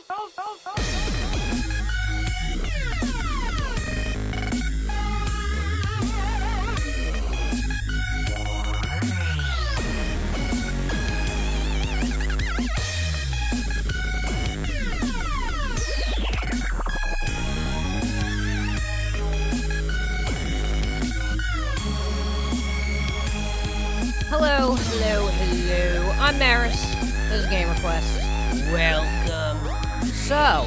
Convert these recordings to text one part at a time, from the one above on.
Hello, hello, hello. I'm Maris. This is GamerQuest. Welcome. So,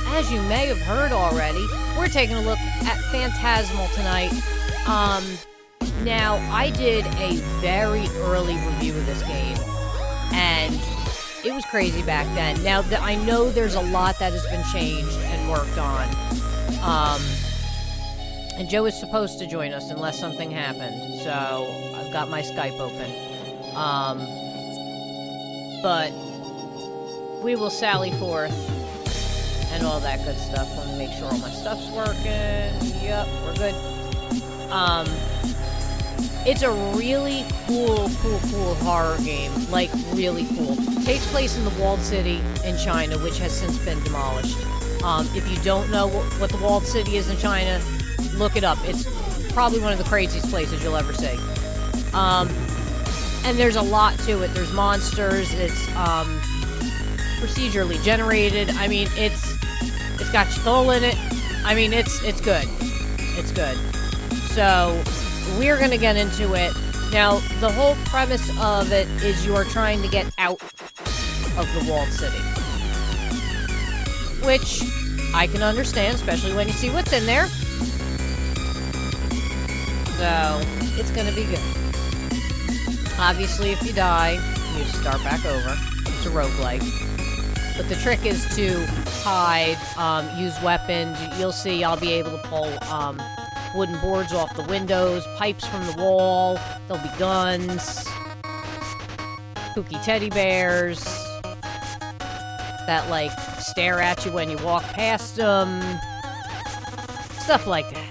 as you may have heard already, we're taking a look at Phantasmal tonight. Now, I did a very early review of this game, and it was crazy back then. Now, I know there's a lot that has been changed and worked on. And Joe is supposed to join us unless something happened, so I've got my Skype open. But we will sally forth and all that good stuff. Let me make sure all my stuff's working. Yep, we're good. It's a really cool horror game. Like, really cool. Takes place in the walled city in China, which has since been demolished. If you don't know what the walled city is in China, look it up. It's probably one of the craziest places you'll ever see. And there's a lot to it. There's monsters. It's procedurally generated. I mean, it's got Chthul in it. I mean, it's good. It's good. So we're gonna get into it. Now, the whole premise of it is you are trying to get out of the walled city, which I can understand, especially when you see what's in there. So, it's gonna be good. Obviously, if you die, you start back over. It's a roguelike. But the trick is to hide, use weapons. You'll see I'll be able to pull, wooden boards off the windows, pipes from the wall. There'll be guns. Kooky teddy bears. That, like, stare at you when you walk past them. Stuff like that.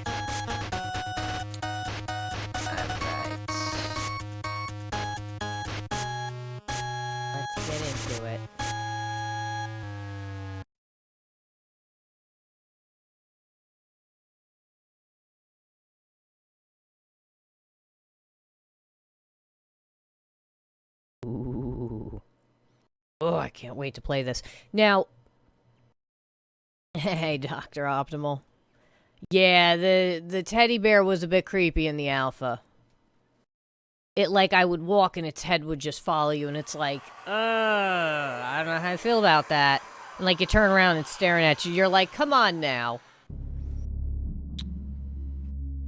Ooh. Oh, I can't wait to play this. Now, hey, Dr. Optimal. Yeah, the teddy bear was a bit creepy in the alpha. It, like, I would walk and its head would just follow you, and it's like, I don't know how I feel about that. And, like, you turn around and it's staring at you. You're like, come on now.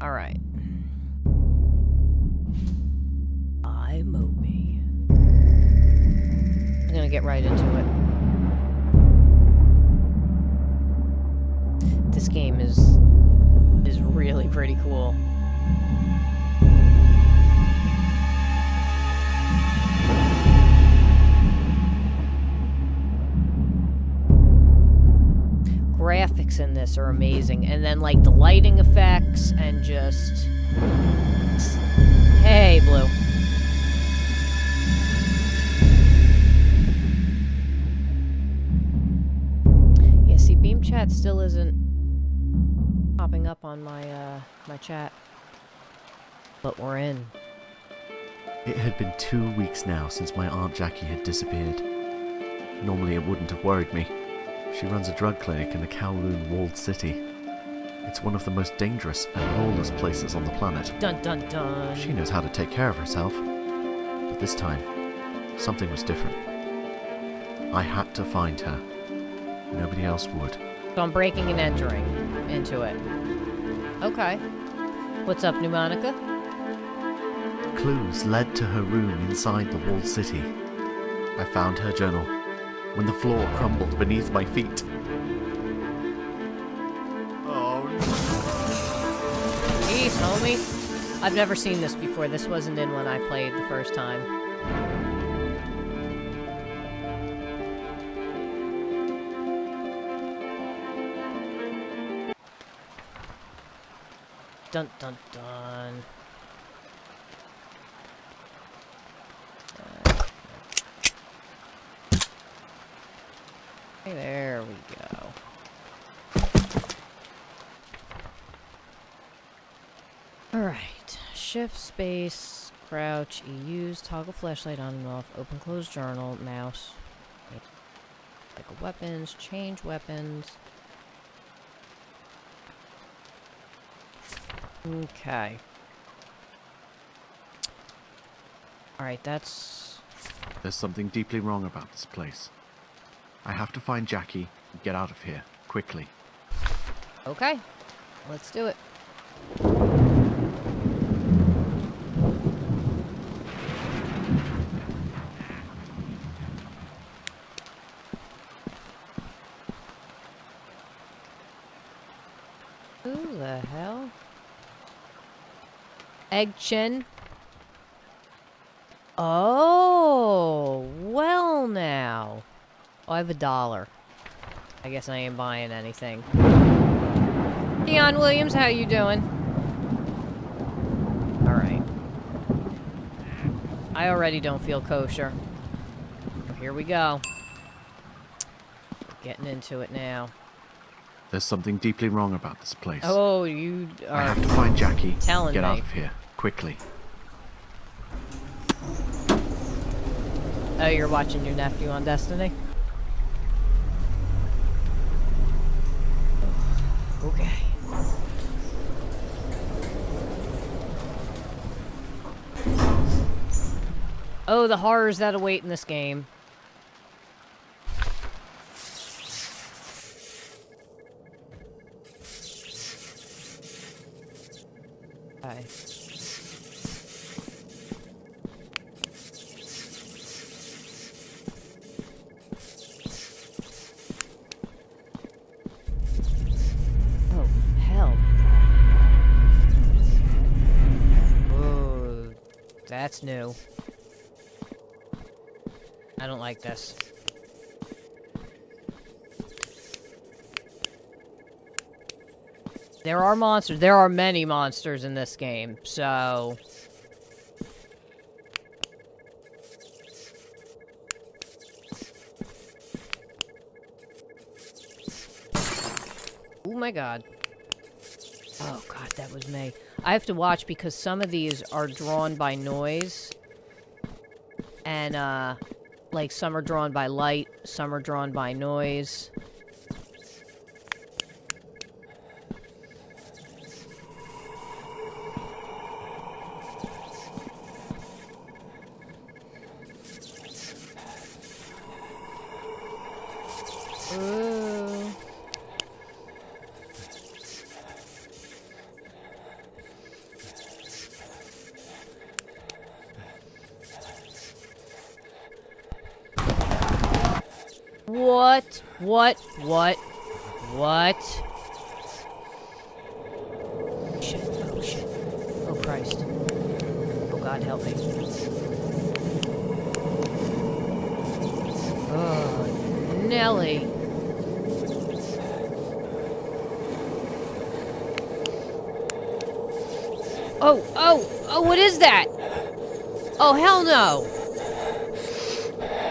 Alright. I'm Obi. I'm gonna get right into it. This game is really pretty cool. Graphics in this are amazing, and then like the lighting effects and just... Hey, Blue. Beam chat still isn't popping up on my my chat, but we're in. It had been 2 weeks now since my Aunt Jackie had disappeared. Normally it wouldn't have worried me. She runs a drug clinic in the Kowloon walled city. It's one of the most dangerous and lawless places on the planet. Dun dun dun. She knows how to take care of herself. But this time, something was different. I had to find her. Nobody else would. So I'm breaking and entering into it. Okay. What's up, Pneumonica? Clues led to her room inside the walled city. I found her journal when the floor crumbled beneath my feet. Oh no. Jeez, homie. I've never seen this before. This wasn't in when I played the first time. Dun dun dun. There we go. Alright. Shift, space, crouch, use, toggle flashlight on and off, open, close journal, mouse. Pick weapons, change weapons. Okay. Alright, that's... There's something deeply wrong about this place. I have to find Jackie and get out of here, quickly. Okay. Let's do it. Who the hell? Egg chin. Oh, well now. Oh, I have $1. I guess I ain't buying anything. Keon Williams, how you doing? Alright. I already don't feel kosher. Here we go. Getting into it now. There's something deeply wrong about this place. Oh, you are... I have to find Jackie telling and get me. out of here, quickly. Oh, you're watching your nephew on Destiny? Okay. Oh, the horrors that await in this game. Okay. Oh, hell. Oh, that's new. I don't like this. There are monsters. There are many monsters in this game, so... Oh my god. Oh god, that was me. I have to watch because some of these are drawn by noise. And, like, some are drawn by light, some are drawn by noise. Ooh. What? What? Shit, oh shit. Oh Christ. Oh God, help me. Oh, Nelly. Oh, what is that? Oh, hell no.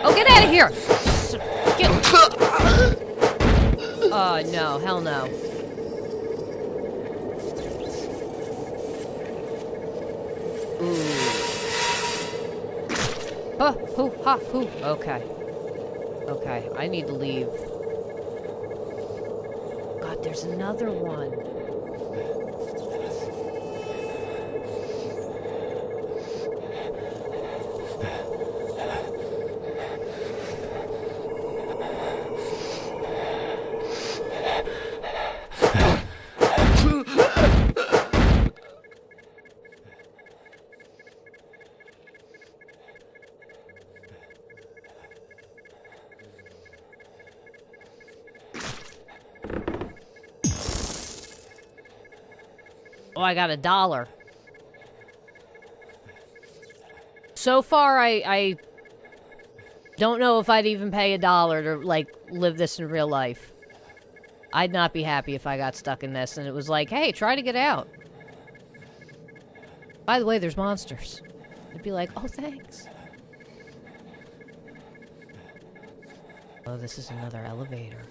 Oh, get out of here. Get... Oh, no, hell no. Ooh. Hoo, ha, hoo. Okay. Okay, I need to leave. God, there's another one. Oh, I got $1. So far, I don't know if I'd even pay $1 to, like, live this in real life. I'd not be happy if I got stuck in this and it was like, hey, try to get out. By the way, there's monsters. I'd be like, oh, thanks. Oh, this is another elevator.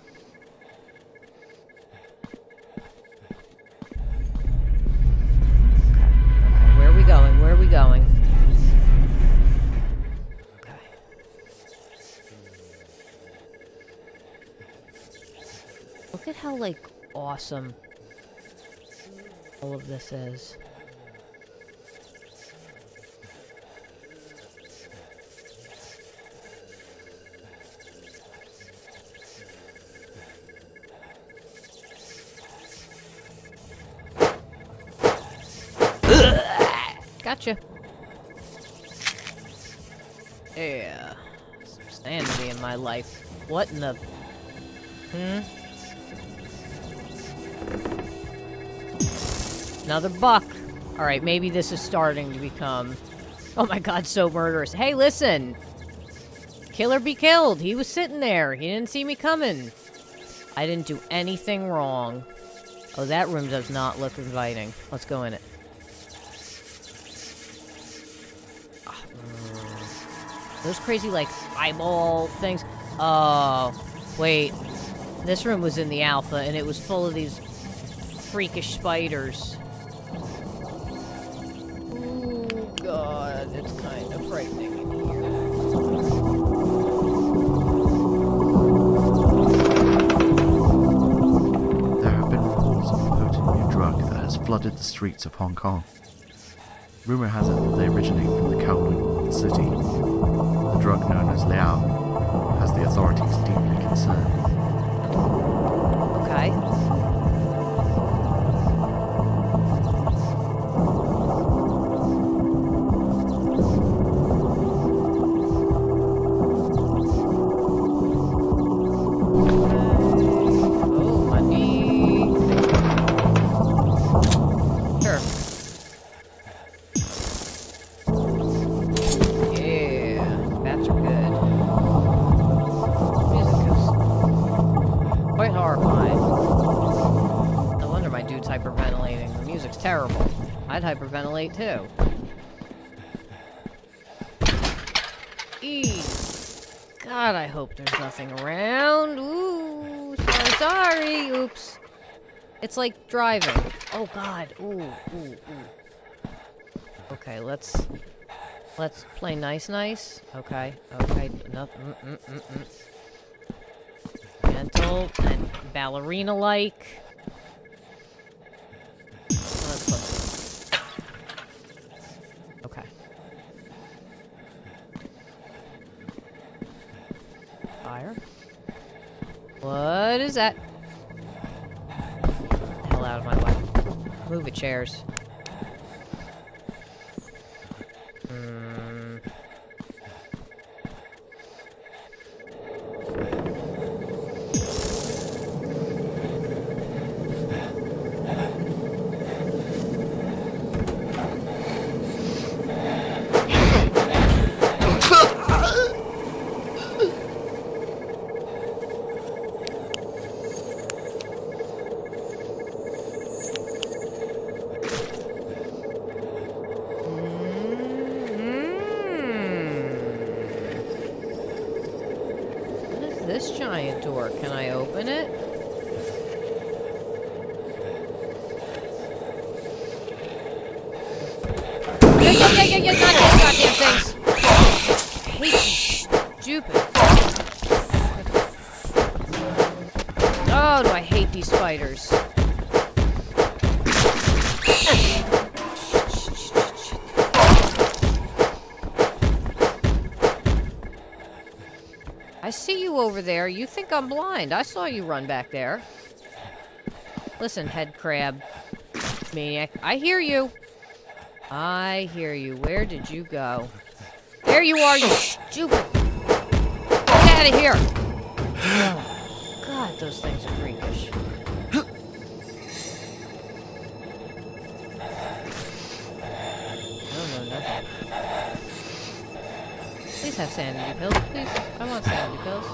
Okay, where are we going? Where are we going? Okay. Look at how, like, awesome all of this is. Gotcha. Yeah. Some sanity in my life. What in the... Another buck. Alright, maybe this is starting to become... Oh my god, so murderous. Hey, listen! Killer be killed. He was sitting there. He didn't see me coming. I didn't do anything wrong. Oh, that room does not look inviting. Let's go in it. Those crazy, like, eyeball things. Oh, wait. This room was in the alpha, and it was full of these freakish spiders. Oh, God. It's kind of frightening in here. There have been reports of a potent new drug that has flooded the streets of Hong Kong. Rumor has it that they originate from the Kowloon city. The drug known as Liao has the authorities deeply concerned. Okay. Oh, my knee. Sure. Hyperventilating. The music's terrible. I'd hyperventilate too. God, I hope there's nothing around. Ooh, sorry. Oops. It's like driving. Oh God. Ooh. Okay, let's play nice. Okay. Nothing. Gentle and ballerina-like. Okay. Fire. What is that? Get the hell out of my way. Move it, chairs. This giant door, can I open it? Yeah, goddamn things! I hate these stupid... Oh, do I hate these spiders. I see you over there. You think I'm blind. I saw you run back there. Listen, head crab maniac. I hear you. Where did you go? There you are, you stupid. Get out of here. Oh, God, those things are freakish. No, nothing. Please have sanity pills, please. I want sanity pills.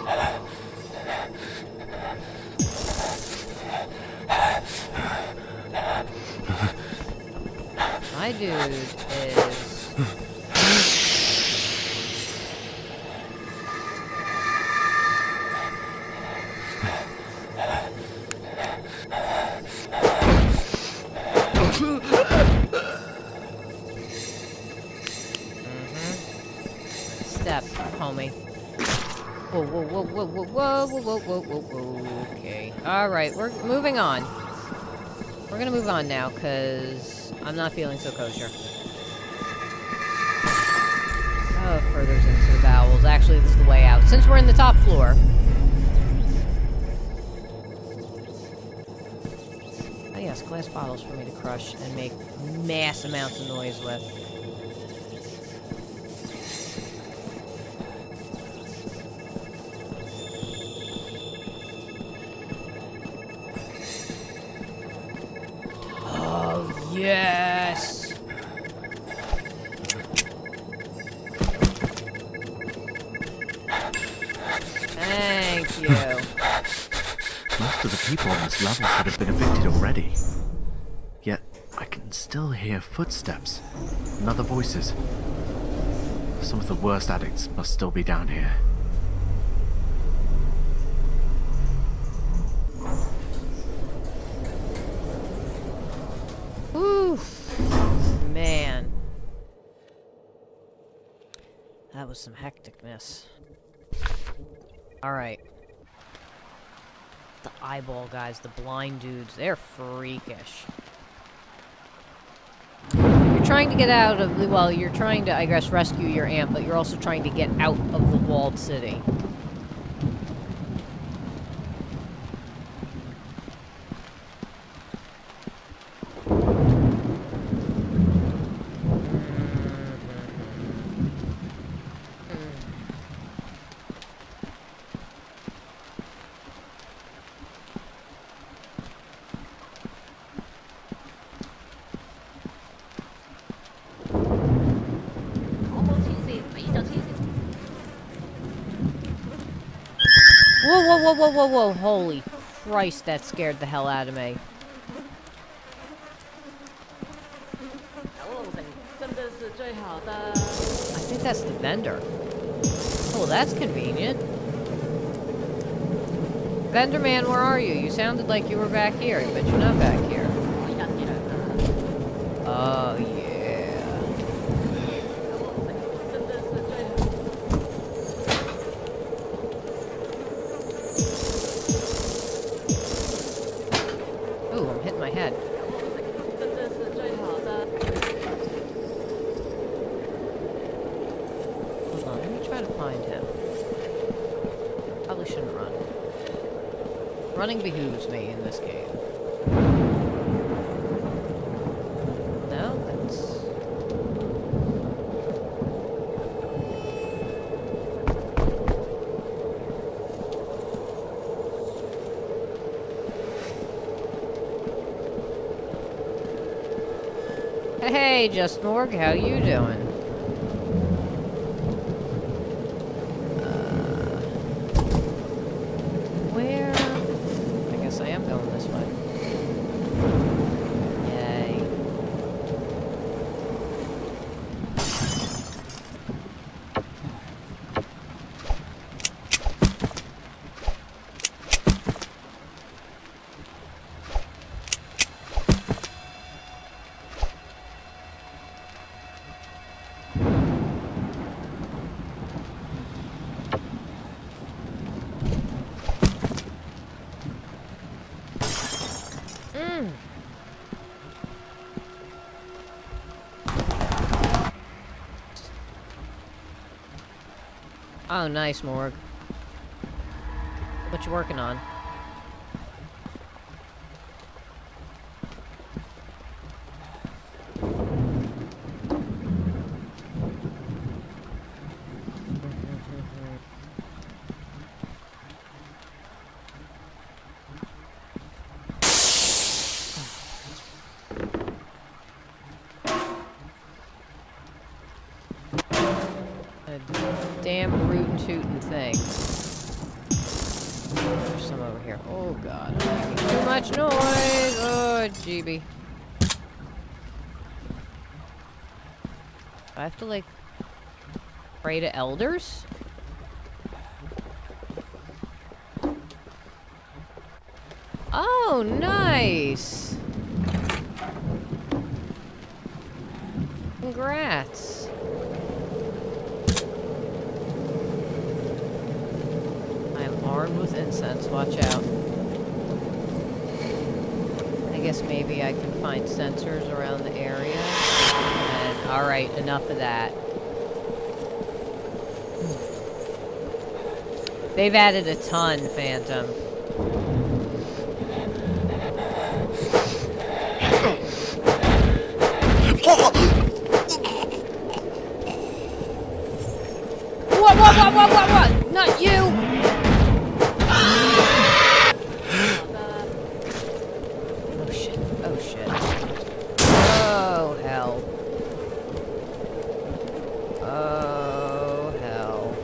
My dude is... homie. Whoa, whoa, whoa, whoa, whoa, whoa, whoa, whoa, whoa, whoa. Okay. Alright, we're moving on. We're gonna move on now, because I'm not feeling so kosher. Oh, furthers into the bowels. Actually, this is the way out. Since we're in the top floor. Oh yes, glass bottles for me to crush and make mass amounts of noise with. Oh, yes! Thank you. Most of the people on this level should have been evicted already. Yet, I can still hear footsteps and other voices. Some of the worst addicts must still be down here. Oof. Man. That was some hecticness. Alright. The eyeball guys, the blind dudes, they're freakish. You're trying to get out of the, well, you're trying to, I guess, rescue your aunt, but you're also trying to get out of the walled city. Whoa, whoa, whoa, whoa, whoa, whoa. Holy Christ, that scared the hell out of me. I think that's the vendor. Oh, that's convenient. Vendor man, where are you? You sounded like you were back here, but you're not back here. Oh, yeah. Ooh, I'm hitting my head. Hold on, let me try to find him. Probably shouldn't run. Running behooves me in this game. No, that's... Hey, Just Morg, how you doing? Where? I guess I am going this way. Yay. Oh, nice, Morg. What you working on? A damn rootin' tootin' thing. There's some over here. Oh god, I'm making too much noise! Oh, GB. I have to, like, pray to elders? Oh, nice! Congrats. armed with incense. Watch out. I guess maybe I can find sensors around the area. And, alright, enough of that. They've added a ton, Phantom. What? Not you! Oh shit, oh shit. Oh hell. Oh hell.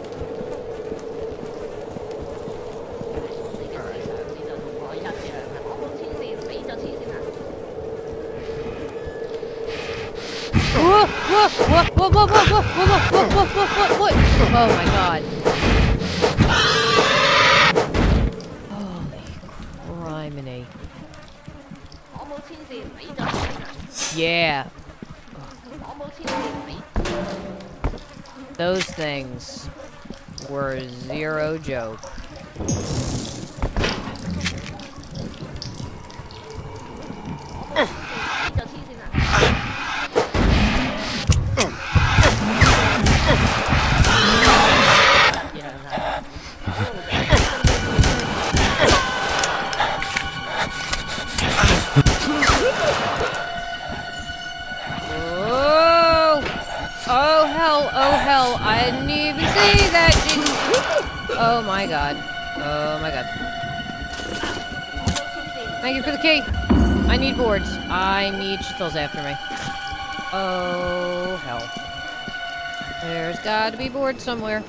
What? Oh my god. Holy criminy. Yeah. Those things were zero joke. Oh hell, I didn't even see that, Jesus. Oh my god. Oh my god. Thank you for the key. I need boards. I need shitholes after me. Oh hell. There's gotta be boards somewhere.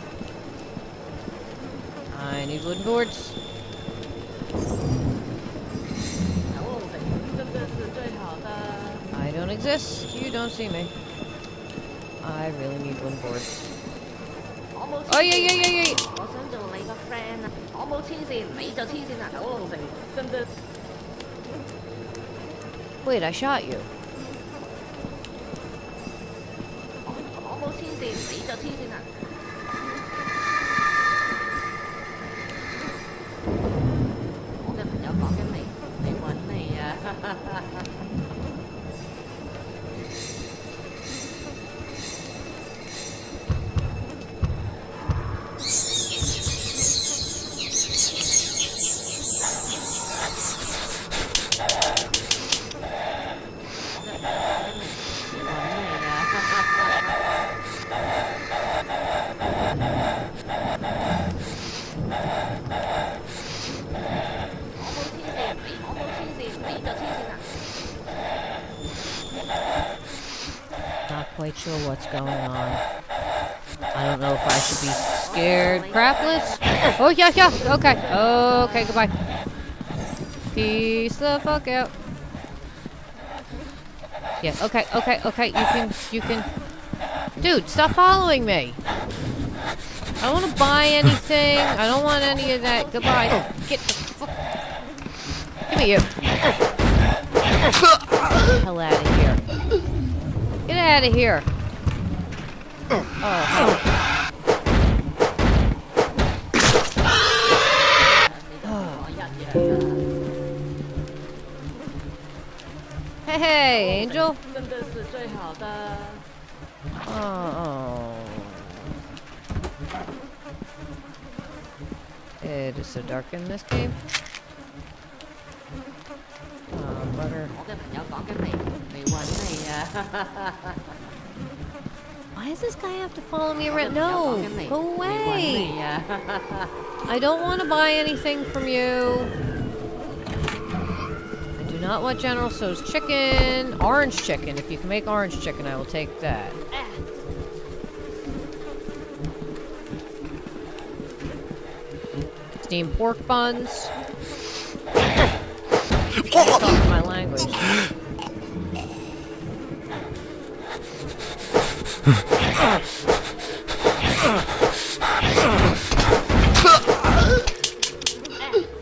I need wooden boards. I don't exist. You don't see me. I really need wooden boards. Oh yeah. Wait, I shot you. Not quite sure what's going on. I don't know if I should be scared crapless. Oh, yeah. Okay. Okay, goodbye. Peace the fuck out. Yeah, okay. You can... Dude, stop following me. I don't want to buy anything. I don't want any of that. Goodbye. Get the fuck... Give me you. Get the hell out of here. Get out of here. Oh. Hey, Angel. Oh. It is so dark in this game. Oh, butter. Why does this guy have to follow me around? No, go away. I don't want to buy anything from you. I do not want General Tso's chicken. Orange chicken. If you can make orange chicken, I will take that. Steamed pork buns. Talk my language.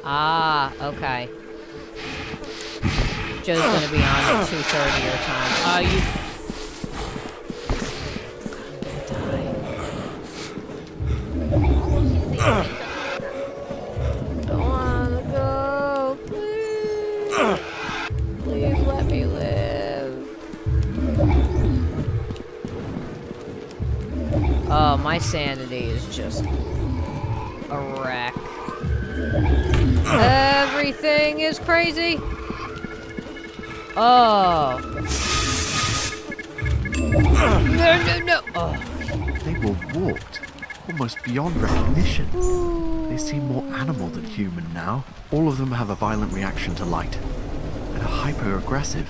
Ah, okay. Joe's gonna be on at 2:30 your time. You... my sanity is just a wreck. Everything is crazy. Oh. No. Oh. They were warped, almost beyond recognition. They seem more animal than human now. All of them have a violent reaction to light, and are hyper-aggressive.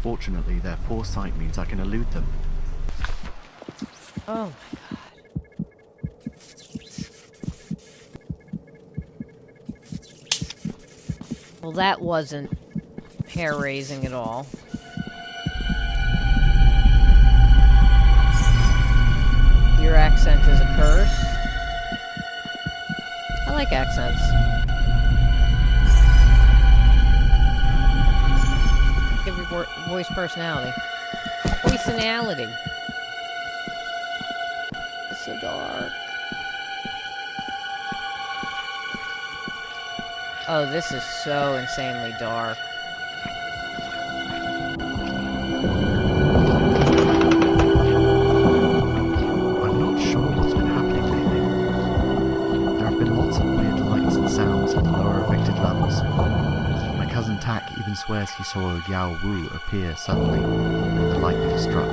Fortunately, their poor sight means I can elude them. Oh my god. Well, that wasn't hair-raising at all. Your accent is a curse. I like accents. Give your voice personality. Voicinality. It's so dark. Oh, this is so insanely dark. I'm not sure what's been happening lately. There have been lots of weird lights and sounds at the lower evicted levels. My cousin Tak even swears he saw a Yao Wu appear suddenly when the lightning struck.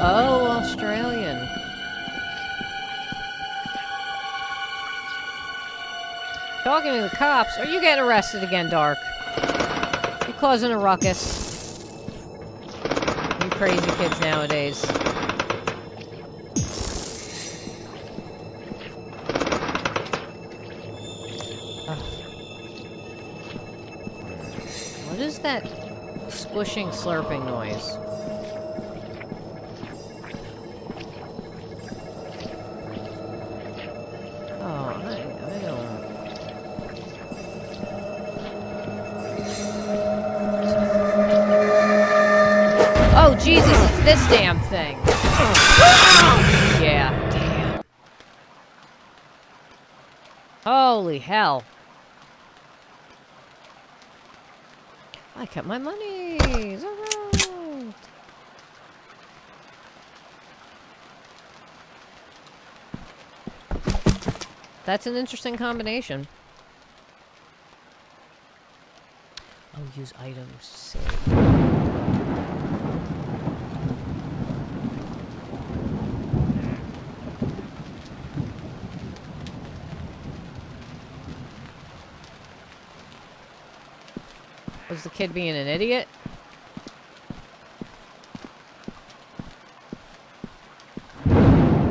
Oh, Australian. Talking to the cops. Are you getting arrested again, Dark? You causing a ruckus. You crazy kids nowadays. Ugh. What is that squishing, slurping noise? Oh, Jesus, it's this damn thing. Yeah, damn. Holy hell. I kept my money. Alright. That's an interesting combination. Oh, use items to save. Was the kid being an idiot?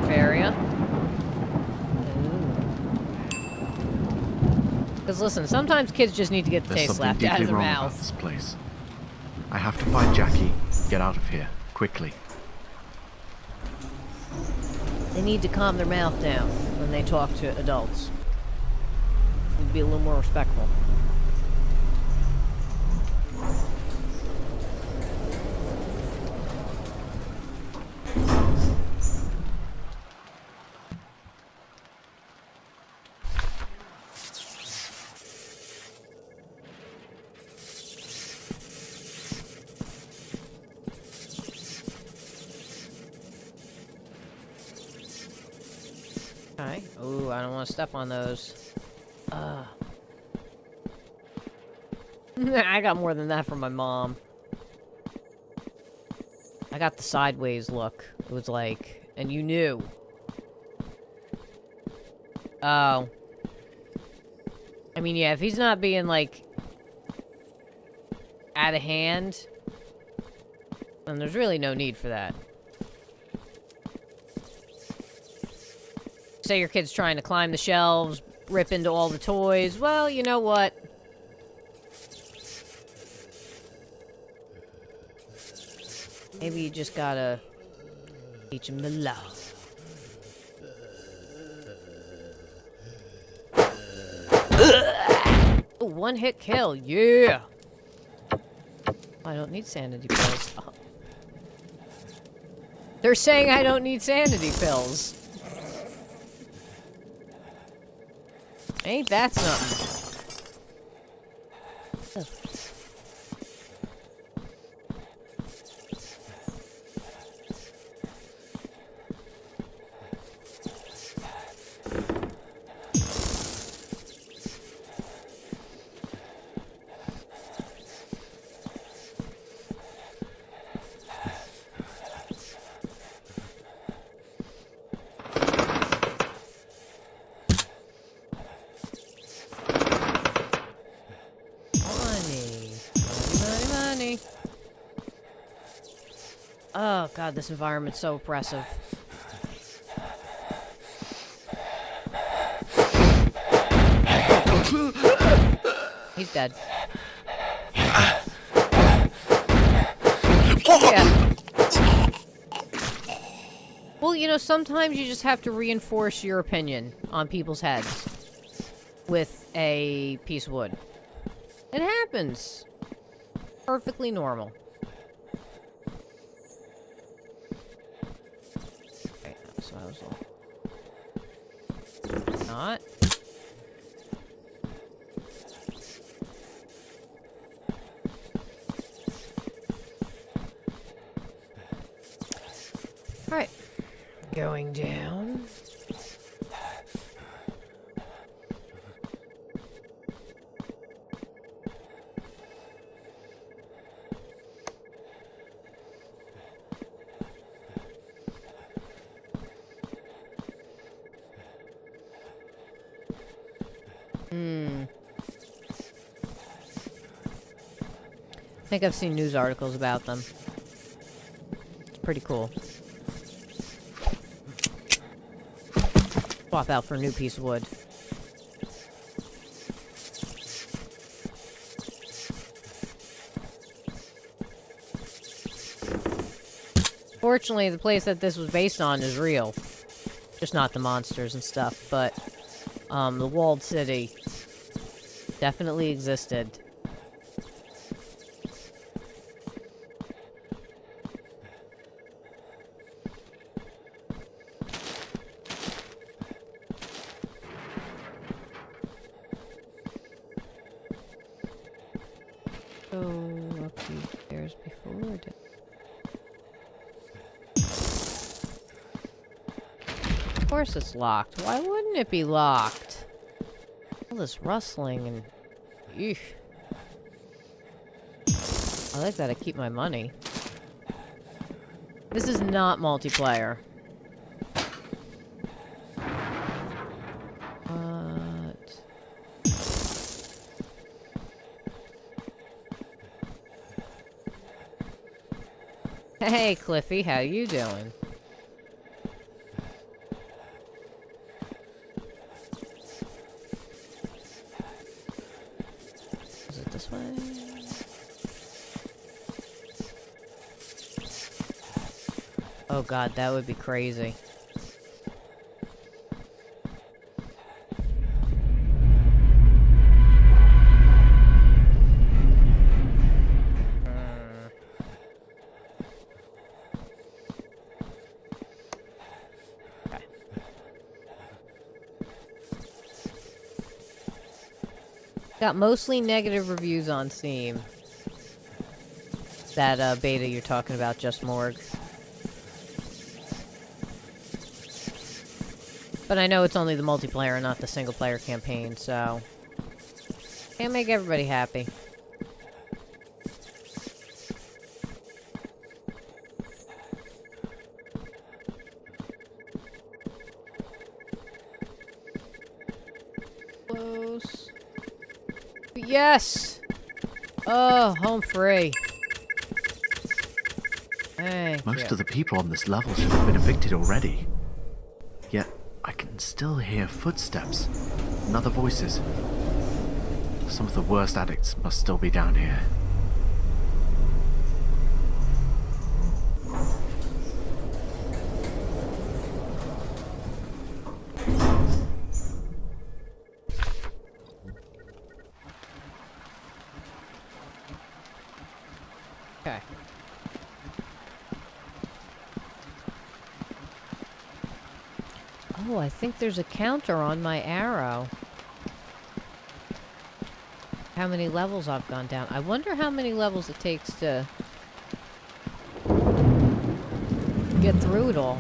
Area. Because listen, sometimes kids just need to get the taste slapped out of their mouth. About this place. I have to find Jackie. Get out of here quickly. They need to calm their mouth down when they talk to adults. Need to be a little more respectful. Okay. Ooh, I don't want to step on those. I got more than that from my mom. I got the sideways look. It was like, and you knew. Oh. I mean, yeah, if he's not being, like, out of hand, then there's really no need for that. Say your kid's trying to climb the shelves, rip into all the toys. Well, you know what? Maybe you just gotta teach him the love. Ooh, one hit kill, yeah! I don't need sanity pills. Oh. They're saying I don't need sanity pills. Ain't that something? Ugh. Money. Oh god, this environment's so oppressive. He's dead. Yeah. Well, you know, sometimes you just have to reinforce your opinion on people's heads with a piece of wood. It happens. Perfectly normal. Okay, so I was all... Not. Alright. Going down. I think I've seen news articles about them. It's pretty cool. Swap out for a new piece of wood. Fortunately, the place that this was based on is real. Just not the monsters and stuff, but the walled city definitely existed. Go up these stairs before it. Of course it's locked. Why wouldn't it be locked? All this rustling and... Eesh. I like that I keep my money. This is not multiplayer. What? Hey, Cliffy, how you doing? Is it this way? Oh god, that would be crazy. Got mostly negative reviews on Steam. That beta you're talking about, Just Morgue. But I know it's only the multiplayer, not the single-player campaign, so... Can't make everybody happy. Close. Yes! Oh, home free. Thank Most you. of the people on this level should have been evicted already. Yet, I can still hear footsteps and other voices. Some of the worst addicts must still be down here. Okay. Oh, I think there's a counter on my arrow. How many levels I've gone down. I wonder how many levels it takes to get through it all.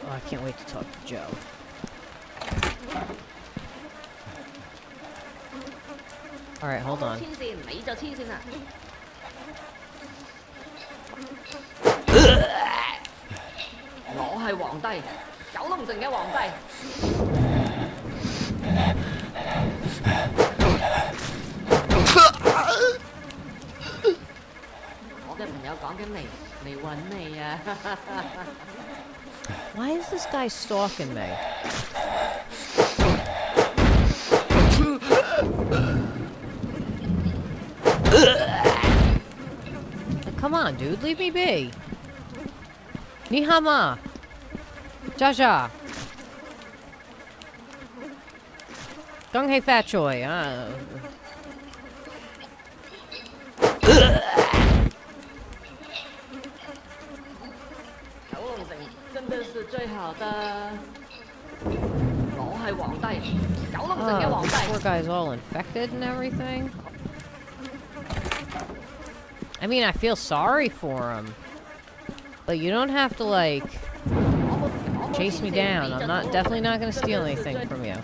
Oh, I can't wait to talk to Joe. Alright, hold on. Why is this guy stalking me? Come on, dude, leave me be. Nihama. Jaja. Gung Hei Fat Choi. Oh, this poor guy's all infected and everything. I mean, I feel sorry for him. But you don't have to, like, chase me down. I'm definitely not gonna steal anything from you.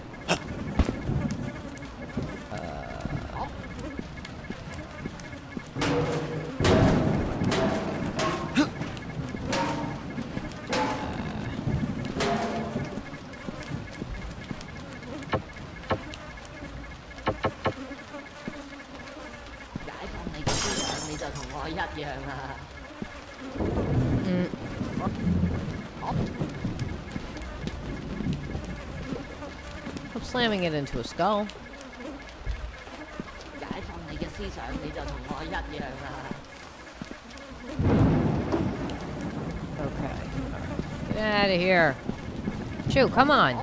I'm slamming it into a skull. Okay. Get out of here. Chew, come on.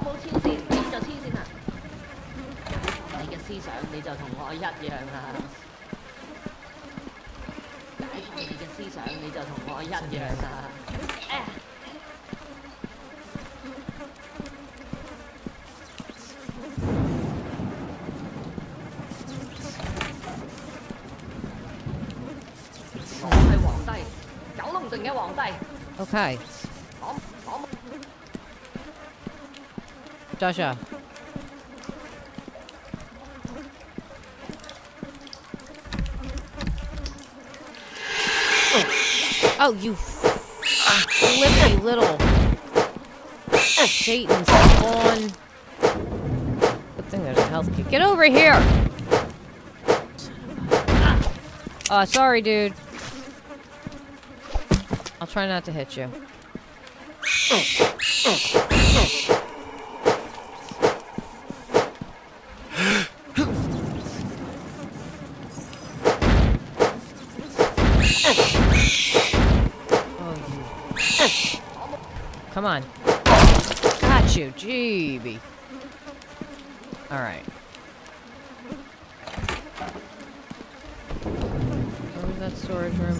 Okay. Joshua. Oh, you flippy little Satan spawn. Good thing there's a health kit. Get over here! Sorry, dude. I'll try not to hit you. Come on. Got you, jeebie. Alright. Where was that storage room?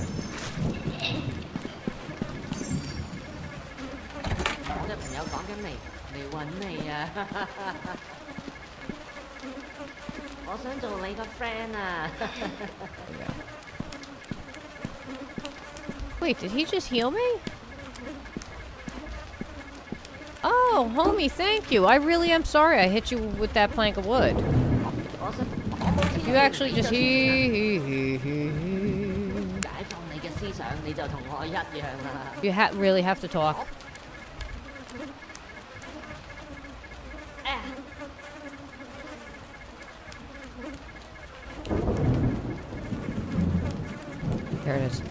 Wait, did he just heal me? Oh, homie, thank you. I really am sorry I hit you with that plank of wood. If you actually just You really have to talk. There it is.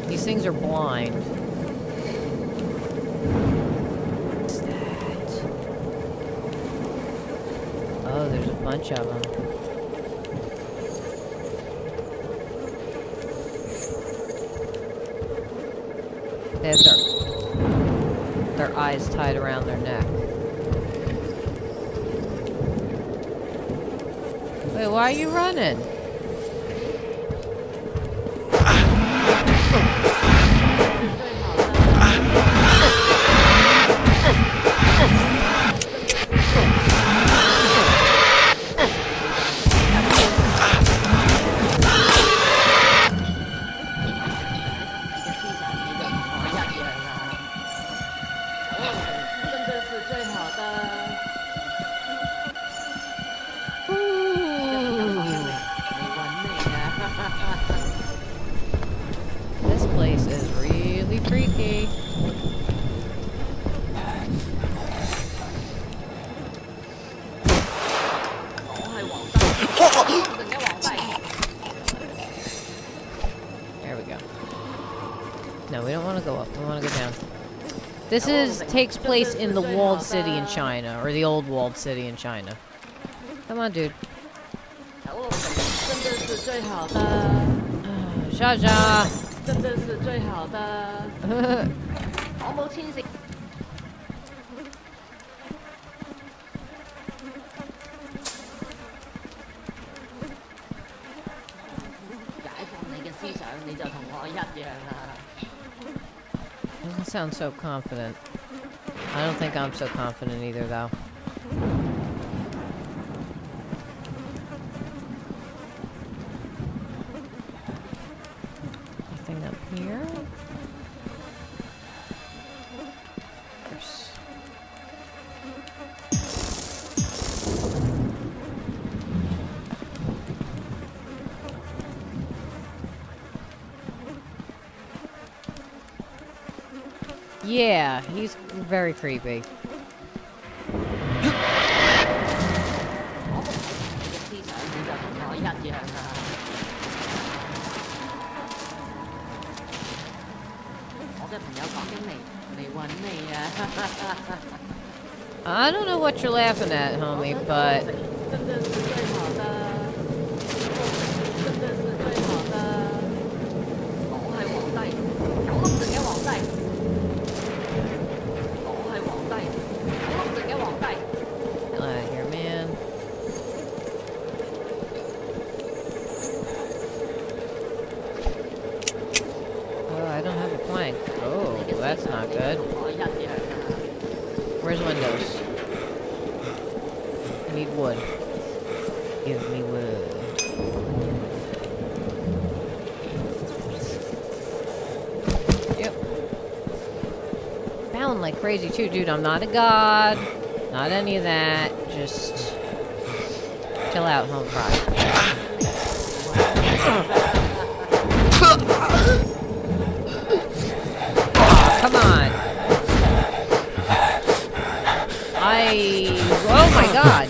These things are blind. What's that? Oh, there's a bunch of them. They have their eyes tied around their neck. Wait, why are you running? freaky. There we go. No, we don't want to go up. We want to go down. This takes place in the walled city in China, or the old walled city in China. Come on, dude. Sha-sha. Doesn't sound so confident. I don't think I'm so confident either, though. Anything up here? There's... Yeah, he's very creepy. I don't know what you're laughing at, homie, but... Get out of here, man. Oh, I don't have a plank. Oh, that's not good. Where's windows? I need wood. Give me wood. Yep. Bound like crazy too, dude. I'm not a god. Not any of that. Just chill out, home fry. Oh, come on. Oh my god.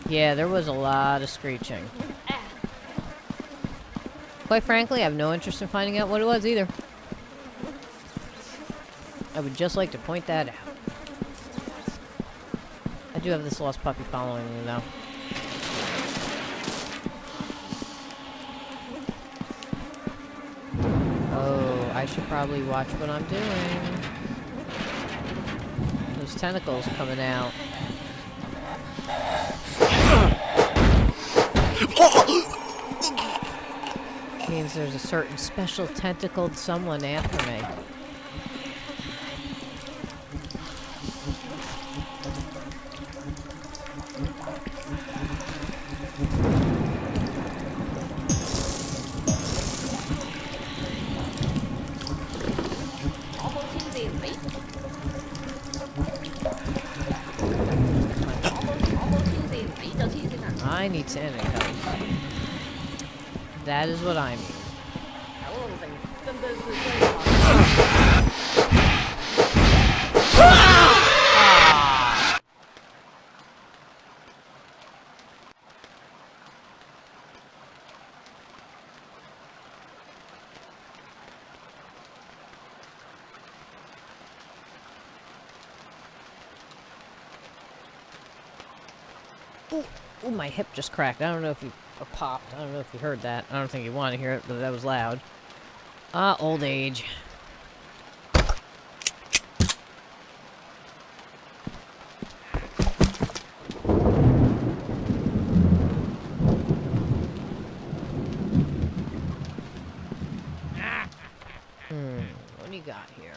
Yeah, there was a lot of screeching. Quite frankly, I have no interest in finding out what it was either. I would just like to point that out. I do have this lost puppy following me, though. Oh, I should probably watch what I'm doing. Those tentacles coming out. Means there's a certain special tentacled someone after me. I need sanity codes. That is what I mean. Ooh, my hip just cracked. I don't know if you... Or popped. I don't know if you heard that. I don't think you want to hear it, but that was loud. Old age. What do you got here?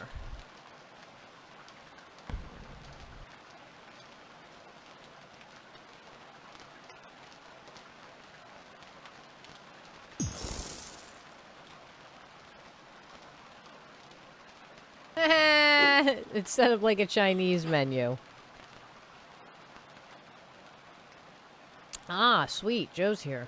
Instead of like a Chinese menu. Ah, sweet. Joe's here.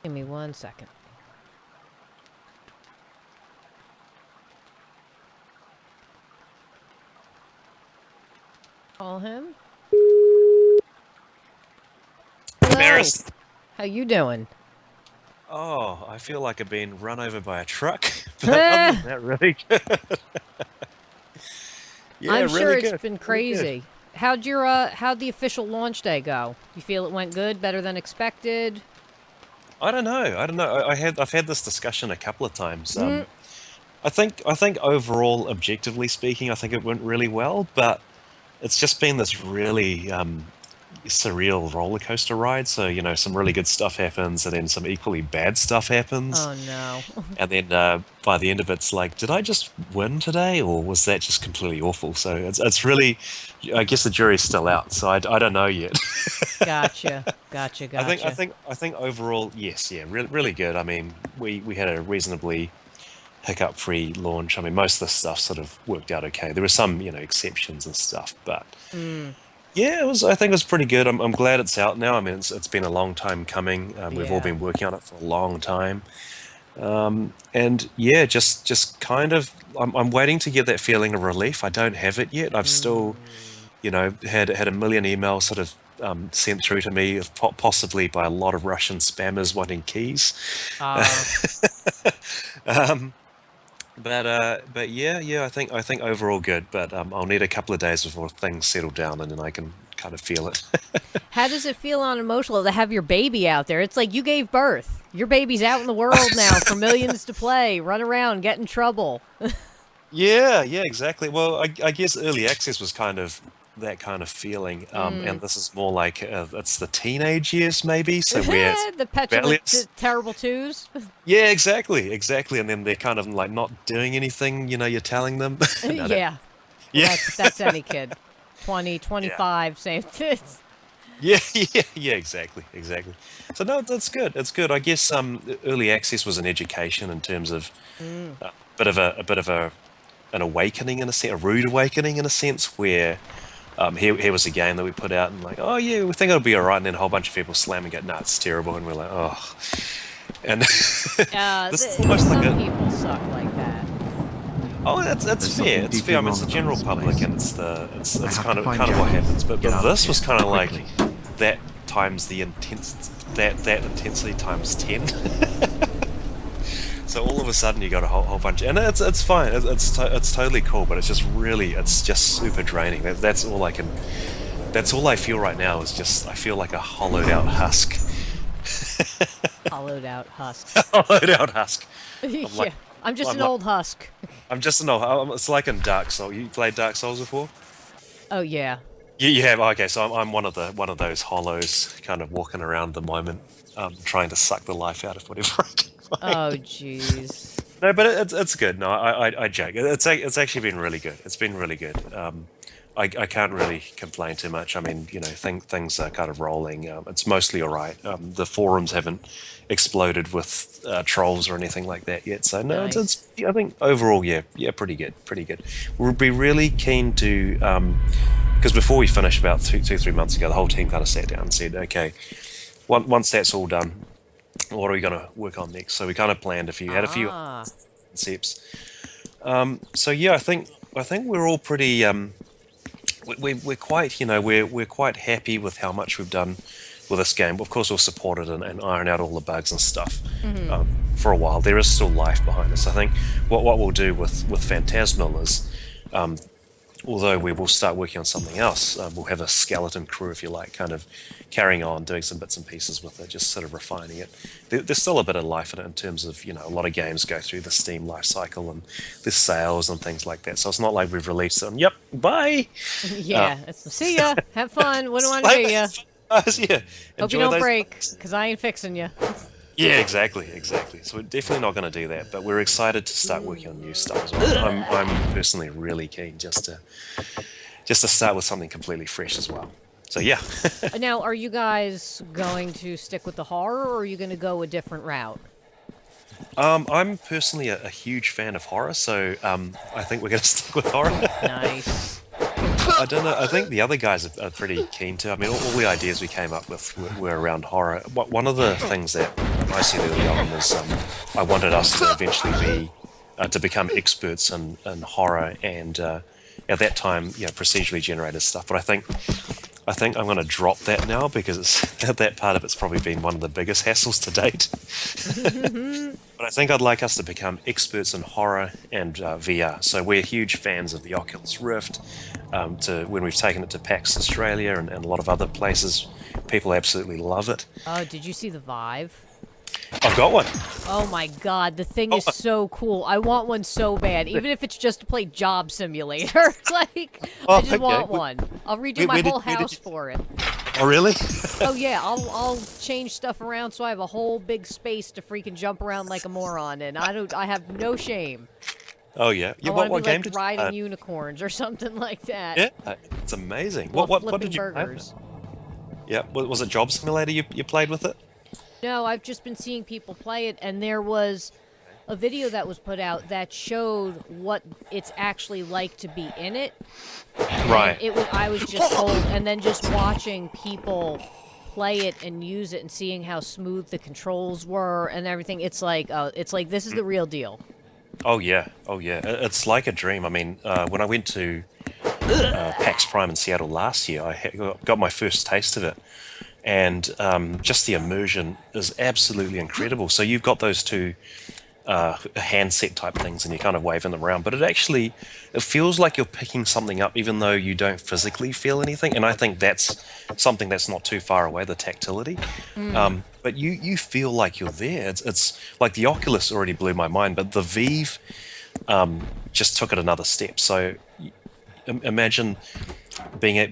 Give me 1 second. Call him. Hello. How you doing? Oh, I feel like I've been run over by a truck. But other than that, really good. Yeah, I'm really sure good. it's been Really crazy. How'd the official launch day go? You feel it went good, better than expected? I don't know. I've had this discussion a couple of times. I think overall, objectively speaking, I think it went really well. But it's just been this really surreal roller coaster ride. So some really good stuff happens, and then some equally bad stuff happens. Oh no. And then by the end of it, it's like, did I just win today, or was that just completely awful? So it's really, I guess the jury's still out. So I don't know yet. Gotcha. I think overall, yes, yeah, really good. I mean, we had a reasonably hiccup-free launch. I mean, most of the stuff sort of worked out okay. There were some exceptions and stuff, but yeah, it was. I think it was pretty good. I'm glad it's out now. I mean, it's been a long time coming. We've all Yeah. been working on it for a long time. And yeah, just kind of, I'm waiting to get that feeling of relief. I don't have it yet. I've still, had a million emails sort of sent through to me, possibly by a lot of Russian spammers wanting keys. But yeah, I think overall good. But I'll need a couple of days before things settle down, and then I can kind of feel it. How does it feel on emotional to have your baby out there? It's like you gave birth. Your baby's out in the world now for millions to play, run around, get in trouble. Yeah, exactly. Well, I guess early access was kind of that kind of feeling, and this is more like it's the teenage years maybe. So where it's The petulant, rebellious. terrible twos. Yeah, exactly, and then they're kind of like not doing anything. You're telling them. No, Yeah. yeah, That's any kid. 20, yeah, 25, same thing. yeah, exactly. So no, that's good. It's good. I guess early access was an education in terms of a bit of an awakening in a sense, a rude awakening in a sense, where here was a game that we put out and like, oh yeah, we think it'll be alright, and then a whole bunch of people slam and go, nah, it's terrible, and we're like, oh, and this is almost like Some a, people suck like that. oh, that's There's fair, something it's deeply fair. I mean, wrong it's the about general this public, place. and it's I have kind to of find what Jackie. happens, but Get out of this was here kind of like quickly. that times the that intensity times 10. So all of a sudden you got a whole bunch, and it's fine. It's totally cool, but it's just super draining. That's all I can. That's all I feel right now is just I feel like a hollowed out husk. Hollowed out husk. Hollowed out husk. Yeah. I'm like I'm just I'm an like old husk. I'm just no. It's like in Dark Souls. You played Dark Souls before? Oh, yeah. You have. Okay, so I'm one of those hollows, kind of walking around at the moment, trying to suck the life out of whatever I can Oh, find. jeez. No, but it's good. No, I joke. It's actually been really good. It's been really good. I can't really complain too much. I mean, things are kind of rolling. It's mostly all right. The forums haven't exploded with trolls or anything like that yet. So no, Nice. I think overall, yeah, pretty good. We'll be really keen to because before we finished about 3 months ago, the whole team kind of sat down and said, okay, once that's all done, what are we going to work on next? So we kind of planned had a few Ah. concepts. So yeah, I think we're all pretty we're quite we're quite happy with how much we've done with this game. Of course, we'll support it and iron out all the bugs and stuff for a while. There is still life behind us. I think what we'll do with Phantasmal is, although we will start working on something else, we'll have a skeleton crew, if you like, kind of carrying on, doing some bits and pieces with it, just sort of refining it. There's still a bit of life in it in terms of, a lot of games go through the Steam life cycle and there's sales and things like that. So it's not like we've released it and, yep, bye! Yeah. See ya. Have fun. Wouldn't want to see ya. Yeah. Hope you Enjoy don't those break, bugs. because I ain't fixing you. Yeah, exactly. So we're definitely not going to do that, but we're excited to start working on new stuff as well. I'm personally really keen just to start with something completely fresh as well. So yeah. Now, are you guys going to stick with the horror, or are you going to go a different route? I'm personally a huge fan of horror, so I think we're going to stick with horror. Nice. I don't know. I think the other guys are pretty keen to. I mean, all the ideas we came up with were around horror. One of the things that I said early on was I wanted us to eventually to become experts in horror and at that time, procedurally generated stuff. But I think I'm going to drop that now because that part of it's probably been one of the biggest hassles to date. But I think I'd like us to become experts in horror and VR. So we're huge fans of the Oculus Rift. When we've taken it to PAX Australia and a lot of other places, people absolutely love it. Oh, did you see the Vive? I've got one. Oh my god, the thing is so cool. I want one so bad, even if it's just to play Job Simulator. Like, I just want one. I'll redo my whole house for it. Oh, really? Oh yeah, I'll change stuff around so I have a whole big space to freaking jump around like a moron in. I have no shame. Oh yeah. I want to What be game like did riding unicorns or something like that. Yeah, it's amazing. While What flipping did you play? burgers. Yeah, was it Job Simulator you played with it? No, I've just been seeing people play it, and there was a video that was put out that showed what it's actually like to be in it. Right. I was just told, and then just watching people play it and use it and seeing how smooth the controls were and everything. It's like this is the real deal. Oh yeah. It's like a dream. I mean, when I went to PAX Prime in Seattle last year, I got my first taste of it. And just the immersion is absolutely incredible. So you've got those two handset type things and you're kind of waving them around, but it feels like you're picking something up even though you don't physically feel anything. And I think that's something that's not too far away, the tactility. But you feel like you're there. It's like the Oculus already blew my mind, but the Vive just took it another step. So imagine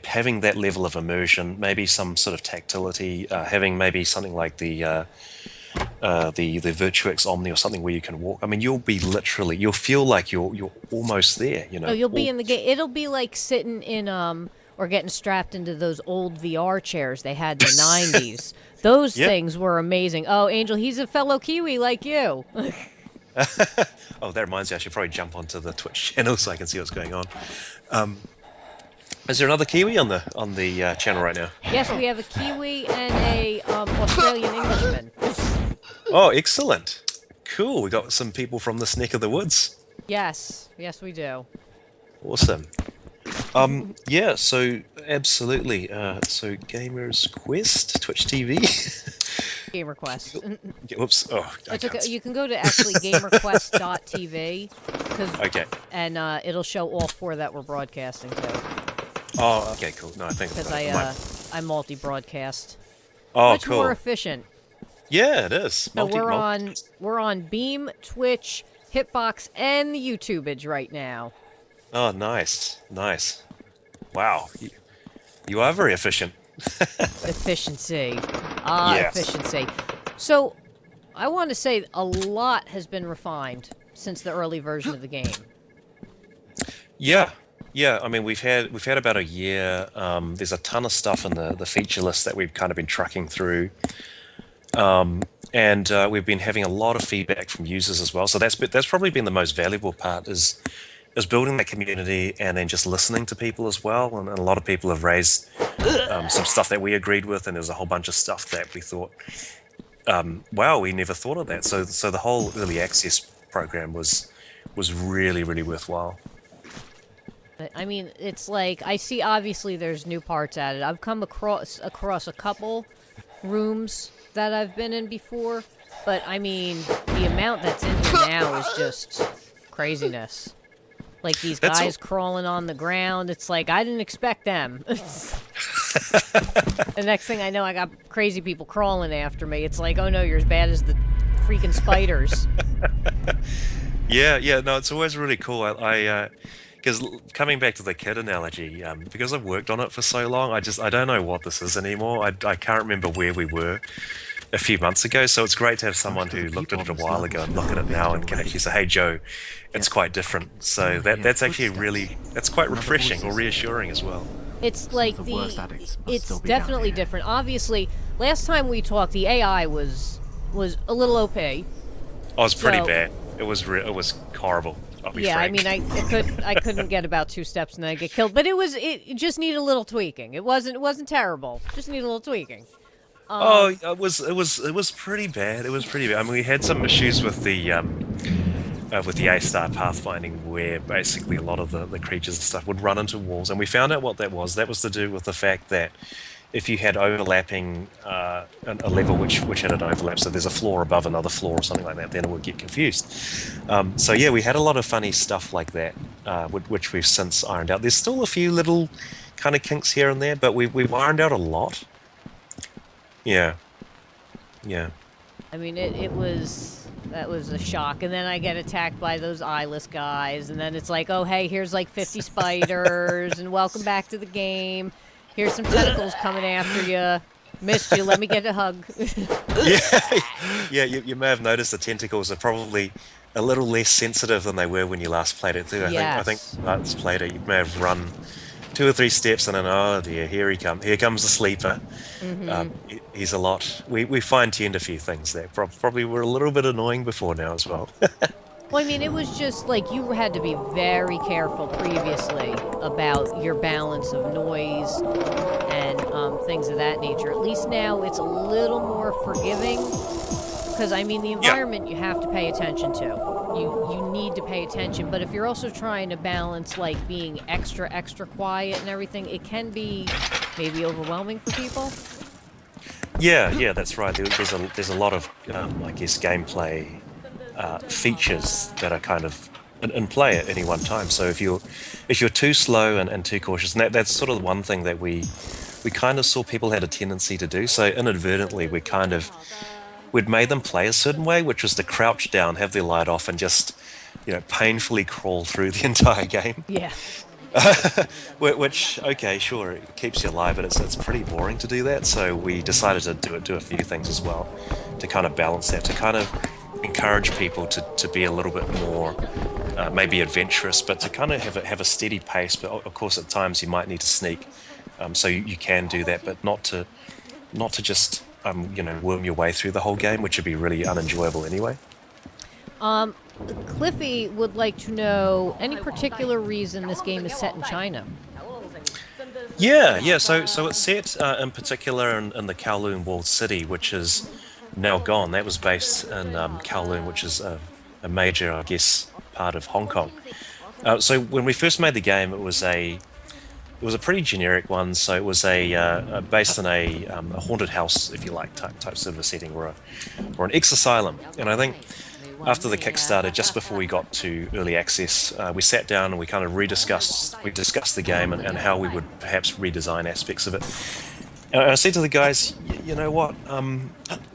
having that level of immersion, maybe some sort of tactility, having maybe something like the Virtuix Omni or something where you can walk. I mean, you'll feel like you're almost there. Oh, you'll be in the game. It'll be like sitting in or getting strapped into those old VR chairs they had in the 90s. Those things were amazing. Oh, Angel, he's a fellow Kiwi like you. Oh, that reminds me, I should probably jump onto the Twitch channel so I can see what's going on. Is there another Kiwi on the channel right now? Yes, we have a Kiwi and a Australian Englishman. Oh, excellent. Cool. We got some people from this neck of the woods. Yes, we do. Awesome. Yeah, so absolutely. So GamerQuest, Twitch TV. GamerQuest. Whoops. Oh, It's okay. You can go to actually GamerQuest.tv. Okay. And it'll show all four that we're broadcasting to. Oh, okay, cool. No, I think Because I multi-broadcast. Oh, Much cool. more efficient. Yeah, it is. So we're on Beam, Twitch, Hitbox, and the YouTubeage right now. Oh, nice. Wow, you are very efficient. Efficiency. Yes. Efficiency. So, I want to say a lot has been refined since the early version of the game. Yeah. I mean, we've had about a year. There's a ton of stuff in the feature list that we've kind of been trucking through, and we've been having a lot of feedback from users as well. So that's probably been the most valuable part is building that community and then just listening to people as well. And a lot of people have raised some stuff that we agreed with, and there's a whole bunch of stuff that we thought wow, we never thought of that. So the whole early access program was really really worthwhile. I mean, it's like I see. Obviously, there's new parts added. I've come across a couple rooms that I've been in before, but I mean, the amount that's in here now is just craziness. Like these That's guys crawling on the ground. It's like I didn't expect them. The next thing I know, I got crazy people crawling after me. It's like, oh no, you're as bad as the freaking spiders. Yeah, no, it's always really cool. Because coming back to the kid analogy, because I've worked on it for so long, I don't know what this is anymore. I can't remember where we were a few months ago. So it's great to have someone who looked at it a while ago and look at it now and can actually say, "Hey, Joe, it's quite different." So that's actually that's quite refreshing or reassuring as well. It's like it's definitely different. Obviously, last time we talked, the AI was a little OP. Oh, it's pretty So- bad. It was horrible. I'll be Yeah, I frank. mean, I couldn't get about 2 steps and then I get killed. But it just needed a little tweaking. It wasn't terrible. Just needed a little tweaking. Oh, it was pretty bad. It was pretty bad. I mean, we had some issues with the A-star pathfinding, where basically a lot of the creatures and stuff would run into walls, and we found out what that was. That was to do with the fact that if you had overlapping a level which had an overlap, so there's a floor above another floor or something like that, then it would get confused. So yeah, we had a lot of funny stuff like that, which we've since ironed out. There's still a few little kind of kinks here and there, but we've ironed out a lot. Yeah. Yeah. I mean, that was a shock. And then I get attacked by those eyeless guys, and then it's like, oh hey, here's like 50 spiders, and welcome back to the game. Here's some tentacles coming after you. Missed you. Let me get a hug. Yeah, you may have noticed the tentacles are probably a little less sensitive than they were when you last played it too. I think Yes. last played it, you may have run 2 or 3 steps and then, oh dear, here comes the sleeper. He's a lot. We fine-tuned a few things there. Probably were a little bit annoying before now as well. Well, I mean, it was just like you had to be very careful previously about your balance of noise and things of that nature. At least now it's a little more forgiving. Because, I mean, the environment you have to pay attention to. You need to pay attention. But if you're also trying to balance, like, being extra quiet and everything, it can be maybe overwhelming for people. Yeah, that's right. There's a lot of, I guess, gameplay features that are kind of in play at any one time. So if you're too slow and too cautious, and that's sort of the one thing that we kind of saw people had a tendency to do. So inadvertently, we'd made them play a certain way, which was to crouch down, have their light off, and just painfully crawl through the entire game. Yeah. Which, okay, sure, it keeps you alive, but it's pretty boring to do that. So we decided to do a few things as well to kind of balance that, to kind of encourage people to be a little bit more maybe adventurous, but to kind of have a steady pace. But of course, at times you might need to sneak, so you can do that, but not to just worm your way through the whole game, which would be really unenjoyable anyway. Cliffy would like to know any particular reason this game is set in China. Yeah. So it's set in particular in the Kowloon walled city, which is now gone. That was based in Kowloon, which is a major, I guess, part of Hong Kong. So when we first made the game, it was a pretty generic one. So it was based in a haunted house, if you like, type sort of a setting, or an ex-asylum. And I think after the Kickstarter, just before we got to early access, we sat down and we kind of discussed the game and how we would perhaps redesign aspects of it. And I said to the guys, you know what,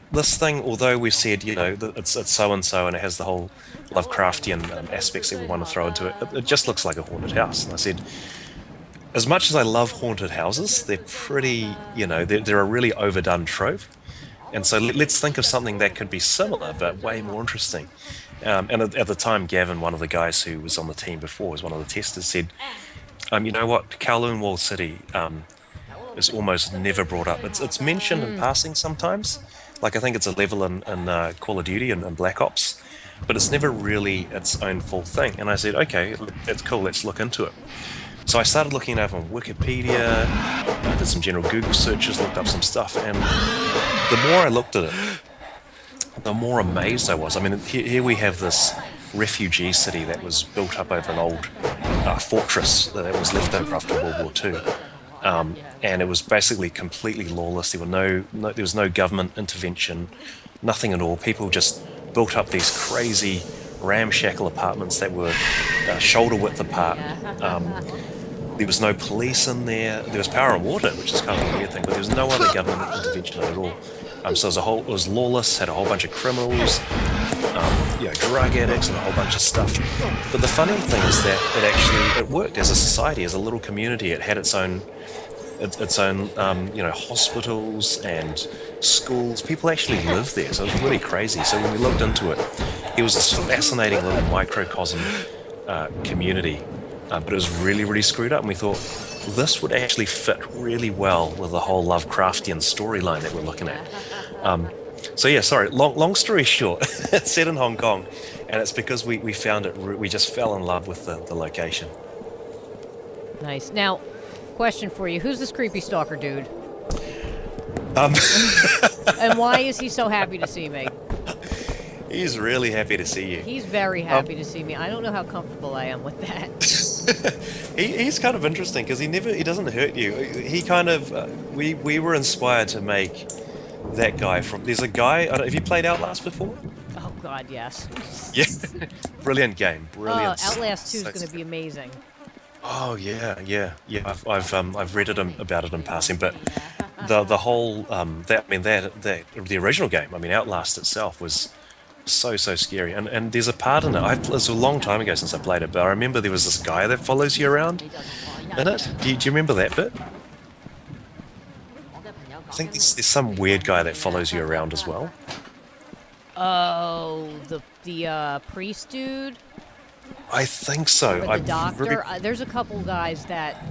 this thing, although we've said, that it's so and so and it has the whole Lovecraftian aspects that we want to throw into it, it just looks like a haunted house. And I said, as much as I love haunted houses, they're pretty, they're a really overdone trope. And so let's think of something that could be similar, but way more interesting. And at the time, Gavin, one of the guys who was on the team before, was one of the testers, said, you know what, Kowloon Walled City is almost never brought up. It's mentioned in passing sometimes. Like, I think it's a level in Call of Duty and Black Ops, but it's never really its own full thing. And I said, okay, that's cool, let's look into it. So I started looking it up on Wikipedia, I did some general Google searches, looked up some stuff, and the more I looked at it, the more amazed I was. I mean, here we have this refugee city that was built up over an old fortress that was left over after World War II. And it was basically completely lawless. There were there was no government intervention, nothing at all. People just built up these crazy ramshackle apartments that were shoulder width apart. There was no police in there. There was power and water, which is kind of a weird thing, but there was no other government intervention at all. So it was lawless, had a whole bunch of criminals, drug addicts, and a whole bunch of stuff. But the funny thing is that it worked as a society, as a little community. It had its own hospitals and schools. People actually lived there, so it was really crazy. So when we looked into it, it was this fascinating little microcosm community, but it was really, really screwed up. And we thought this would actually fit really well with the whole Lovecraftian storyline that we're looking at. Long story short, it's set in Hong Kong, and it's because we found it. We just fell in love with the location. Nice. Now, question for you: who's this creepy stalker dude? And why is he so happy to see me? He's really happy to see you. He's very happy to see me. I don't know how comfortable I am with that. He's kind of interesting because he doesn't hurt you. He kind of we were inspired to make that guy from. There's a guy. I don't know, have you played Outlast before? Oh God, yes. Yeah, brilliant game. Brilliant. Outlast 2 is going to be amazing. Oh yeah. I've read about it in passing, but the whole the original game. I mean, Outlast itself was so scary, and there's a part in it. It was a long time ago since I played it, but I remember there was this guy that follows you around in it. Do you remember that bit? I think there's some weird guy that follows you around as well. Oh, the priest dude? I think so. Or the doctor? There's a couple guys that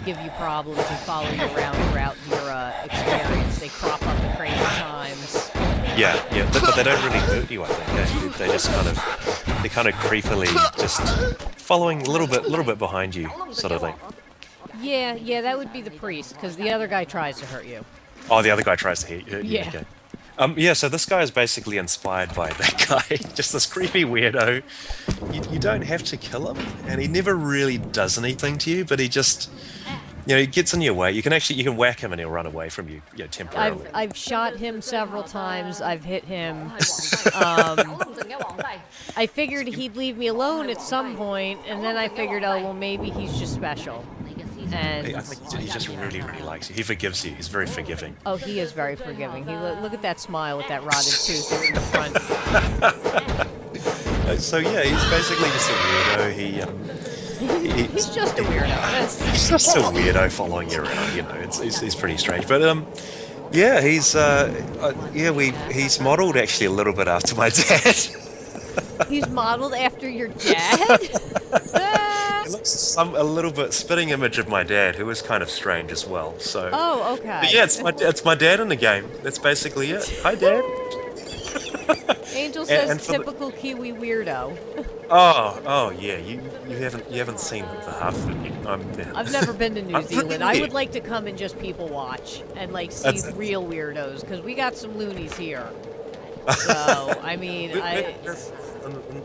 give you problems and follow you around throughout your experience. They crop up at crazy times. Yeah, but they don't really hurt you. I think they just kind of creepily just following a little bit behind you, sort of thing. Yeah, that would be the priest, because the other guy tries to hurt you. Oh, the other guy tries to hurt you. Yeah. Okay. So this guy is basically inspired by that guy, just this creepy weirdo. You don't have to kill him, and he never really does anything to you, but he just, he gets in your way. You can whack him and he'll run away from you, temporarily. I've shot him several times. I've hit him. I figured he'd leave me alone at some point, and then I figured, oh, well, maybe he's just special. And I think he just really, really likes you. He forgives you. He's very forgiving. Oh, he is very forgiving. Look at that smile with that rotted tooth in the front. So yeah, he's basically just a weirdo. He's just a weirdo. He's just a weirdo following you around. He's pretty strange. But he's modelled actually a little bit after my dad. He's modelled after your dad? It looks a little bit spitting image of my dad, who is kind of strange as well. So. Oh, okay. But yeah, it's my dad in the game. That's basically it. Hi, Dad. Angel says typical Kiwi weirdo. Oh yeah. You haven't seen the half of it. I've never been to New Zealand. I would like to come and just people watch and see real weirdos, because we got some loonies here. So I mean,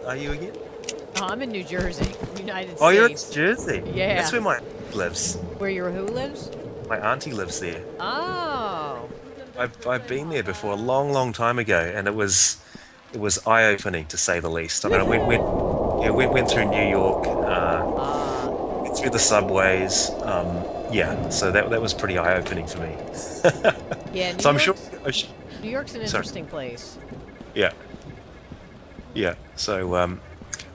are you again? Oh, I'm in New Jersey, United States. Oh, you're in Jersey? Yeah. That's where my aunt lives. Where your who lives? My auntie lives there. Oh. I've been there before a long time ago, and it was eye-opening to say the least. I mean, I went through New York, went through the subways. So that was pretty eye-opening for me. Yeah. So I'm sure. New York's an interesting place. Yeah. So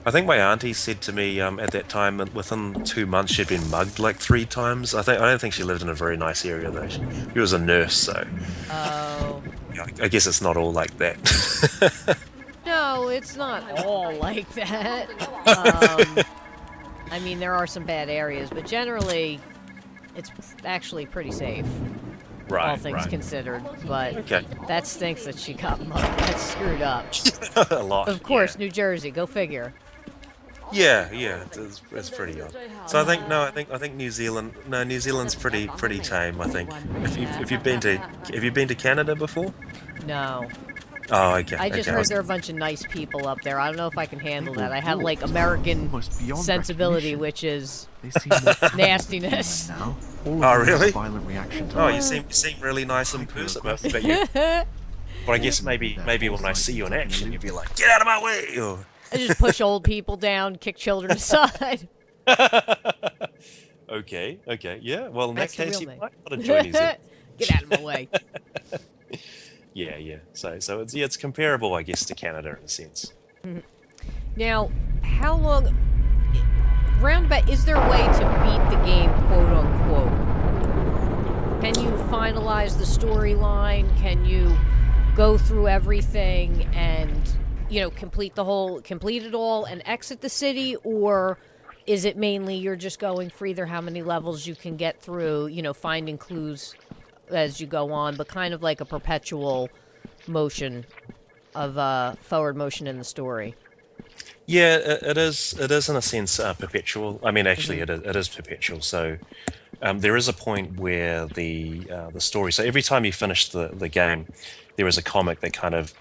I think my auntie said to me at that time, within 2 months, she'd been mugged like 3 times. I don't think she lived in a very nice area though. She was a nurse, so. Oh. I guess it's not all like that. No, it's not all like that. I mean, there are some bad areas, but generally, it's actually pretty safe. Right, all things considered, but that stinks that she got mugged. That's screwed up. A lot. Of course, New Jersey. Go figure. Yeah, it's pretty odd. So I think New Zealand. No, New Zealand's pretty tame. I think. Have you been to Canada before? No. Oh, okay. I just okay. heard there are a bunch of nice people up there. I don't know if I can handle that. I have like Walked American almost beyond sensibility, recognition. which is They seem more calm nastiness. than human now. All of Oh, them have really? a violent reaction to Oh, life. you seem really nice in person, but Hyper-aggressive. I guess maybe when I see you in action, you'd be like, "Get out of my way!" Or... I just push old people down, kick children aside. Okay, yeah. Well, in That's that the case, real you me. might want to join these. Get out of my way. Yeah. So it's comparable, I guess, to Canada in a sense. Now, how long... Roundabout, is there a way to beat the game, quote unquote? Can you finalize the storyline? Can you go through everything and, complete it all and exit the city? Or is it mainly you're just going for either how many levels you can get through, finding clues as you go on, but kind of like a perpetual motion of forward motion in the story? Yeah, it is. It is in a sense perpetual. I mean, actually, it is perpetual. So there is a point where the story. So every time you finish the game, there is a comic that kind of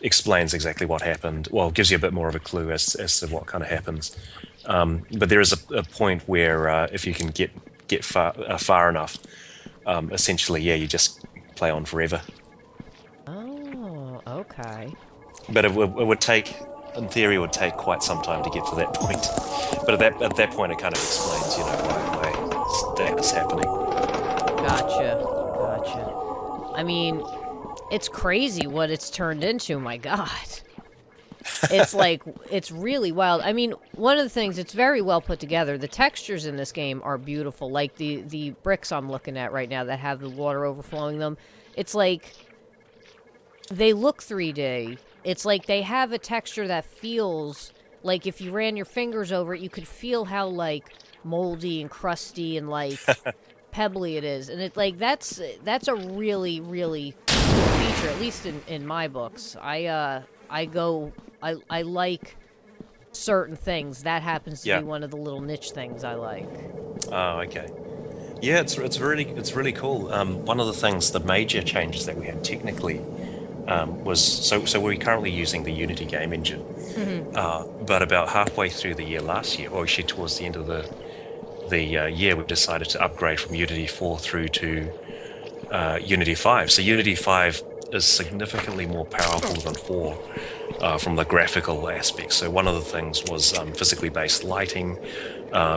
explains exactly what happened. Well, gives you a bit more of a clue as to what kind of happens. But there is a point where if you can get far enough, essentially, yeah, you just play on forever. Oh, okay. But it would take, in theory, it would take quite some time to get to that point. But at that point, it kind of explains, why that is happening. Gotcha. I mean, it's crazy what it's turned into, my god. It's like, it's really wild. I mean, one of the things, it's very well put together. The textures in this game are beautiful. Like the bricks I'm looking at right now that have the water overflowing them. It's like, they look 3D. It's like they have a texture that feels like if you ran your fingers over it, you could feel how, like, moldy and crusty and, like, pebbly it is. And it, like, that's a really, really cool feature, at least in my books. I like certain things. That happens to be one of the little niche things I like. Oh, okay. Yeah, it's really cool. One of the things, the major changes that we had technically was so we're currently using the Unity game engine, but about halfway through the year last year, or actually towards the end of the year, we decided to upgrade from Unity 4 through to Unity 5. So Unity 5 is significantly more powerful than 4 from the graphical aspects. So one of the things was physically based lighting,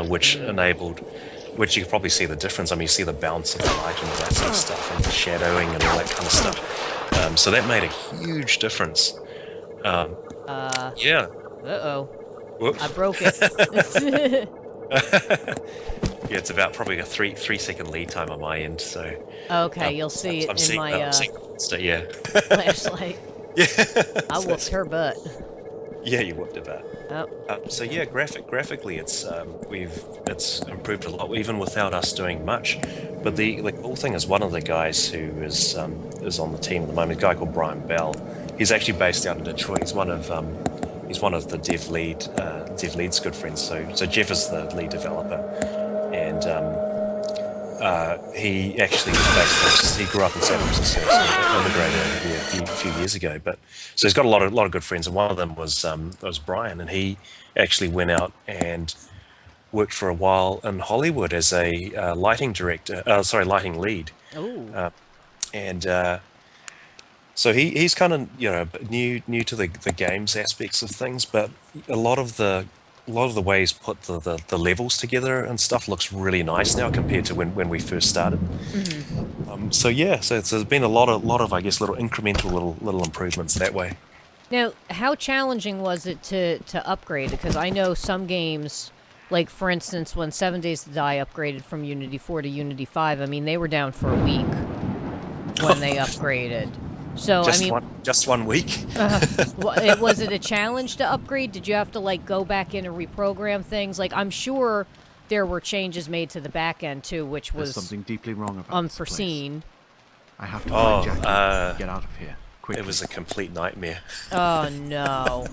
which you can probably see the difference. I mean, you see the bounce of the light and all that sort of stuff, and the shadowing and all that kind of stuff. So that made a huge difference. Yeah. Uh-oh. Whoops. I broke it. Yeah, it's about probably a 3-second lead time on my end. So. Okay, you'll see it in my yeah. flashlight. Yeah. I whooped her butt. Yeah, you whooped it back. Oh. So yeah, graphically, it's improved a lot, even without us doing much. But the cool thing is, one of the guys who is on the team at the moment, a guy called Brian Bell. He's actually based out in Detroit. He's one of the dev lead's good friends. So Jeff is the lead developer, and he actually was based. He grew up in San Francisco, so immigrated over here a few years ago. But so he's got a lot of good friends, and one of them was Brian, and he actually went out and worked for a while in Hollywood as a lighting lead. Ooh. So he's kind of new to the games aspects of things, but a lot of the ways put the levels together and stuff looks really nice now compared to when we first started. So there's been a lot of I guess little incremental little improvements that way. Now, how challenging was it to upgrade? Because I know some games, like for instance, when 7 Days to Die upgraded from Unity 4 to Unity 5, I mean they were down for a week when they upgraded. So just 1 week. Was it a challenge to upgrade? Did you have to go back in and reprogram things? I'm sure there were changes made to the back end too, which was something deeply wrong about unforeseen. This place. I have to find Jackie and get out of here quickly. It was a complete nightmare. Oh no!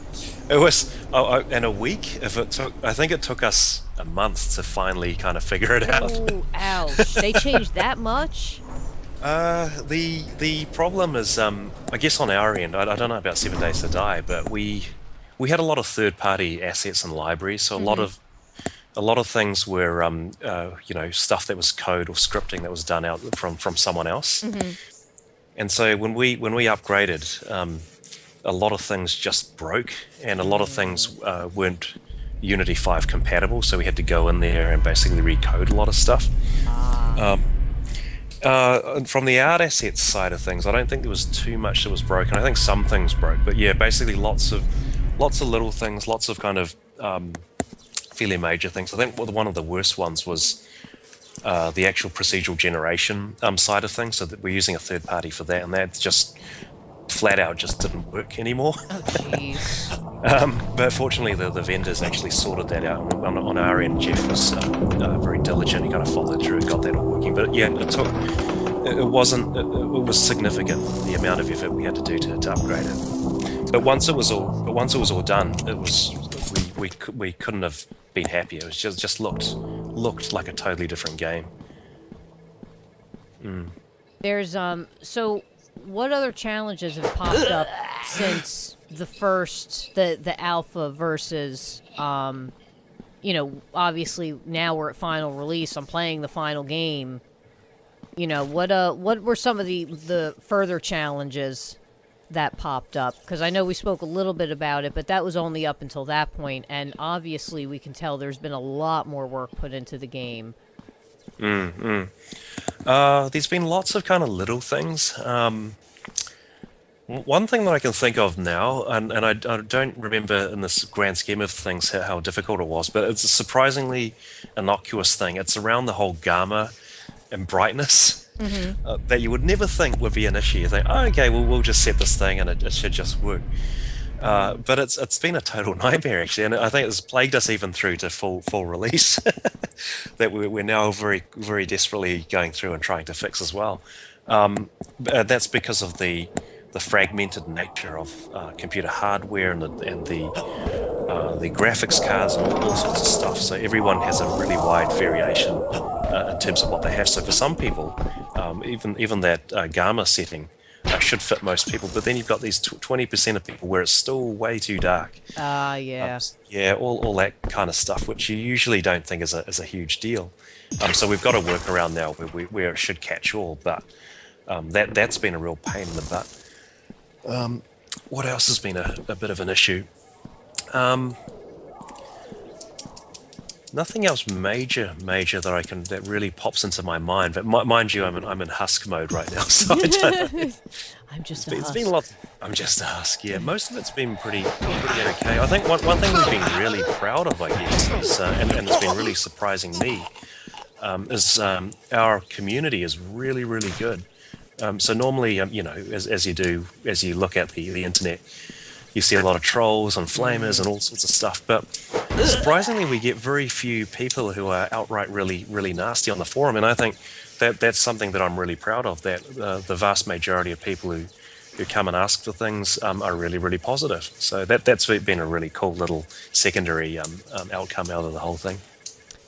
It was in a week. I think it took us a month to finally kind of figure it out. Oh, ouch! They changed that much? The problem is, I guess on our end, I don't know about 7 Days to Die, but we had a lot of third-party assets and libraries, so a lot of things were, stuff that was code or scripting that was done out from someone else. And so when we upgraded, a lot of things just broke, and a lot of things weren't Unity 5 compatible. So we had to go in there and basically recode a lot of stuff. From the art assets side of things, I don't think there was too much that was broken. I think some things broke, but yeah, basically lots of little things, lots of kind of fairly major things. I think one of the worst ones was the actual procedural generation side of things. So that we're using a third party for that, and that just flat out just didn't work anymore. Oh, jeez. But fortunately, the vendors actually sorted that out. On our end, Jeff was very diligent. He kind of followed through and got that all working. But yeah, it was significant, the amount of effort we had to do to upgrade it. But once it was all done, we couldn't have been happier. It was just looked like a totally different game. There's so what other challenges have popped up since the alpha versus obviously now we're at final release. I'm playing the final game. What were some of the further challenges that popped up? Because I know we spoke a little bit about it, but that was only up until that point, and obviously we can tell there's been a lot more work put into the game. There's been lots of kind of little things. One thing that I can think of now, and I don't remember in this grand scheme of things how difficult it was, but it's a surprisingly innocuous thing. It's around the whole gamma and brightness that you would never think would be an issue. You think, oh, okay, well, we'll just set this thing and it should just work. But it's been a total nightmare, actually, and I think it's plagued us even through to full release that we're now very, very desperately going through and trying to fix as well. That's because of the fragmented nature of computer hardware and the graphics cards and all sorts of stuff. So everyone has a really wide variation in terms of what they have. So for some people, even that gamma setting should fit most people, but then you've got these 20% of people where it's still way too dark. Yeah. All that kind of stuff, which you usually don't think is a huge deal. So we've got a workaround now where it should catch all, but that's been a real pain in the butt. What else has been a bit of an issue? Nothing else major that really pops into my mind. But mind you, I'm in husk mode right now, so I don't. I'm just It's been a lot. I'm just a husk. Yeah, most of it's been pretty okay. I think one thing we've been really proud of, I guess, is, and it's been really surprising me, is our community is really, really good. So normally, as you look at the internet, you see a lot of trolls and flamers and all sorts of stuff. But surprisingly, we get very few people who are outright really, really nasty on the forum. And I think that's something that I'm really proud of, that the vast majority of people who come and ask for things are really, really positive. So that's been a really cool little secondary outcome out of the whole thing.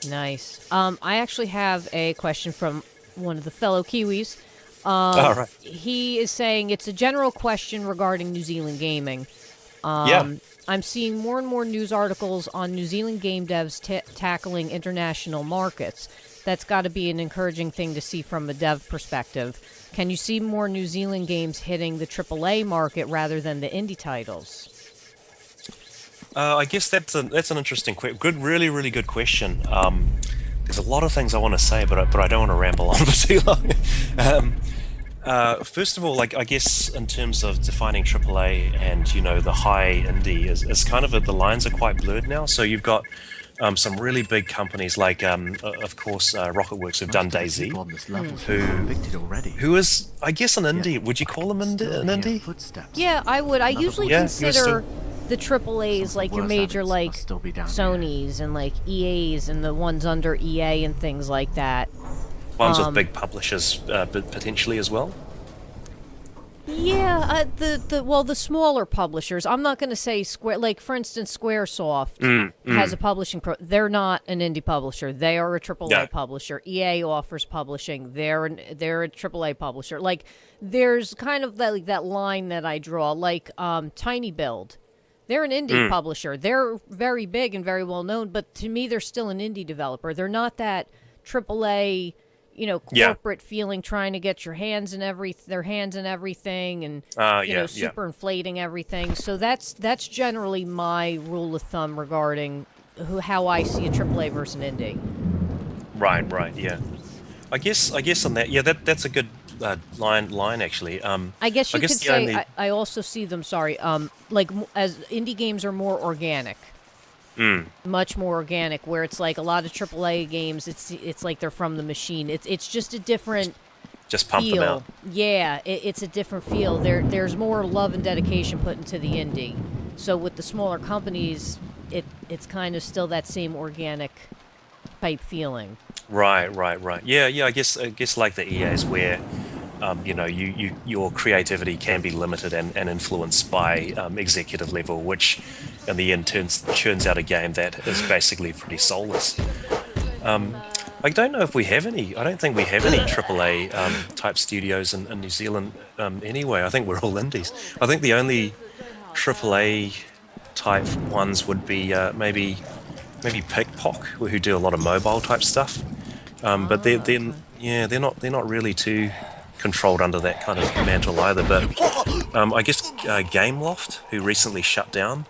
Nice. I actually have a question from one of the fellow Kiwis. Right. He is saying it's a general question regarding New Zealand gaming. I'm seeing more and more news articles on New Zealand game devs tackling international markets. That's got to be an encouraging thing to see from a dev perspective. Can you see more New Zealand games hitting the AAA market rather than the indie titles? I guess that's an interesting really, really good question. There's a lot of things I want to say, but I don't want to ramble on for too long. First of all, I guess in terms of defining AAA and the high indie is kind of the lines are quite blurred now. So you've got some really big companies like, of course, Rocketworks who've done DayZ, who is, I guess, an indie. Would you call them an indie? Yeah, I would. I usually consider the AAAs like your major Sonys and like EAs and the ones under EA and things like that. Ones with big publishers potentially as well. Yeah, the smaller publishers. I'm not going to say Square. Like for instance, SquareSoft has a publishing They're not an indie publisher. They are a No. AAA publisher. EA offers publishing. They're a AAA publisher. Like there's kind of that line that I draw. Like Tiny Build. They're an indie publisher. They're very big and very well known, but to me, they're still an indie developer. They're not that AAA, Yeah. corporate feeling, trying to get their hands in everything, and Yeah. super inflating everything. So that's generally my rule of thumb regarding how I see a AAA versus an indie. Right. Yeah. I guess on that. Yeah. That's a good line actually. I guess you I guess could the say only I also see them. Sorry, as indie games are more organic. Much more organic, where it's like a lot of AAA games. It's like they're from the machine. It's just a different just pump feel. them out. Yeah, it's a different feel. There's more love and dedication put into the indie. So with the smaller companies, it's kind of still that same organic type feeling. Right. Yeah. I guess like the EAs where your creativity can be limited and influenced by executive level, which in the end churns out a game that is basically pretty soulless. I don't know if we have any. I don't think we have any AAA type studios in New Zealand anyway. I think we're all indies. I think the only AAA type ones would be maybe Pickpock, who do a lot of mobile type stuff. But they're not really too controlled under that kind of mantle either. But I guess Gameloft, who recently shut down.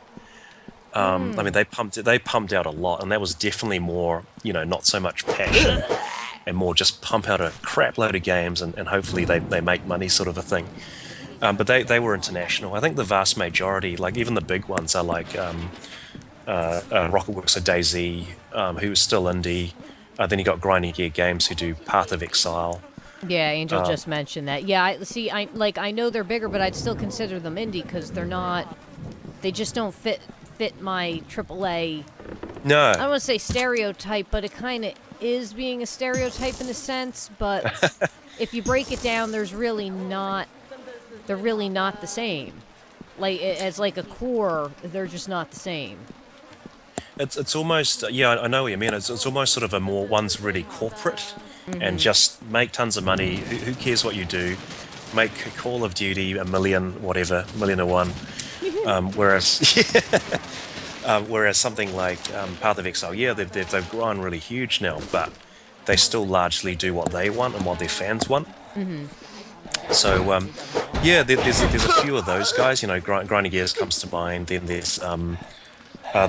I mean, they pumped out a lot, and that was definitely more, not so much passion, and more just pump out a crap load of games, and hopefully they make money, sort of a thing. But they were international. I think the vast majority, like even the big ones, are like Rocketworks or DayZ, who is still indie. Then you got Grinding Gear Games, who do Path of Exile. Yeah, Angel just mentioned that. Yeah, I know they're bigger, but I'd still consider them indie because they're not. They just don't fit my AAA. No. I don't want to say stereotype, but it kind of is being a stereotype in a sense. But if you break it down, they're really not the same. Like as like a core, they're just not the same. It's almost, I know what you mean. It's almost sort of a more, one's really corporate and just make tons of money. Who cares what you do? Make Call of Duty a million and one. Whereas something like Path of Exile, they've grown really huge now, but they still largely do what they want and what their fans want. So there's a few of those guys. Grinding Gears comes to mind. Then there's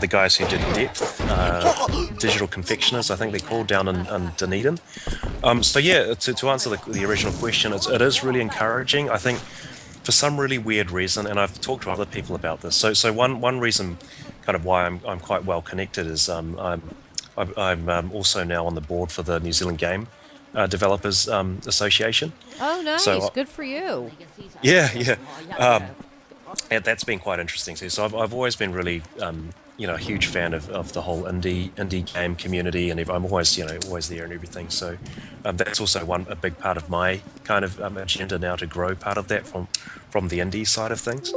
the guys who did Depth, Digital Confectioners, I think they're called, down in Dunedin. To answer the original question, it is really encouraging. I think for some really weird reason, and I've talked to other people about this. So one reason, kind of why I'm quite well connected, is I'm also now on the board for the New Zealand Game Developers Association. Oh, nice! So, good for you. Yeah. And that's been quite interesting too. So I've always been really, a huge fan of the whole indie game community, and I'm always, always there and everything. So that's also a big part of my kind of agenda now, to grow part of that from the indie side of things.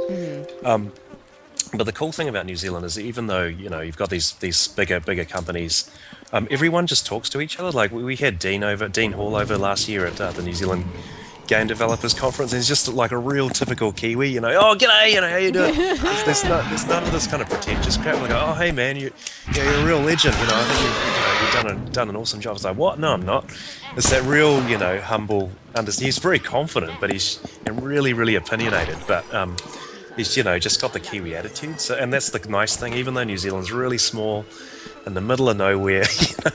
But the cool thing about New Zealand is, even though you've got these bigger companies, everyone just talks to each other. Like we had Dean Hall over last year at the New Zealand Game Developers Conference, and he's just like a real typical Kiwi, oh, g'day, how you doing? There's none of this kind of pretentious crap. Like, oh, hey man, you're a real legend, I think you've done an awesome job. It's like, what? No, I'm not. It's that real, humble. He's very confident, but he's really, really opinionated. But he's just got the Kiwi attitude. So, and that's the nice thing. Even though New Zealand's really small, in the middle of nowhere,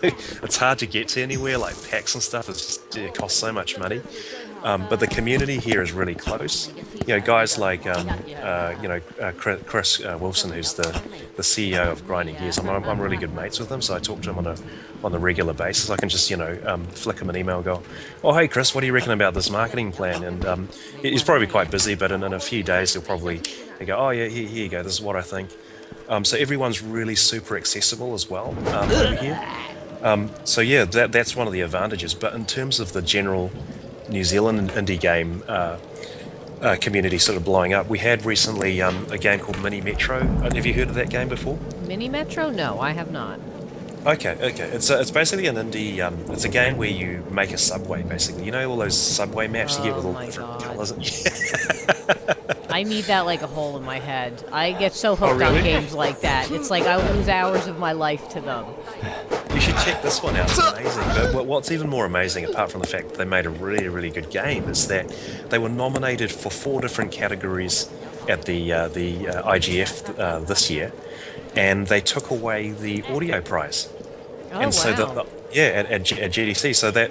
it's hard to get to anywhere. Like PAX and stuff, it costs so much money. But the community here is really close. Guys like Chris Wilson, who's the CEO of Grinding Gears. I'm really good mates with him, so I talk to him on a regular basis. I can just flick him an email and go, oh hey Chris, what do you reckon about this marketing plan? And he's probably quite busy, but in a few days he'll go, oh yeah, here you go, this is what I think. So everyone's really super accessible as well over here. That's one of the advantages. But in terms of the general New Zealand indie game community sort of blowing up. We had recently a game called Mini Metro. Have you heard of that game before? Mini Metro? No, I have not. Okay. It's basically an indie. It's a game where you make a subway. Basically, you know all those subway maps you get with Oh all my different God. colors. I need that like a hole in my head. I get so Oh, hooked on really? games like that. It's like I lose hours of my life to them. You should check this one out. It's amazing. But what's even more amazing, apart from the fact that they made a really good game, is that they were nominated for 4 different categories at the IGF this year, and they took away the audio prize. Oh, And so wow. at GDC, so that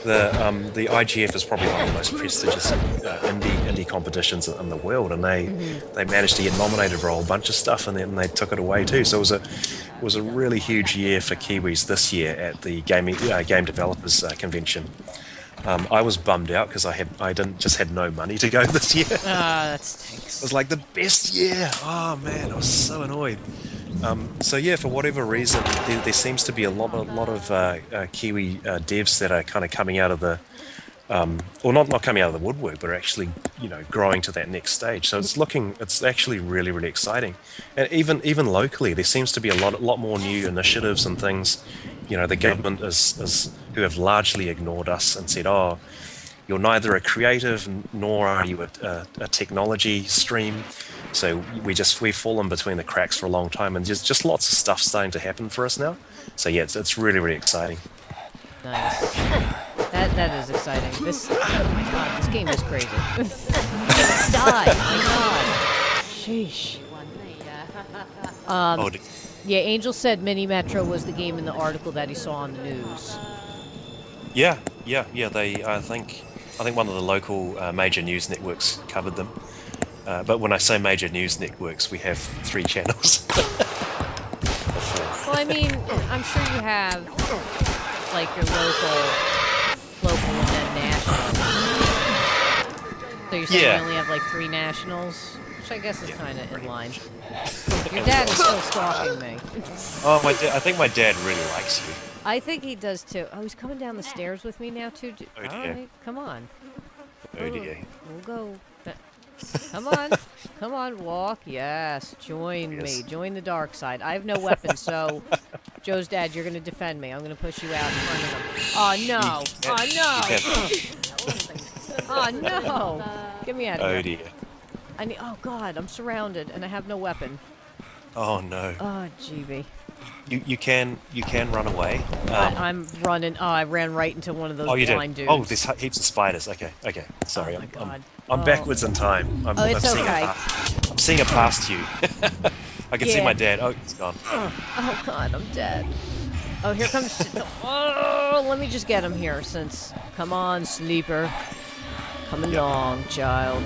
the IGF is probably one of the most prestigious indie competitions in the world, and they managed to get nominated for a whole bunch of stuff, and then they took it away too. So it was a really huge year for Kiwis this year at the game developers convention. I was bummed out because I had no money to go this year. That It stinks. was like the best year. Oh man, I was so annoyed. So yeah, for whatever reason, there seems to be a lot of Kiwi devs that are kind of coming out of the, or not coming out of the woodwork, but are actually growing to that next stage. So it's actually really exciting, and even locally, there seems to be a lot more new initiatives and things. The government is who have largely ignored us and said, oh, you're neither a creative nor are you a technology stream. So we've fallen between the cracks for a long time, and just lots of stuff starting to happen for us now. So yeah, it's really exciting. Nice. That is exciting. Oh my God, this game is crazy. Die! My God. Sheesh. Oh, Yeah, Angel said Mini Metro was the game in the article that he saw on the news. yeah. I think one of the local major news networks covered them. But when I say major news networks, we have 3 channels. Well, I mean, I'm sure you have like your local, and then national. So you're saying Yeah. you only have like 3 nationals, which I guess is kind of in line. Your dad is still stalking me. Oh, I think my dad really likes you. I think he does too. Oh, he's coming down the stairs with me now too. Oh, All dear. right, come on. Oh dear. We'll go. Come on, walk. Yes, join me. Yes. Join the dark side. I have no weapon, so Joe's dad, you're gonna defend me. I'm gonna push you out in front of him. Oh no! Oh no! Oh no! Get me out of Oh here. dear. Oh God, I'm surrounded and I have no weapon. Oh no. Oh GB. You can run away. I'm running. Oh, I ran right into one of those Oh, you blind did. dudes. Oh, there's heaps of spiders. Okay. Sorry, Oh my God. I'm backwards in time. I'm it's seeing okay. I'm seeing it past you. I can see Yeah. my dad. Oh, he's gone. Oh God, I'm dead. Oh, here comes. Oh, let me just get him here. Come on, sleeper. Come along, child.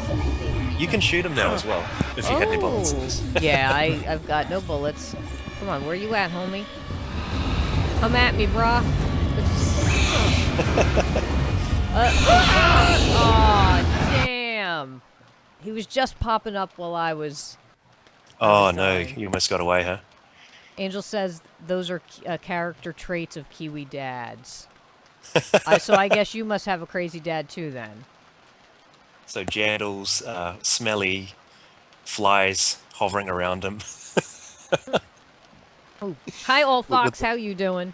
You can shoot him now as well if you had any bullets. Yeah, I've got no bullets. Come on, where you at, homie? Come at me, brah. Oh, damn. He was just popping up while I was... Oh no, dying. you almost got away, huh? Angel says those are character traits of Kiwi dads. So I guess you must have a crazy dad too, then. So jandals, smelly, flies hovering around him. Oh, hi, old fox. How you doing?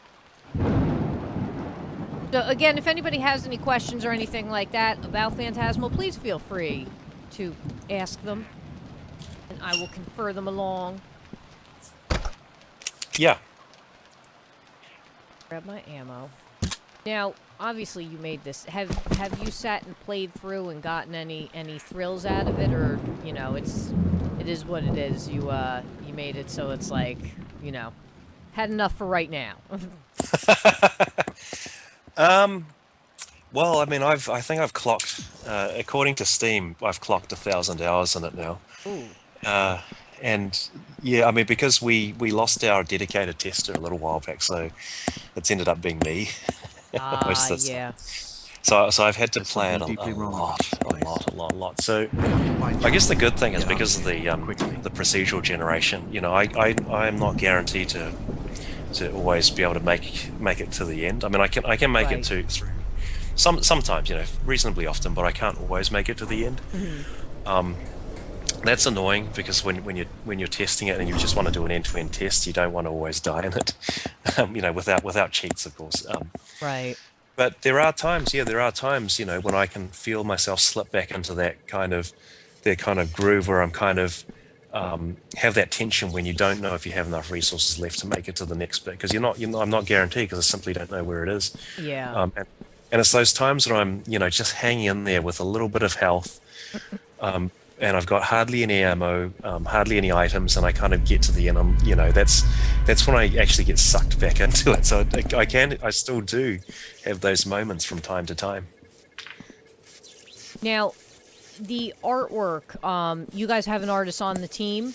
So again, if anybody has any questions or anything like that about Phantasmal, please feel free to ask them, and I will confer them along. Yeah. Grab my ammo. Now, obviously, you made this. Have you sat and played through and gotten any thrills out of it, or it is what it is. You made it, so it's like had enough for right now. Well, I mean, I think I've clocked, according to Steam, I've clocked 1,000 hours in it now. Ooh. And yeah, I mean, because we lost our dedicated tester a little while back, so it's ended up being me. Most of the time. Yeah. So I've had to play it a deeply wrong. lot. So I guess the good thing is because of the procedural generation, I am not guaranteed to always be able to make it to the end. I mean, I can make it through sometimes, reasonably often, but I can't always make it to the end. That's annoying because when you're testing it and you just want to do an end-to-end test, you don't want to always die in it, without cheats, of course. Right. But there are times, there are times, when I can feel myself slip back into that kind of groove where I'm kind of have that tension when you don't know if you have enough resources left to make it to the next bit because I'm not guaranteed because I simply don't know where it is. Yeah. And it's those times where I'm, just hanging in there with a little bit of health, and I've got hardly any ammo, hardly any items, and I kind of get to the end. That's when I actually get sucked back into it. So I still do have those moments from time to time. Now, the artwork, you guys have an artist on the team?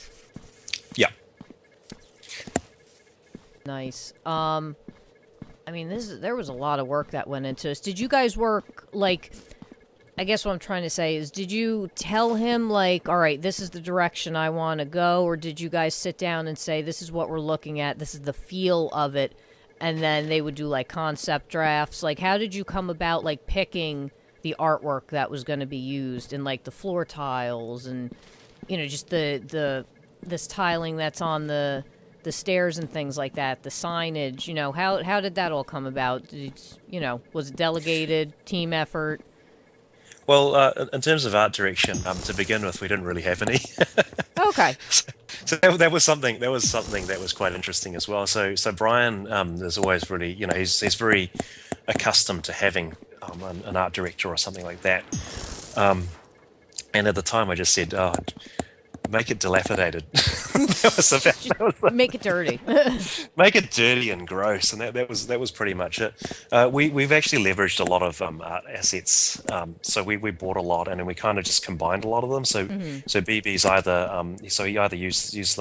Yeah. Nice. I mean, there was a lot of work that went into this. Did you guys work, like, I guess what I'm trying to say is, did you tell him, like, all right, this is the direction I want to go, or did you guys sit down and say, this is what we're looking at, this is the feel of it, and then they would do, like, concept drafts? Like, how did you come about, like, picking the artwork that was going to be used in, like, the floor tiles and, just this tiling that's on the stairs and things like that, the signage, how did that all come about? Was it delegated, team effort? Well, in terms of art direction, to begin with, we didn't really have any. Okay. So that was something that was quite interesting as well. So Brian is always really, he's very accustomed to having an art director or something like that. And at the time, I just said, "Oh, make it dilapidated." Make it dirty. Make it dirty and gross, and that was pretty much it. We've actually leveraged a lot of art assets, so we bought a lot, and then we kind of just combined a lot of them. So BB's he either used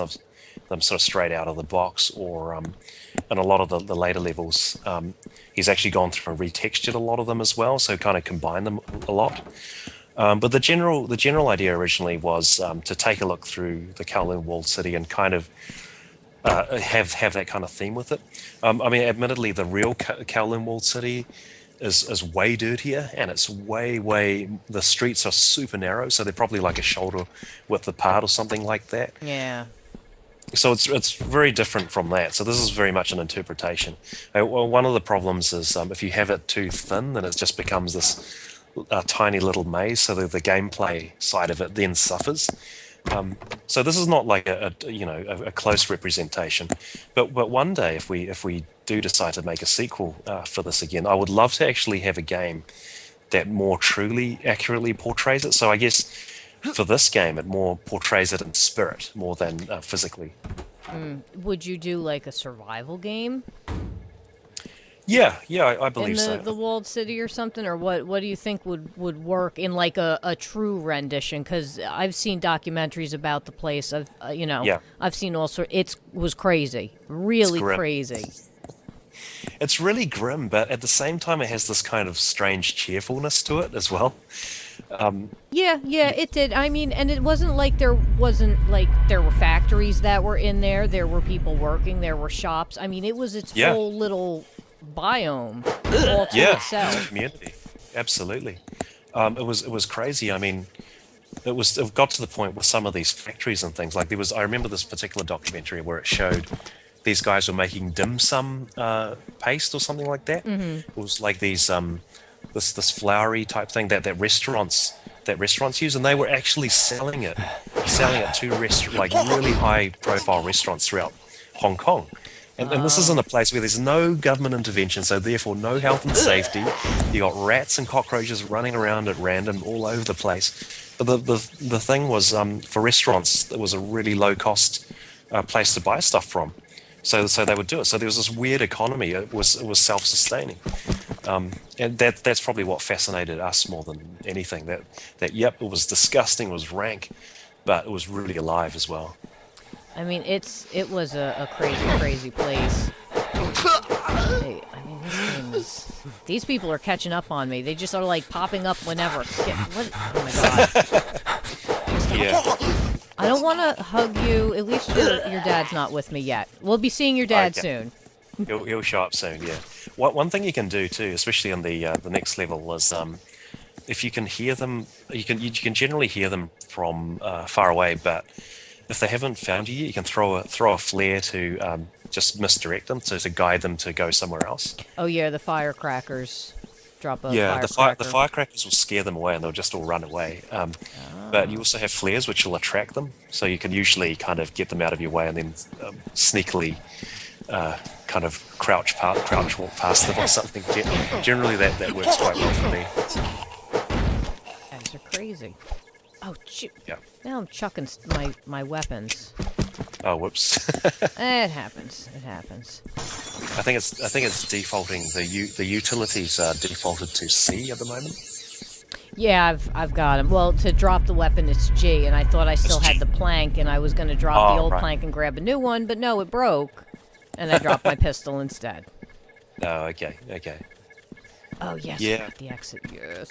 them sort of straight out of the box, or in a lot of the later levels, he's actually gone through and retextured a lot of them as well. So kind of combined them a lot. But the general idea originally was to take a look through the Kowloon walled city and kind of have that kind of theme with it. I mean, admittedly, the real Kowloon walled city is way dirtier, and it's way the streets are super narrow, so they're probably like a shoulder width apart or something like that. Yeah. So it's very different from that. So this is very much an interpretation. Well, one of the problems is if you have it too thin, then it just becomes this tiny little maze, so that the gameplay side of it then suffers. So this is not like a close representation, but one day if we do decide to make a sequel for this again, I would love to actually have a game that more truly accurately portrays it. So I guess for this game, it more portrays it in spirit more than physically. Would you do like a survival game? Yeah, I believe so. In the walled city or something, or what do you think would work in like a true rendition? Because I've seen documentaries about the place. I've seen all sorts. It was crazy, really crazy. It's really grim, but at the same time, it has this kind of strange cheerfulness to it as well. Yeah, it did. I mean, and it wasn't like there were factories that were in there. There were people working. There were shops. I mean, it was its whole little biome all to itself. It's a community. Absolutely. It was crazy. I mean, it got to the point with some of these factories and things. Like I remember this particular documentary where it showed these guys were making dim sum paste or something like that. Mm-hmm. It was like these this floury type thing that restaurants use, and they were actually selling it to really high profile restaurants throughout Hong Kong. And this is in a place where there's no government intervention, so therefore no health and safety. You got rats and cockroaches running around at random all over the place. But the thing was, for restaurants, it was a really low cost place to buy stuff from. So they would do it. So there was this weird economy. It was self-sustaining, and that's probably what fascinated us more than anything. That it was disgusting, it was rank, but it was really alive as well. I mean, it was a crazy place. Hey, I mean, this game is... These people are catching up on me. They just are like popping up whenever. What? Oh my god. Yeah. I don't want to hug you. At least your dad's not with me yet. We'll be seeing your dad soon. He'll show up soon. Yeah. One thing you can do too, especially on the next level, is if you can hear them, you can generally hear them from far away. But if they haven't found you yet, you can throw a flare to just misdirect them, to guide them to go somewhere else. Oh yeah, the firecrackers. Drop a Yeah, firecracker. the firecrackers will scare them away, and they'll just all run away. But you also have flares which will attract them, so you can usually kind of get them out of your way and then sneakily kind of crouch walk past them or something. Generally, that works quite well for me. Guys are crazy. Oh, shoot. Yeah. Now I'm chucking my weapons. Oh, whoops. It happens. It happens. I think it's defaulting. The utilities are defaulted to C at the moment. Yeah, I've got him. Well, to drop the weapon, it's G, and I thought I still had the plank, and I was going to drop the old plank and grab a new one, but no, it broke, and I dropped my pistol instead. Oh, okay. Oh, yes, Yeah. I got the exit, yes.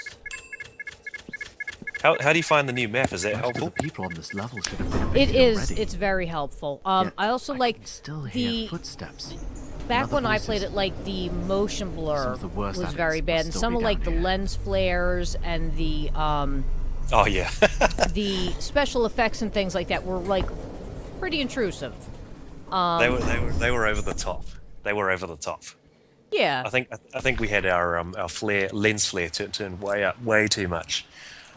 How do you find the new map? Is that Most of helpful? the people on this level should have been It raided is. already. It's very helpful. Yet I also like can still hear the... footsteps. Back other when I voices. played it, like, the motion Some blur of the worst was addicts very will bad, and still some be of, like, the down here. lens flares and the, Oh yeah. the special effects and things like that were, like, pretty intrusive. They were over the top. They were over the top. Yeah. I think we had our lens flare turned way too much.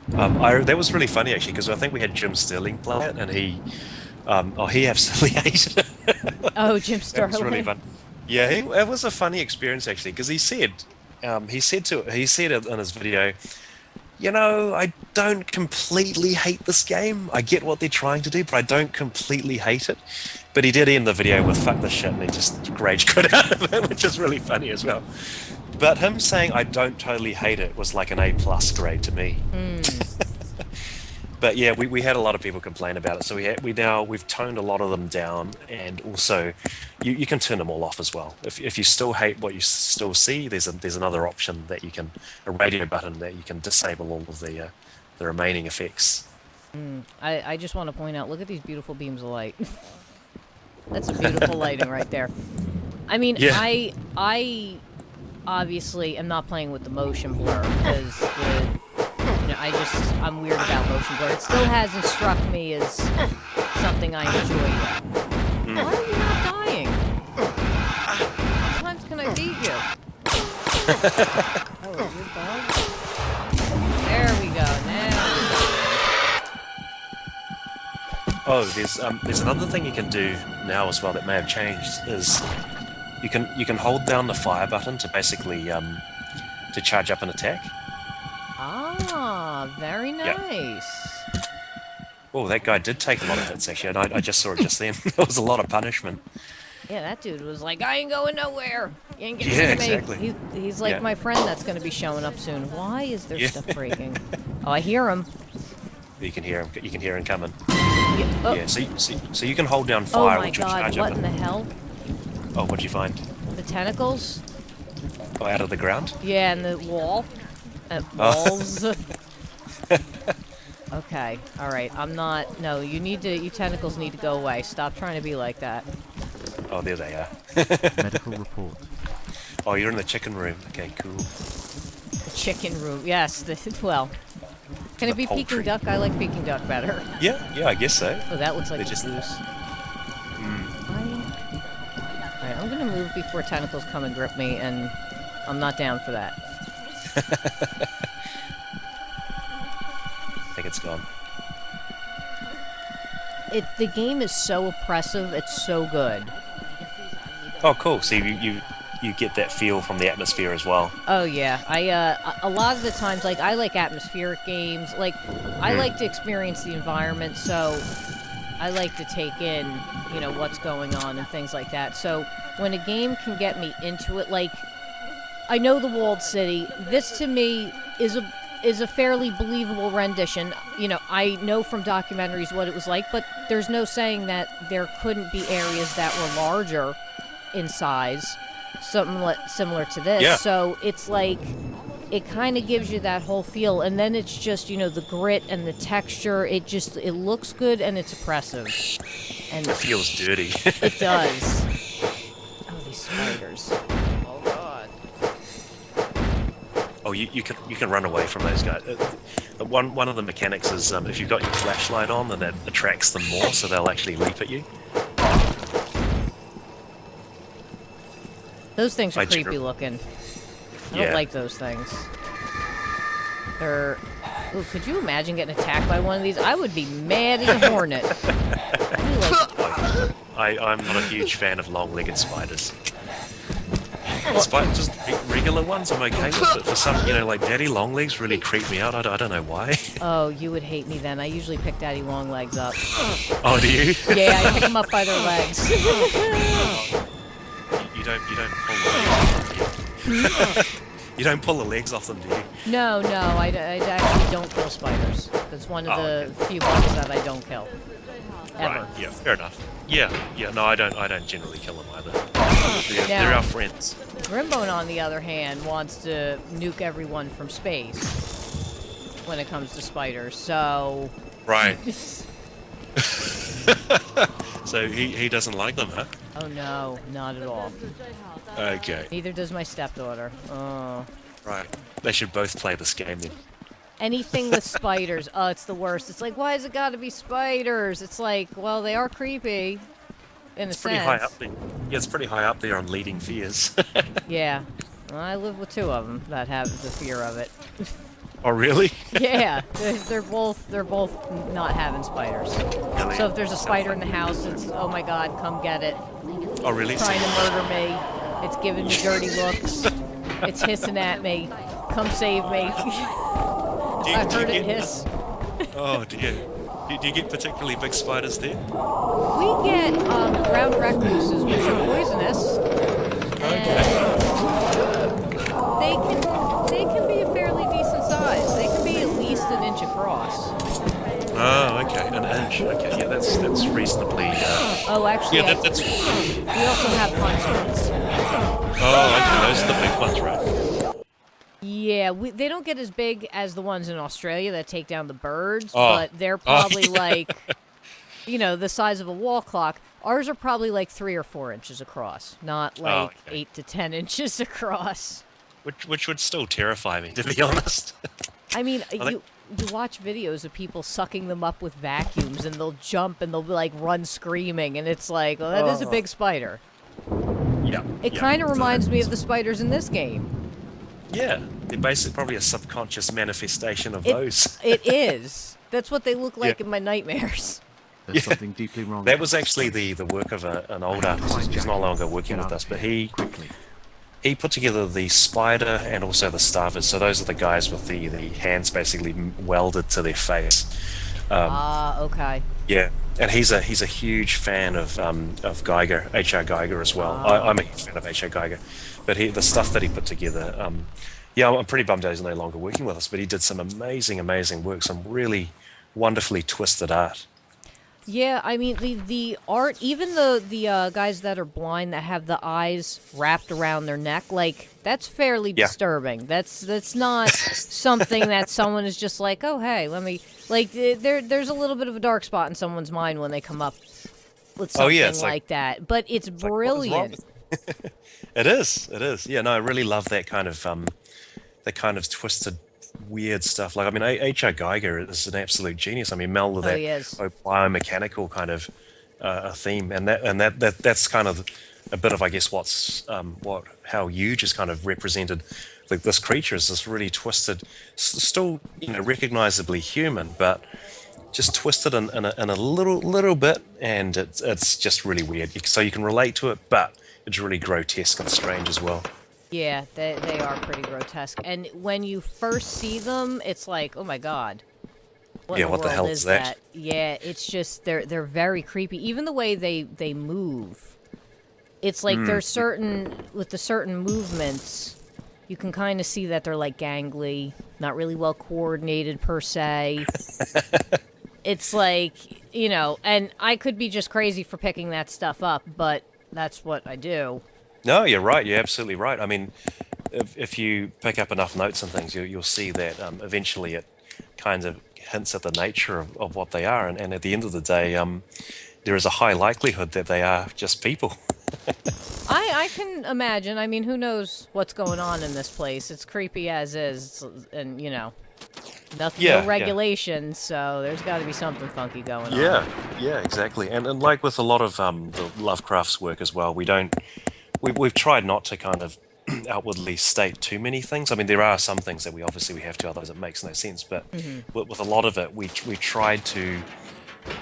That was really funny actually, because I think we had Jim Sterling play it, and he absolutely hated it. Oh, Jim That Sterling. was really fun. Yeah, it was a funny experience actually, because he said it in his video. You know, I don't completely hate this game. I get what they're trying to do, but I don't completely hate it. But he did end the video with "fuck this shit," and he just rage quit out of it, which is really funny as well. But him saying "I don't totally hate it" was like an A+ grade to me. But yeah, we had a lot of people complain about it, so we've toned a lot of them down, and also you can turn them all off as well. If you still hate what you still see, there's another option that you can, a radio button that you can disable all of the remaining effects. I just want to point out, look at these beautiful beams of light. That's a beautiful lighting right there. I mean, Yeah. I obviously am not playing with the motion blur because I'm weird about motion blur. It still hasn't struck me as something I enjoy yet. Why are you not dying? How many times can I beat you? Oh, is it bug? There we go. Now we go. Oh, there's another thing you can do now as well that may have changed, is you can hold down the fire button to basically to charge up an attack. Ah, very nice. Oh, that guy did take a lot of hits actually, and I just saw it just then. There was a lot of punishment. Yeah, that dude was like, I ain't going nowhere. You ain't getting Yeah, to me. exactly. He's like Yeah. my friend that's going to be showing up soon. Why is there Yeah. stuff breaking? Oh, I hear him. You can hear him. You can hear him coming. Yeah. Oh, Yeah. So you can hold down oh fire, my which will god, charge what up. in the hell? Oh, what'd you find? The tentacles? Oh, out of the ground. Yeah, and the wall. Oh. Walls. Okay, alright, I'm not... No, you tentacles need to go away. Stop trying to be like that. Oh, there they are. Medical report. Oh, you're in the chicken room. Okay, cool. The chicken room, yes, well... Can The it be poultry. Peking duck? I like Peking duck better. Yeah, I guess so. Oh, that looks like They're a just- goose. Alright, I'm gonna move before tentacles come and grip me, and I'm not down for that. I think it's gone. The game is so oppressive, it's so good. Oh, cool. So you get that feel from the atmosphere as well. Oh yeah, a lot of the times, like, I like atmospheric games. Like, I like to experience the environment, so I like to take in, what's going on and things like that. So when a game can get me into it, like, I know the walled city. This to me is a fairly believable rendition. I know from documentaries what it was like, but there's no saying that there couldn't be areas that were larger in size, something similar to this. Yeah. So it's like, it kind of gives you that whole feel, and then it's just, the grit and the texture. It looks good and it's oppressive. And It feels dirty. it does. Oh, these spiders. Oh god. Oh, you can run away from those guys. One of the mechanics is if you've got your flashlight on, then that attracts them more, so they'll actually leap at you. Those things are creepy looking. I don't like those things. They're... Ooh, could you imagine getting attacked by one of these? I would be mad as a hornet. I'm not a huge fan of long-legged spiders. Just regular ones I'm okay with, but for some, like daddy long legs really creep me out. I don't know why. Oh, you would hate me then. I usually pick daddy long legs up. Oh, do you? Yeah, I pick them up by their legs. You don't pull the legs. You don't pull the legs off them, do you? No, I actually don't kill spiders. That's one of the few bugs that I don't kill. Ever. Right, yeah, fair enough. Yeah, no, I don't generally kill them either. They're our friends. Grimbone, on the other hand, wants to nuke everyone from space when it comes to spiders, so... Right. So he doesn't like them, huh? Oh no, not at all. Okay. Neither does my stepdaughter. Oh. Right. They should both play this game then. Anything with spiders, oh, it's the worst. It's like, why has it got to be spiders? It's like, well, they are creepy, in a sense. Pretty high up there. Yeah, it's pretty high up there on leading fears. Yeah. Well, I live with two of them that have the fear of it. Oh, really? Yeah, they're both not having spiders. Really? So if there's a spider in the house, it's, oh my god, come get it. Oh, really? It's trying to murder me. It's giving me dirty looks. It's hissing at me. Come save me. I heard it hiss. Oh dear. Do you get particularly big spiders there? We get ground recluses, which are poisonous. And they can be a fairly decent size. They can be at least an inch across. Oh, okay, an inch. Okay, yeah, that's reasonably. Oh, actually, yeah, that's. We also have huntsmans. Oh, okay, those are the big ones, right? Yeah, they don't get as big as the ones in Australia that take down the birds, but they're probably like, the size of a wall clock. Ours are probably like 3 or 4 inches across, not like 8 to 10 inches across. Which would still terrify me, to be honest. I mean, you watch videos of people sucking them up with vacuums, and they'll jump and they'll like run screaming, and it's like, well, that is a big spider. Yeah. It kind of reminds me of the spiders in this game. Yeah, they're basically probably a subconscious manifestation of those. It is. That's what they look like in my nightmares. There's something deeply wrong. That was actually the work of an old artist who's no longer working with us, but he put together the spider and also the starfish. So those are the guys with the hands basically welded to their face. Okay. Yeah, and he's a huge fan of Geiger, H.R. Geiger as well. I'm a huge fan of H.R. Geiger, but the stuff that he put together, I'm pretty bummed out he's no longer working with us. But he did some amazing work, some really wonderfully twisted art. Yeah, I mean the art, even the guys that are blind that have the eyes wrapped around their neck, like that's fairly disturbing. That's not something that someone is just like, oh hey, let me like. There's a little bit of a dark spot in someone's mind when they come up with something like that. But it's brilliant. Like, it is. Yeah, no, I really love that kind of twisted, weird stuff. Like, I mean, H.R. Geiger is an absolute genius. I mean, melded that biomechanical kind of a theme, and that's kind of a bit of, I guess, how you just kind of represented. Like, this creature is this really twisted, still recognizably human, but just twisted in a little bit, and it's just really weird. So you can relate to it, but it's really grotesque and strange as well. Yeah, they are pretty grotesque. And when you first see them, it's like, oh my god. What the hell is that? Yeah, it's just, they're very creepy. Even the way they move. It's like there's certain movements, you can kind of see that they're like gangly, not really well coordinated per se. It's like, and I could be just crazy for picking that stuff up, but that's what I do. No, you're right. You're absolutely right. I mean, if you pick up enough notes and things, you'll see that eventually it kind of hints at the nature of what they are. And at the end of the day, there is a high likelihood that they are just people. I can imagine. I mean, who knows what's going on in this place? It's creepy as is, and nothing, no Yeah, yeah. regulations, so there's got to be something funky going on. Yeah, exactly. And like with a lot of the Lovecraft's work as well, we've tried not to kind of outwardly state too many things. I mean, there are some things that we obviously have to, otherwise it makes no sense. But with a lot of it, we tried to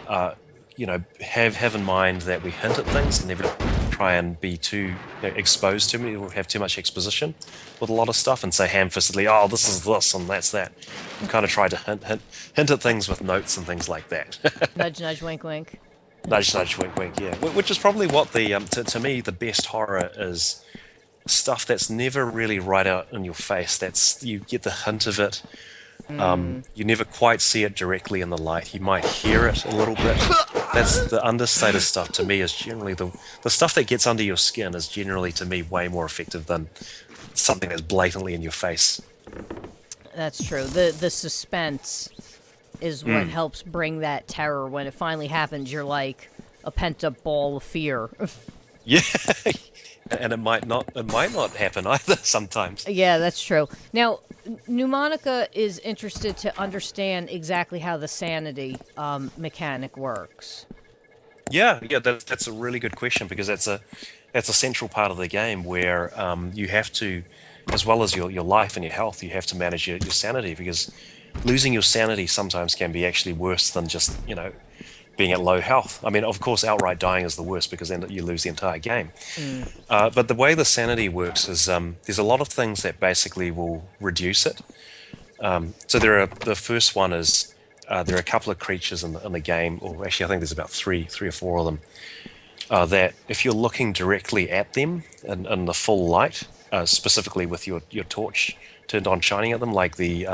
have in mind that we hint at things and never try and be too exposed to me or have too much exposition with a lot of stuff and say ham-fistedly, oh, this is this and that's that. We kind of try to hint at things with notes and things like that. Nudge, nudge, wink, wink. Nudge, nudge, wink, wink. Yeah, which is probably what the to me the best horror is. Stuff that's never really right out in your face. That's you get the hint of it. You never quite see it directly in the light. You might hear it a little bit. That's the understated stuff. To me, is generally the stuff that gets under your skin is generally to me way more effective than something that's blatantly in your face. That's true. The suspense is what helps bring that terror. When it finally happens, you're like a pent-up ball of fear. Yeah. And it might not happen either sometimes. Yeah, that's true. Now, Pneumonica is interested to understand exactly how the sanity mechanic works. Yeah, that's a really good question because that's a central part of the game where you have to, as well as your life and your health, you have to manage your sanity because losing your sanity sometimes can be actually worse than just being at low health. I mean, of course, outright dying is the worst because then you lose the entire game. But the way the sanity works is there's a lot of things that basically will reduce it. So the first one is there are a couple of creatures in the game, or actually I think there's about three or four of them, that if you're looking directly at them in the full light, specifically with your torch turned on shining at them, like the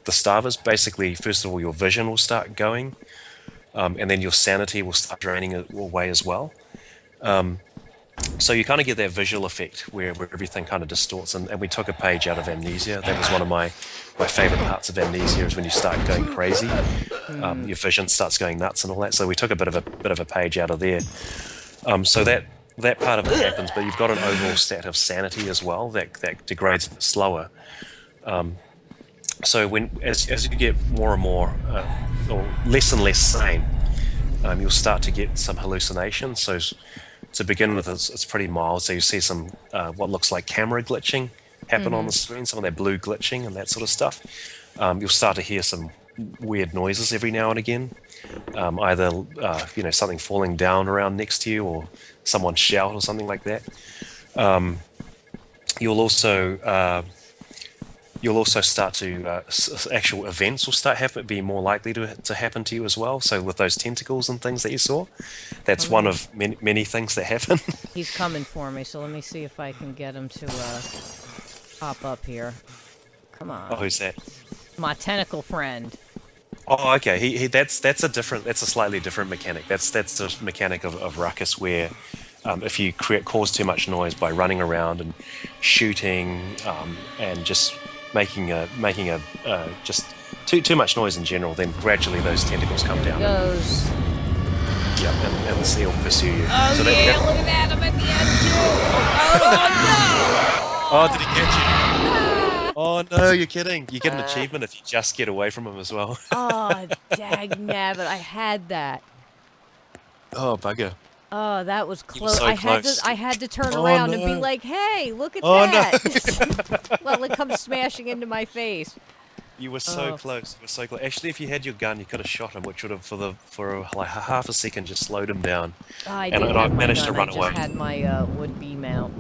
starvers, basically, first of all, your vision will start going. And then your sanity will start draining away as well. So you kind of get that visual effect where everything kind of distorts. And we took a page out of Amnesia. That was one of my favorite parts of Amnesia is when you start going crazy. Your vision starts going nuts and all that. So we took a bit of a page out of there. So that part of it happens, but you've got an overall stat of sanity as well that degrades slower. So as you get more and more, or less and less sane, you'll start to get some hallucinations. So to begin with, it's pretty mild. So you see some what looks like camera glitching happen on the screen, some of that blue glitching and that sort of stuff. You'll start to hear some weird noises every now and again, either something falling down around next to you or someone shout or something like that. You'll also start to actual events will start be more likely to happen to you as well. So with those tentacles and things that you saw, that's one of many things that happen. He's coming for me, so let me see if I can get him to pop up here. Come on. Oh, who's that? My tentacle friend. Oh, okay. That's a slightly different mechanic. That's the mechanic of Ruckus where if you cause too much noise by running around and shooting and just making just too much noise in general, then gradually those tentacles come down. Goes. Yep, and the seal will pursue you. Oh So look at that! I'm at the end too. Oh, did he catch you? Oh no, you're kidding! You get an achievement if you just get away from him as well. Oh, dag nabbit! I had that. Oh bugger! Oh, that was close. So close. I had to turn around and be like, "Hey, look at that!" Well, it comes smashing into my face. You were so close. You were so close. Actually, if you had your gun, you could have shot him, which would have for like half a second just slowed him down. I and I managed to run away. I just had my wood-B mount.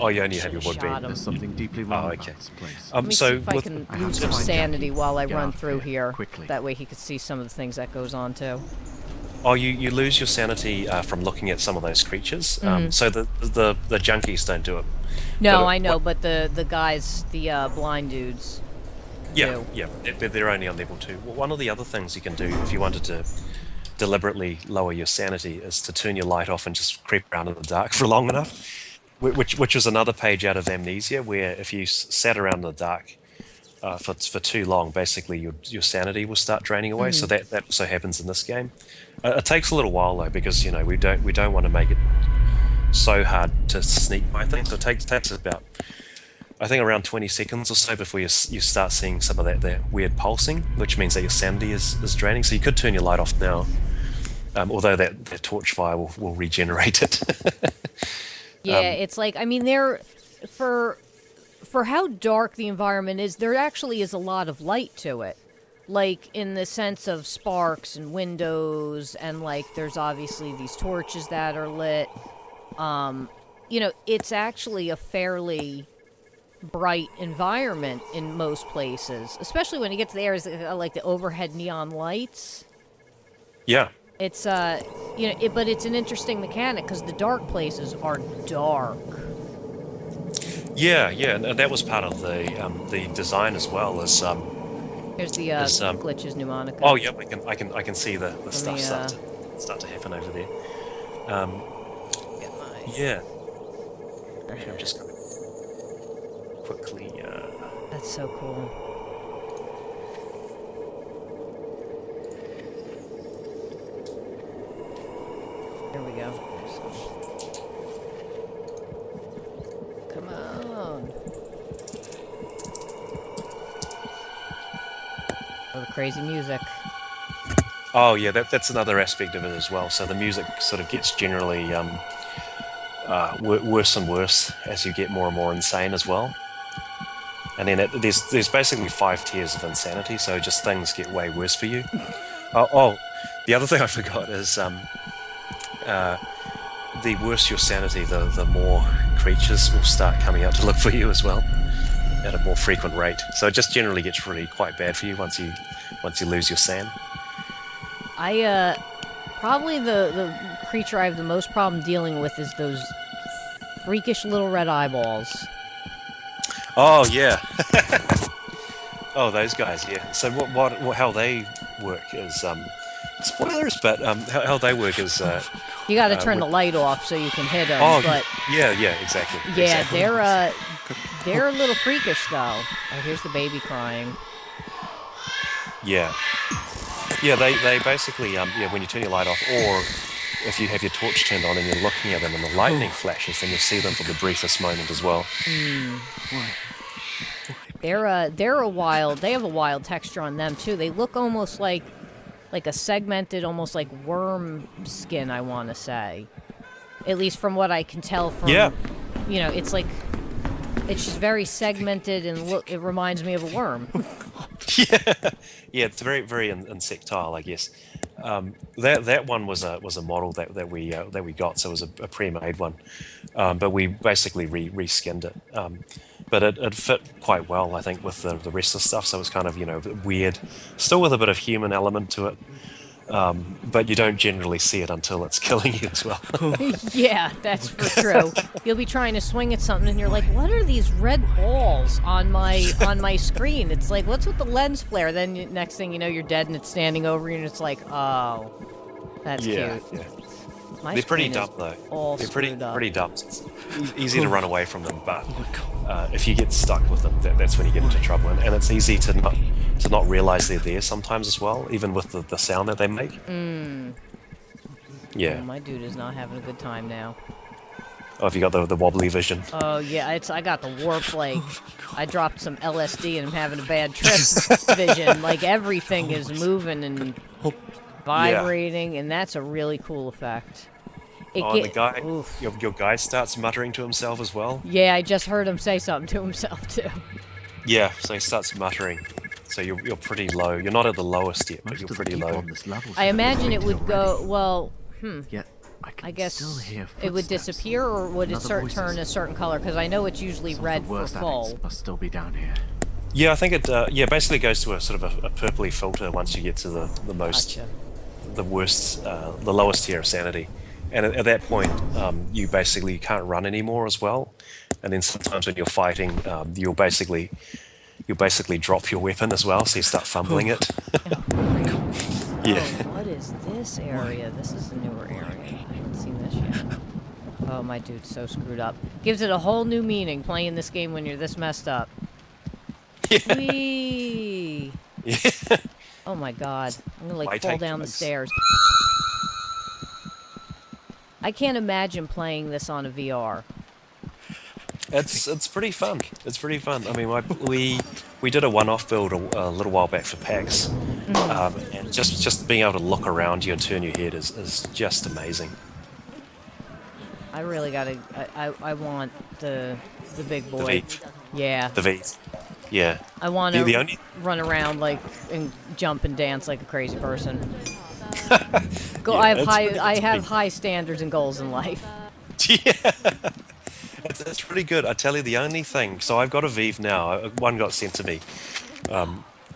Oh, you only have your wood-B. There's something deeply wrong about this place. Let me see if I can lose some sanity while I Get run out through here. quickly. That way he could see some of the things that goes on too. Oh, you lose your sanity from looking at some of those creatures. So the junkies don't do it. No, But, I know, but the guys, the blind dudes. Yeah, they're only on level 2. One of the other things you can do if you wanted to deliberately lower your sanity is to turn your light off and just creep around in the dark for long enough. Which was another page out of Amnesia, where if you sat around in the dark for too long, basically your sanity will start draining away. So that also happens in this game. It takes a little while though, because we don't want to make it so hard to sneak by things. So it takes about, I think, around 20 seconds or so before you start seeing some of that weird pulsing, which means that your sanity is draining. So you could turn your light off now, although that torch fire will regenerate it. Yeah, it's like, I mean, for how dark the environment is, there actually is a lot of light to it. Like, in the sense of sparks and windows, and, like, there's obviously these torches that are lit. You know, it's actually a fairly bright environment in most places, especially when you get to the areas that are like the overhead neon lights. Yeah. It's, you know, but it's an interesting mechanic, because the dark places are dark. Yeah, and that was part of the design as well as Here's the glitches mnemonic. oh yep, I can see the stuff the, start to happen over there. Get my... Yeah. Actually, I'm just gonna quickly. That's so cool. Here we go. Come on. Oh, the crazy music. Oh yeah, that's another aspect of it as well. So the music sort of gets generally worse and worse as you get more and more insane as well. And then there's basically 5 tiers of insanity, so just things get way worse for you. The other thing I forgot is the worse your sanity, the more creatures will start coming out to look for you as well, at a more frequent rate. So it just generally gets really quite bad for you once you lose your san. Probably the creature I have the most problem dealing with is those freakish little red eyeballs. Oh yeah. Oh, those guys, yeah. So what how they work is spoilers, but how they work is you got to turn the light off so you can hit them. oh but yeah, exactly. yeah, exactly. they're a little freakish though. Oh, here's the baby crying. Yeah, they basically when you turn your light off, or if you have your torch turned on and you're looking at them and the lightning flashes, then you'll see them for the briefest moment as well. They have a wild texture on them too. They look almost like a segmented, almost like worm skin, I want to say. At least from what I can tell from, Yeah. You know, it's just very segmented and it reminds me of a worm. Yeah, it's very very insectile, I guess. That one was a model that we got, so it was a pre-made one, but we basically re-skinned it. But it fit quite well, I think, with the rest of the stuff. So it's kind of, you know, weird, still with a bit of human element to it. But you don't generally see it until it's killing you as well. Yeah, that's for true. You'll be trying to swing at something and you're like, what are these red balls on my screen? It's like, what's with the lens flare? Then next thing you know, you're dead and it's standing over you and it's like, oh, that's cute. Yeah. My They're pretty screen dumb is though. all They're screwed up. pretty dumb. It's easy to run away from them, but if you get stuck with them, that's when you get into trouble. And it's easy to not realize they're there sometimes as well, even with the sound that they make. Yeah. Oh, my dude is not having a good time now. Oh, if you got the wobbly vision. Oh yeah, I got the warp, like I dropped some LSD and I'm having a bad trip vision. Like everything is moving and vibrating, and that's a really cool effect. And the guy, your guy starts muttering to himself as well. Yeah, I just heard him say something to himself too. Yeah, so he starts muttering. So you're pretty low. You're not at the lowest yet, but you're pretty low. I imagine it would go well. Yet I guess it would disappear, or would it turn a certain color? Because I know it's usually red for full. Must still be down here. Yeah, I think it. Basically goes to a sort of a purpley filter once you get to the most, Gotcha. the worst, the lowest tier of sanity, and at that point, you basically can't run anymore as well. And then sometimes when you're fighting, you'll basically drop your weapon as well, so you start fumbling it. Yeah. Oh, what is this area? This is a newer area. I haven't seen this yet. Oh, my dude's so screwed up. Gives it a whole new meaning playing this game when you're this messed up. Yeah. Whee! Yeah. Oh my god. I'm gonna Why fall take down the drugs? stairs. I can't imagine playing this on a VR. It's pretty fun. It's pretty fun. I mean, we did a one-off build a little while back for PAX, and just being able to look around you and turn your head is just amazing. I really gotta. I want the big The boy. V, Yeah. the V, yeah. I want The to only run around like and jump and dance like a crazy person. Yeah, I have high standards and goals in life. yeah. It's pretty good. I tell you, the only thing. So I've got a Vive now. One got sent to me.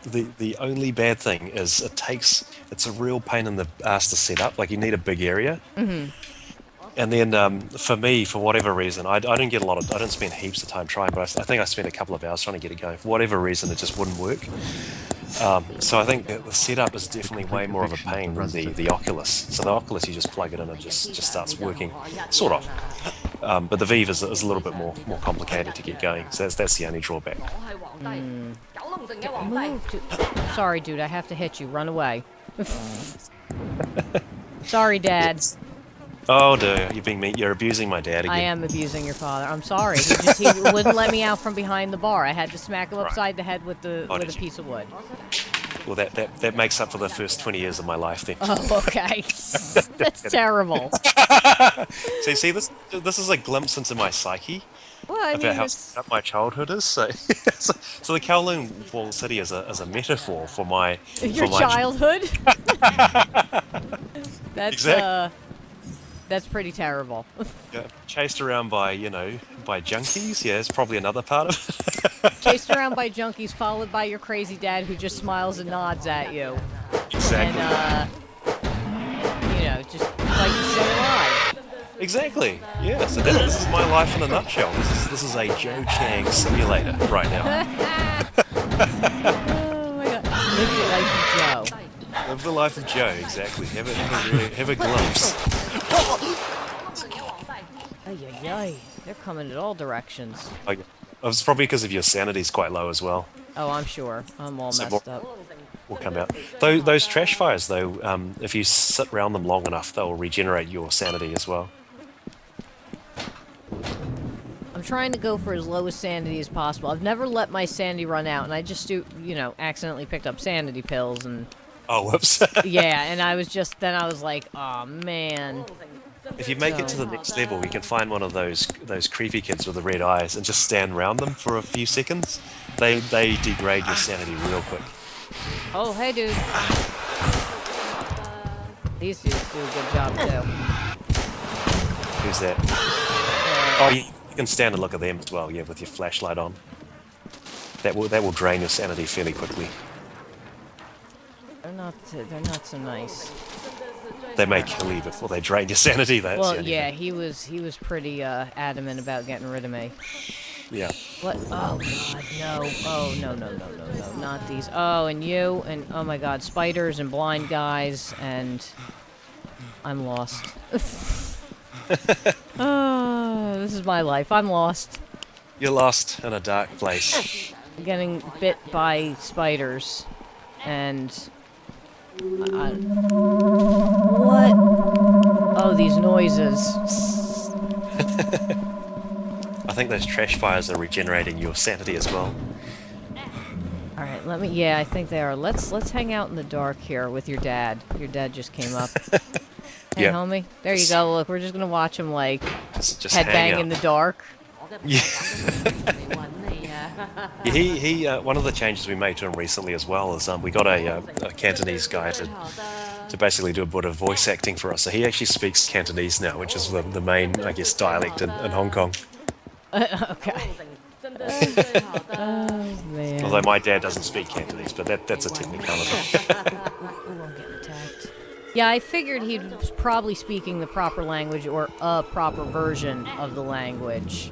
The only bad thing is it's a real pain in the ass to set up. Like you need a big area. And then for me, for whatever reason, I don't get I don't spend heaps of time trying, but I think I spent a couple of hours trying to get it going. For whatever reason, it just wouldn't work. So I think that the setup is definitely way more of a pain than the Oculus. So the Oculus, you just plug it in and just starts working, sort of. But the Vive is a little bit more complicated to get going. So that's the only drawback. Sorry, dude. I have to hit you. Run away. Sorry, Dad. Yes. Oh, dear, you're abusing my dad again. I am abusing your father. I'm sorry. He wouldn't let me out from behind the bar. I had to smack him upside the head with a piece of wood. Well, that makes up for the first 20 years of my life then. Oh, okay. That's terrible. So see, this is a glimpse into my psyche Well, I about mean, how screwed up my childhood is. So, so the Kowloon Wall City is a metaphor for my your for my childhood. That's Exactly. That's pretty terrible. Yeah, chased around by junkies. Yeah, it's probably another part of it. Chased around by junkies, followed by your crazy dad who just smiles and nods at you. Exactly. And, just like you stay alive. Exactly. Yeah. So this is my life in a nutshell. This is a Joe Chang simulator right now. Oh my god. Live the life of Joe. Live the life of Joe. Exactly. Have a glimpse. Ay, ay, ay. They're coming in all directions. It's probably because of your sanity's quite low as well. Oh, I'm sure. I'm all So messed up. Will come out. Those trash fires, though, if you sit around them long enough, they'll regenerate your sanity as well. I'm trying to go for as low a sanity as possible. I've never let my sanity run out, and I just accidentally picked up sanity pills and... Oh, whoops. Yeah, and I was like, oh man. If you make it to the next level, we can find one of those creepy kids with the red eyes and just stand around them for a few seconds. They degrade your sanity real quick. Oh, hey, dude. These dudes do a good job, too. Who's that? Oh, you can stand and look at them as well, yeah, with your flashlight on. That will drain your sanity fairly quickly. They're not so nice. They may kill you before they drain your sanity. Well, yeah, he was pretty adamant about getting rid of me. Yeah. What? Oh god, no. Oh no, not these. Oh, and you, and oh my god, spiders and blind guys, and I'm lost. Oh, this is my life. I'm lost. You're lost in a dark place. Getting bit by spiders, and what? Oh, these noises. I think those trash fires are regenerating your sanity as well. All right, yeah, I think they are. Let's hang out in the dark here with your dad. Your dad just came up. Hey, Yeah. homie. There you go. Look, we're just gonna watch him like Just headbang hang out. in the dark. Yeah. He one of the changes we made to him recently as well is we got a Cantonese guy to basically do a bit of voice acting for us. So he actually speaks Cantonese now, which is the main, I guess, dialect in Hong Kong. Okay. Oh man. Although my dad doesn't speak Cantonese, but that's a technicality. We won't get attacked. Yeah, I figured he was probably speaking the proper language or a proper version of the language.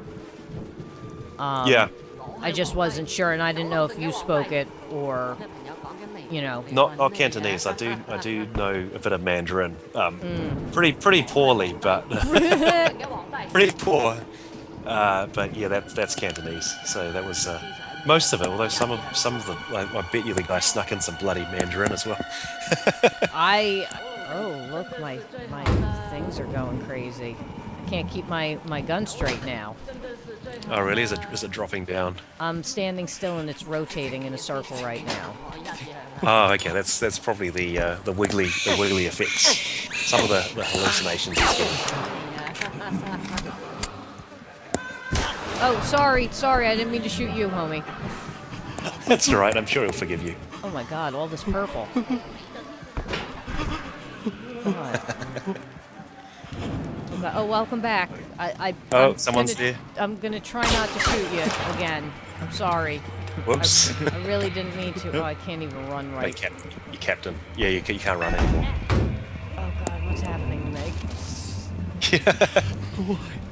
Yeah. I just wasn't sure, and I didn't know if you spoke it or, Not Cantonese. I do know a bit of Mandarin. Pretty poorly, but pretty poor. But yeah, that's Cantonese. So that was most of it. Although some of the, I bet you the guy snuck in some bloody Mandarin as well. Oh, look, my things are going crazy. I can't keep my gun straight now. Oh, really? Is it dropping down? I'm standing still and it's rotating in a circle right now. Oh, okay. That's probably the wiggly effects. Some of the hallucinations he's getting. Oh, sorry, I didn't mean to shoot you, homie. That's all right. I'm sure he'll forgive you. Oh my God, all this purple. God. Oh, welcome back. Someone's there. I'm gonna try not to shoot you again. I'm sorry. Whoops. I really didn't mean to. Oh, I can't even run right. You captain. Yeah, you can't run anymore. Oh God, what's happening to me?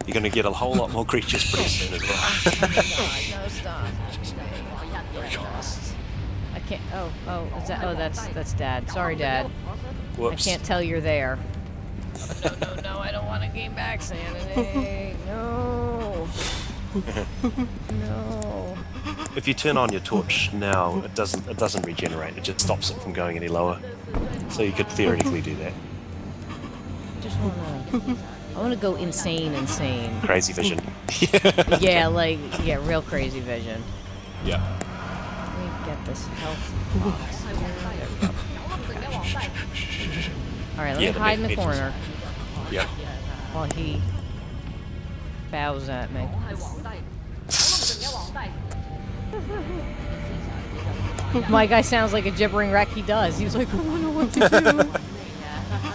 You're going to get a whole lot more creatures pretty soon as well. Oh God, no, stop. I can't. That's Dad. Sorry, Dad. Whoops. I can't tell you're there. No, I don't want to gain back sanity. No. No. If you turn on your torch now, it doesn't regenerate. It just stops it from going any lower. So you could theoretically do that. I want to go insane. Crazy vision. Yeah, real crazy vision. Yeah. Let me get this health box. Alright, let me hide in the corner. Yeah. While he bows at me. My guy sounds like a gibbering wreck. He does. He's like, I don't know what to do.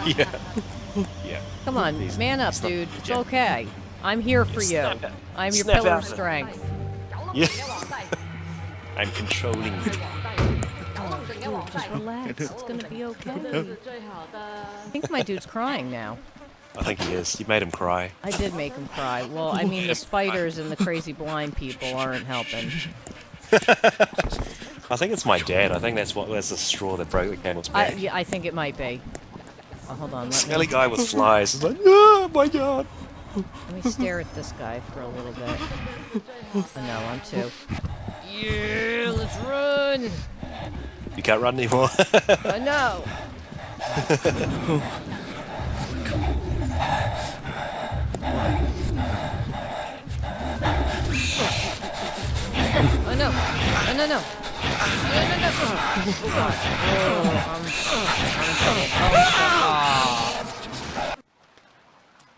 Yeah. Yeah. Come on, man up, dude. It's okay. I'm here for you. I'm your Snap pillar out of of it. strength. Yeah. I'm controlling you. Oh, dude, just relax. It's gonna be okay. I think my dude's crying now. I think he is. You made him cry. I did make him cry. Well, I mean, the spiders and the crazy blind people aren't helping. I think it's my dad. I think that's the straw that broke the camel's back. Yeah, I think it might be. Oh, hold on. Smelly guy with flies. It's like, oh my God. Let me stare at this guy for a little bit. Oh, no, I'm too. Yeah, let's run. You can't run anymore. No. Oh no! Oh no! No!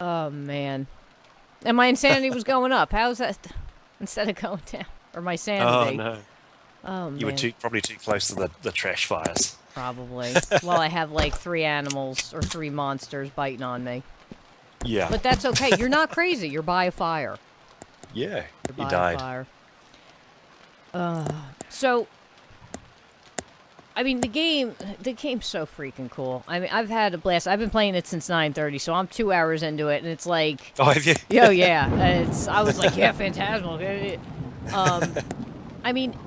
Oh man! And my insanity was going up. How's that? Instead of going down, or my sanity? Oh no! Oh man! You were probably too close to the trash fires. Probably. Well, I have like 3 animals or 3 monsters biting on me. Yeah. But that's okay. You're not crazy. You're by a fire. Yeah. You're You by died. a fire. So, I mean, the game's so freaking cool. I mean, I've had a blast. I've been playing it since 9:30, so I'm 2 hours into it, and it's like, Oh, have you? yo, yeah. I was like, yeah, Phantasmal. I mean,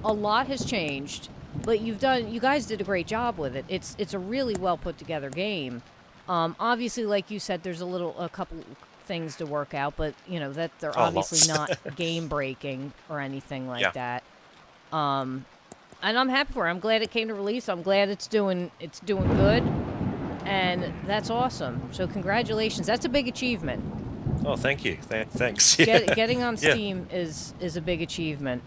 a lot has changed, but you guys did a great job with it. It's a really well put together game. Obviously, like you said, there's a couple things to work out, but you know that they're obviously not game breaking or anything like that. And I'm happy for it. I'm glad it came to release. I'm glad it's doing good, and that's awesome. So congratulations. That's a big achievement. Oh, thank you. Thanks. Getting on Steam is a big achievement.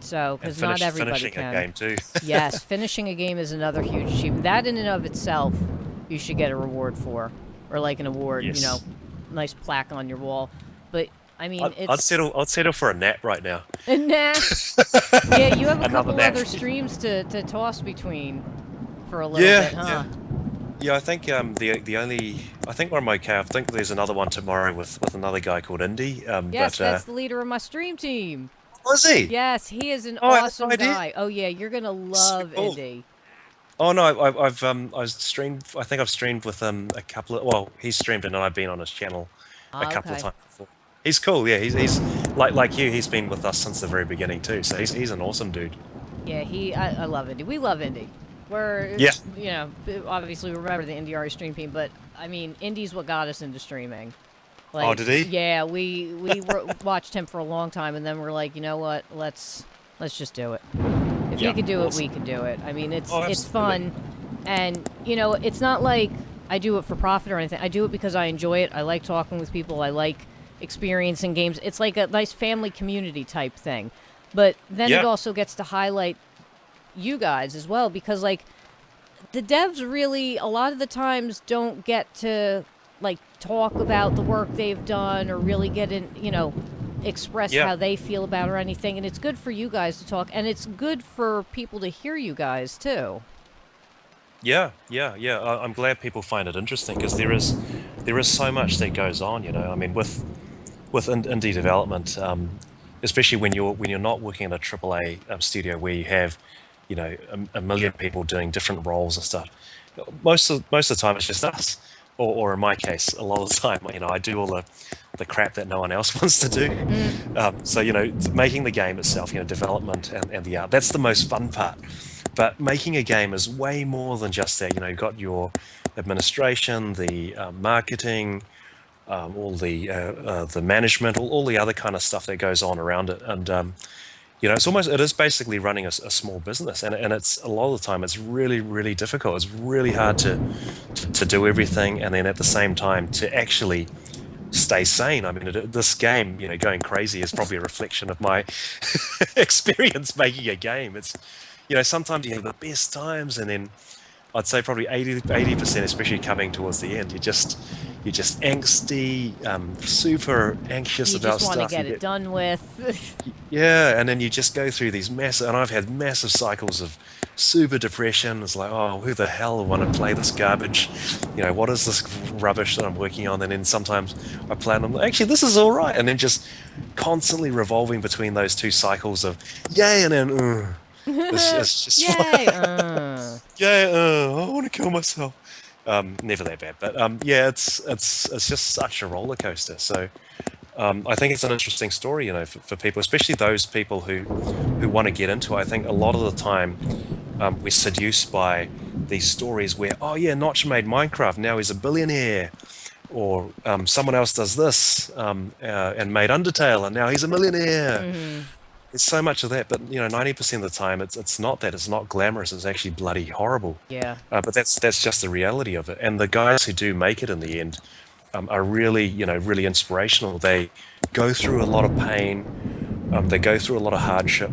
So because not everybody finishing can. a game too. Yes, finishing a game is another huge achievement. That in and of itself, you should get a reward for, or like an award. Yes. You know, nice plaque on your wall. But I mean, I'd settle for a nap right now. A nap. Yeah, you have a Another couple nap. other streams to toss between for a little bit, huh? Yeah, I think I think I'm okay. I think there's another one tomorrow with another guy called Indy. Yes, that's the leader of my stream team. Was he? Yes, he is an I had no awesome idea. guy. Oh yeah, you're gonna love cool. Indy. Oh no, I've streamed. I think I've streamed with him a couple of. Well, he's streamed and I've been on his channel a couple of times before. He's cool. Yeah, he's like you. He's been with us since the very beginning too. So he's an awesome dude. Yeah, I love Indy. We love Indy. We're you know, obviously remember the Indy stream team, but I mean Indy's what got us into streaming. Like, oh, did he? Yeah, we watched him for a long time, and then we're like, you know what? Let's just do it. If he could do it, we can do it. I mean, it's fun. And, it's not like I do it for profit or anything. I do it because I enjoy it. I like talking with people. I like experiencing games. It's like a nice family community type thing. But then it Yeah. also gets to highlight you guys as well because, like, the devs really, a lot of the times, don't get to, like, talk about the work they've done or really get in, express Yeah. how they feel about it or anything. And it's good for you guys to talk. And it's good for people to hear you guys, too. Yeah, yeah, yeah. I'm glad people find it interesting because there is so much that goes on. I mean, with indie development, especially when you're not working in a AAA studio where you have, a million people doing different roles and stuff. Most of the time, it's just us, or in my case, a lot of the time, I do all the crap that no one else wants to do. So making the game itself, development and the art, that's the most fun part. But making a game is way more than just that. You've got your administration, the marketing, all the management, all the other kind of stuff that goes on around it, and it is basically running a small business, and it's a lot of the time it's really really difficult. It's really hard to do everything, and then at the same time to actually stay sane. I mean, this game, going crazy is probably a reflection of my experience making a game. It's, sometimes you have the best times, and then I'd say probably 80%, especially coming towards the end, you're just angsty, super anxious You about just want to stuff. get it done with. Yeah, and then you just go through these and I've had massive cycles of super depression. It's like, oh, who the hell want to play this garbage? What is this rubbish that I'm working on? And then sometimes I play and I'm like, actually, this is all right. And then just constantly revolving between those two cycles of yay and then, it's just Yay! yay, I want to kill myself. Never that bad, but yeah, it's just such a roller coaster. So I think it's an interesting story, for people, especially those people who want to get into it. I think a lot of the time we're seduced by these stories where, oh yeah, Notch made Minecraft, now he's a billionaire, or someone else does this and made Undertale, and now he's a millionaire. There's so much of that, but 90% of the time, it's not that. It's not glamorous. It's actually bloody horrible. Yeah. But that's just the reality of it. And the guys who do make it in the end are really, really inspirational. They go through a lot of pain. They go through a lot of hardship.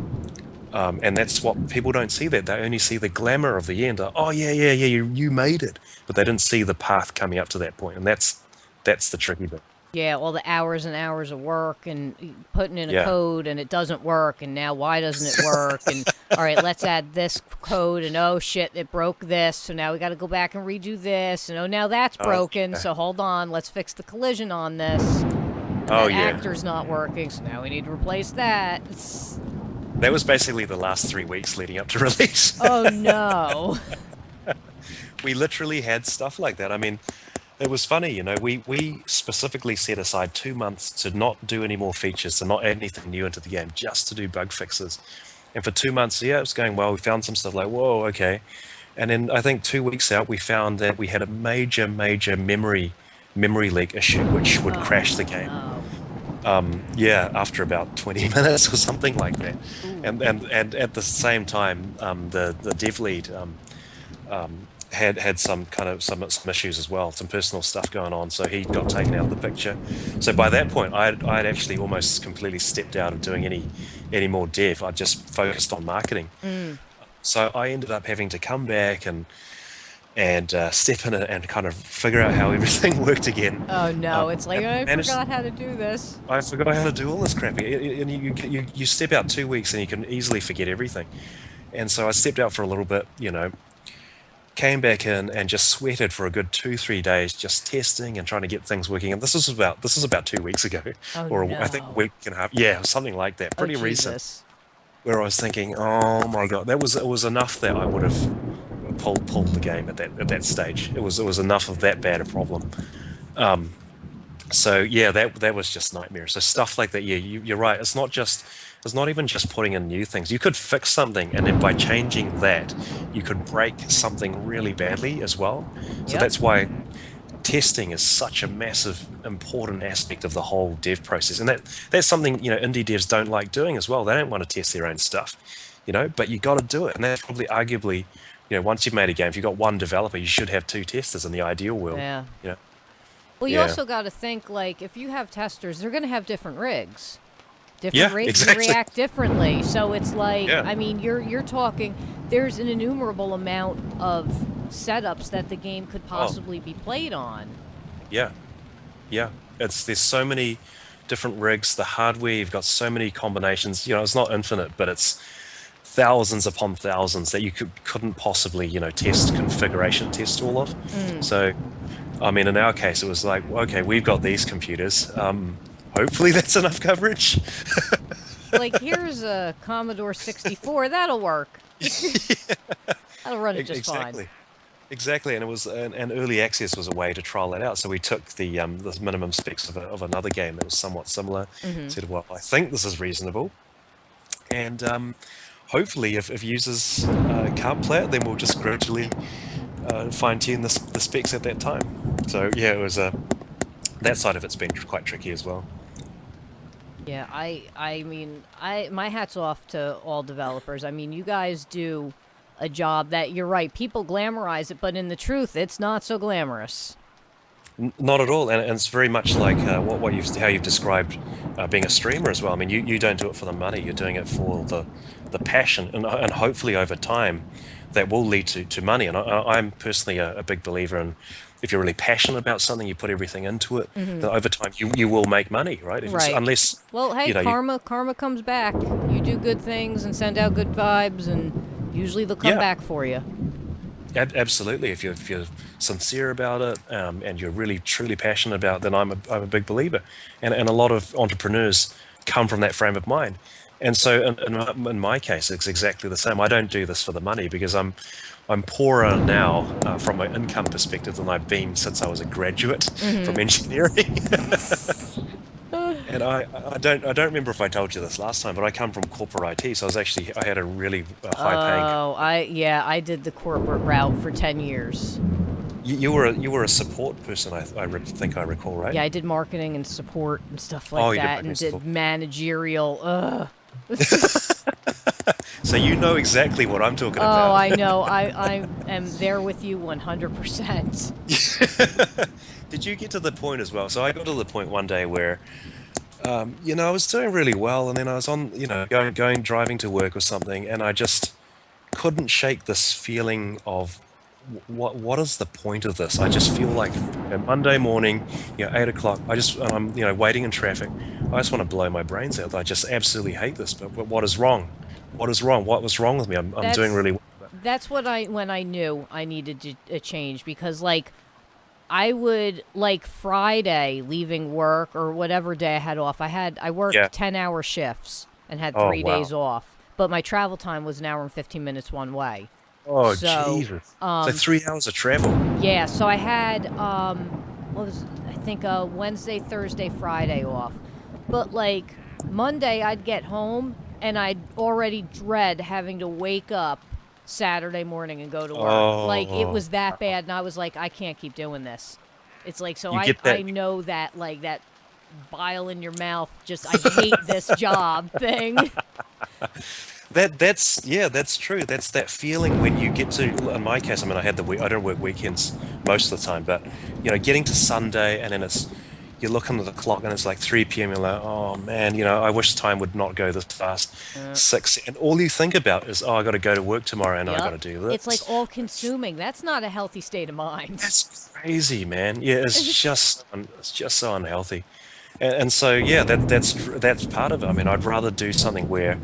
And that's what people don't see. That they only see the glamour of the end. Oh yeah, yeah, yeah, you made it, but they didn't see the path coming up to that point, and that's the tricky bit. Yeah, all the hours and hours of work and putting in a Yeah. code and it doesn't work and now why doesn't it work and all right, let's add this code and oh shit, it broke this, so now we got to go back and redo this and oh now that's broken, Okay. so hold on, let's fix the collision on this. Oh That yeah. actor's not working, so now we need to replace that. That was basically the last 3 weeks leading up to release. Oh no. We literally had stuff like that. I mean, it was funny, we specifically set aside 2 months to not do any more features, to not add anything new into the game, just to do bug fixes. And for 2 months, yeah, it was going well. We found some stuff like, whoa, okay. And then I think 2 weeks out, we found that we had a major, major memory leak issue, which would crash the game. Yeah, after about 20 minutes or something like that. And at the same time, the dev lead had some issues as well, some personal stuff going on, so he got taken out of the picture. So by that point, I'd actually almost completely stepped out of doing any more dev. I just focused on marketing. So I ended up having to come back and step in it and kind of figure out how everything worked again. Oh no, it's like I managed- forgot how to do this. I forgot how to do all this crap. And you step out 2 weeks and you can easily forget everything. And so I stepped out for a little bit, came back in and just sweated for a good 2-3 days, just testing and trying to get things working. And this is about 2 weeks ago, Oh, or I no. think a week and a half. Yeah, something like that. Pretty Oh, recent. Jesus. Where I was thinking, oh my god, it was enough that I would have pulled the game at that stage. It was enough of that bad a problem. So yeah, that was just nightmare. So stuff like that, yeah, you're right. It's not even just putting in new things. You could fix something, and then by changing that, you could break something really badly as well. So Yep. that's why testing is such a massive, important aspect of the whole dev process, and that's something indie devs don't like doing as well. They don't want to test their own stuff, but you got to do it, and that's probably arguably once you've made a game, if you've got one developer, you should have two testers in the ideal world. Yeah. You know? Well, you Yeah. also got to think, like, if you have testers, they're going to have different rigs. Different Yeah, rigs exactly. react differently. So it's like, Yeah. I mean, you're talking, there's an innumerable amount of setups that the game could possibly be played on. Yeah. Yeah. There's so many different rigs, the hardware, you've got so many combinations. It's not infinite, but it's thousands upon thousands that you couldn't possibly, configuration test all of. So, I mean, in our case, it was like, okay, we've got these computers. Hopefully that's enough coverage. Like, here's a Commodore 64, that'll work. That'll run it just Exactly. fine. Exactly, and it was and early access was a way to trial that out. So we took the minimum specs of another game that was somewhat similar. Said, well, I think this is reasonable, and hopefully, if users can't play it, then we'll just gradually fine tune the specs at that time. So yeah, it was that side of it's been quite tricky as well. Yeah, I mean, my hat's off to all developers. I mean, you guys do a job that, you're right, people glamorize it, but in the truth, it's not so glamorous. Not at all, and it's very much like how you've described being a streamer as well. I mean, you don't do it for the money; you're doing it for the passion, and hopefully over time, that will lead to money. And I'm personally a big believer in, if you're really passionate about something, you put everything into it. Then over time, you will make money, right? Right. Unless, Well, hey, karma comes back. You do good things and send out good vibes, and usually they'll come back for you. Absolutely. If you're sincere about it, and you're really truly passionate about it, then I'm a big believer. And a lot of entrepreneurs come from that frame of mind. And so in my case, it's exactly the same. I don't do this for the money, because I'm poorer now from an income perspective than I've been since I was a graduate from engineering. And I don't remember if I told you this last time, but I come from corporate IT, so I had a really high paying. Oh, I did the corporate route for 10 years. You were a support person, I think I recall, right? Yeah, I did marketing and support and stuff like that, and did managerial. So you know exactly what I'm talking Oh, about. I know. I am there with you 100%. Did you get to the point as well? So I got to the point one day where, I was doing really well, and then I was on, going driving to work or something, and I just couldn't shake this feeling of, what is the point of this? I just feel like Monday morning, 8 o'clock, I'm waiting in traffic. I just want to blow my brains out. I just absolutely hate this. But what is wrong? What is wrong? What was wrong with me? I'm doing really well. That's when I knew I needed a change, because like, I would, like, Friday leaving work or whatever day I had off. I worked 10-hour shifts and had 3 days off, but my travel time was an hour and 15 minutes one way. Oh, So, Jesus. So 3 hours of travel. Yeah, so I had Wednesday, Thursday, Friday off. But like, Monday I'd get home and I'd already dread having to wake up Saturday morning and go to work. Like, it was that bad, and I was like, I can't keep doing this. It's like, so I know that, like, that bile in your mouth, just, I hate this job thing. That's true. That's that feeling when you get to, in my case, I mean, I don't work weekends most of the time, but getting to Sunday, and then you're looking at the clock and it's like 3 p.m. You're like, oh man, I wish time would not go this fast. 6, and all you think about is, I got to go to work tomorrow, and I got to do this. It's like all consuming. That's not a healthy state of mind. That's crazy, man. Yeah, it's just so unhealthy. And so that's part of it. I mean, I'd rather do something where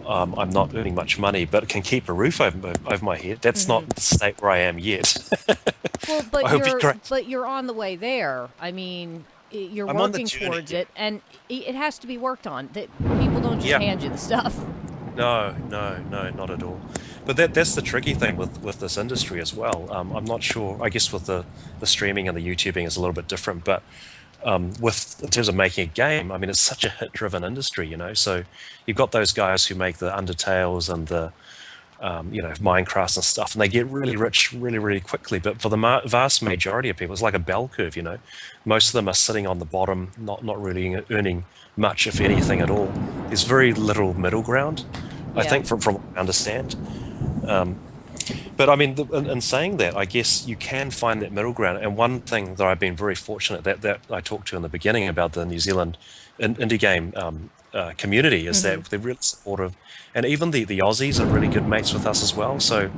I'm not earning much money, but can keep a roof over my head. That's not the state where I am yet. Well, but you're on the way there. I mean, you're working towards it, and it has to be worked on. That people don't just hand you the stuff. No, not at all. But that's the tricky thing with this industry as well. I'm not sure. I guess with the streaming and the YouTubing is a little bit different, but in terms of making a game, I mean, it's such a hit-driven industry, So you've got those guys who make the Undertales and the Minecraft and stuff, and they get really rich really, really quickly. But for the vast majority of people, it's like a bell curve. Most of them are sitting on the bottom, not really earning much, if anything at all. There's very little middle ground, I think, from what I understand. But I mean, in saying that, I guess you can find that middle ground. And one thing that I've been very fortunate that I talked to in the beginning about the New Zealand indie game community is that they're really supportive, and even the Aussies are really good mates with us as well. So,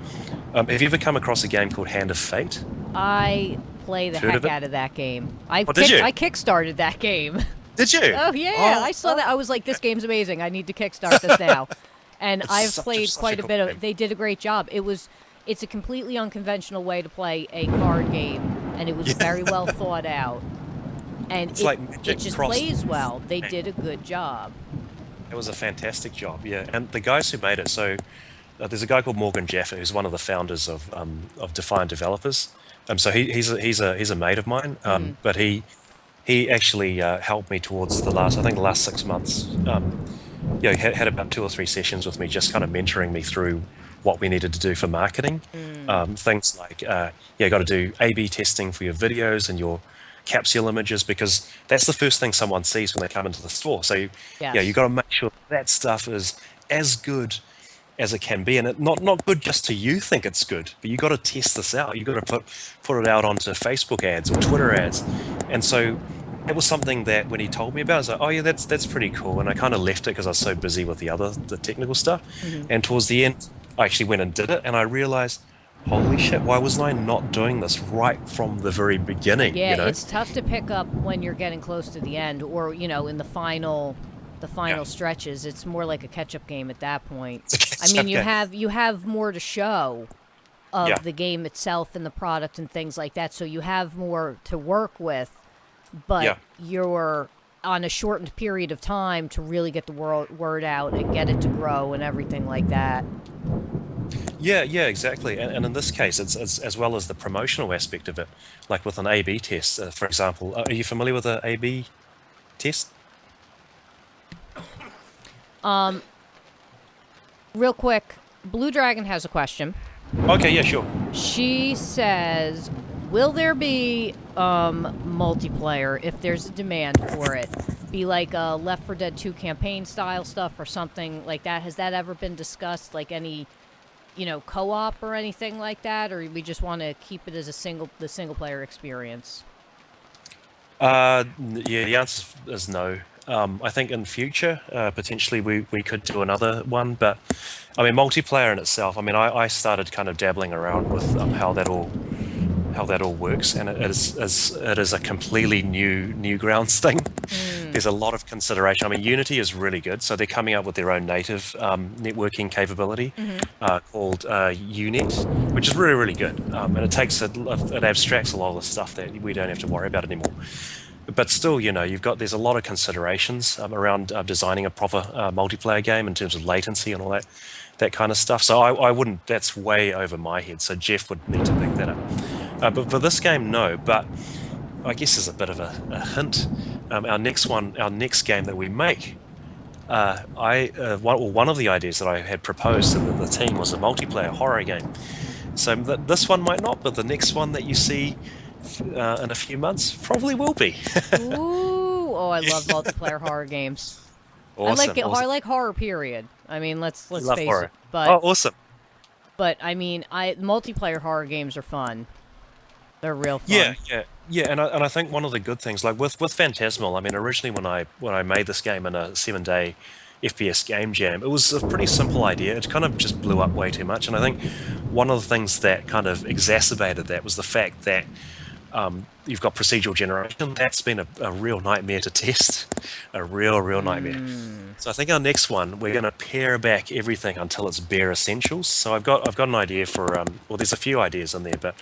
have you ever come across a game called Hand of Fate? I play the Heard heck of it? out of that game. Oh, did you? I kickstarted that game. Did you? Oh yeah, I saw that. I was like, this game's amazing. I need to kickstart this now. And I've played such quite a a cool bit of game. it. They did a great job. It's a completely unconventional way to play a card game, and it was very well thought out. And It's it like Magic it just crossed. plays well. They did a good job. It was a fantastic job, yeah. And the guys who made it, so there's a guy called Morgan Jaffa who's one of the founders of Defiant Developers. So he's a mate of mine, but he actually helped me towards the last 6 months. Had about 2 or 3 sessions with me, just kind of mentoring me through what we needed to do for marketing. Things like, got to do A/B testing for your videos and your capsule images, because that's the first thing someone sees when they come into the store. So, you got to make sure that stuff is as good as it can be, and not good just to you think it's good, but you got to test this out. You got to put it out onto Facebook ads or Twitter ads, and so it was something that when he told me about, I was like, oh yeah, that's pretty cool, and I kind of left it because I was so busy with the technical stuff, and towards the end, I actually went and did it, and I realized, holy shit, why wasn't I not doing this right from the very beginning? Yeah, You know? it's tough to pick up when you're getting close to the end, or in the final stretches. It's more like a catch-up game at that point. I mean, you have more to show of the game itself and the product and things like that, so you have more to work with, but you're on a shortened period of time to really get the word out and get it to grow and everything like that. Yeah, exactly. And in this case, it's as well as the promotional aspect of it, like with an A/B test, for example. Are you familiar with an A/B test? Real quick, Blue Dragon has a question. Okay, yeah, sure. She says, will there be multiplayer if there's a demand for it? Be like a Left 4 Dead 2 campaign style stuff or something like that? Has that ever been discussed? Like any, co-op or anything like that? Or we just want to keep it as the single player experience? The answer is no. I think in future, potentially we could do another one, but I mean, multiplayer in itself. I mean, I started kind of dabbling around with how that all works, and it is a completely new grounds thing. There's a lot of consideration. I mean, Unity is really good, so they're coming up with their own native networking capability called UNet, which is really good, and it abstracts a lot of the stuff that we don't have to worry about anymore. But still, there's a lot of considerations around designing a proper multiplayer game in terms of latency and all that kind of stuff. So I wouldn't. That's way over my head. So Jeff would need to pick that up. But for this game, no. But I guess as a bit of a hint, our next game that we make, one of the ideas that I had proposed to the team was a multiplayer horror game. So this one might not, but the next one that you see in a few months probably will be. Ooh, I love multiplayer horror games. Awesome, I like horror. Period. I mean, let's love face horror. it. But awesome. But I mean, multiplayer horror games are fun. They're real fun. Yeah. And I think one of the good things, like with Phantasmal, I mean, originally when I made this game in a 7-day FPS game jam, it was a pretty simple idea. It kind of just blew up way too much, and I think one of the things that kind of exacerbated that was the fact that you've got procedural generation. That's been a real nightmare to test, a real nightmare. So I think our next one, we're going to pare back everything until it's bare essentials. So I've got an idea for, there's a few ideas in there, but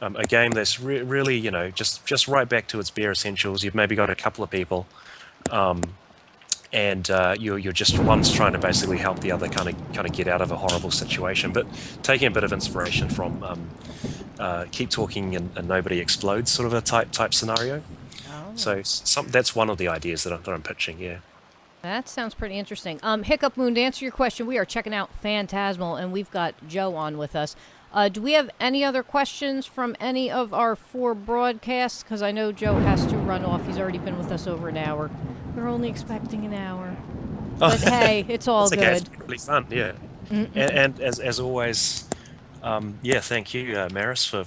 a game that's really, just right back to its bare essentials. You've maybe got a couple of people, and you're just one's trying to basically help the other kind of get out of a horrible situation, but taking a bit of inspiration from keep talking and nobody explodes sort of a type scenario. So that's one of the ideas that I'm pitching. Yeah. That sounds pretty interesting. Hiccup Moon, to answer your question, we are checking out Phantasmal, and we've got Joe on with us. Do we have any other questions from any of our 4 broadcasts? Because I know Joe has to run off. He's already been with us over an hour. We're only expecting an hour. But hey, it's all good. It's really fun, yeah. And as always, Yeah, thank you, Maris, for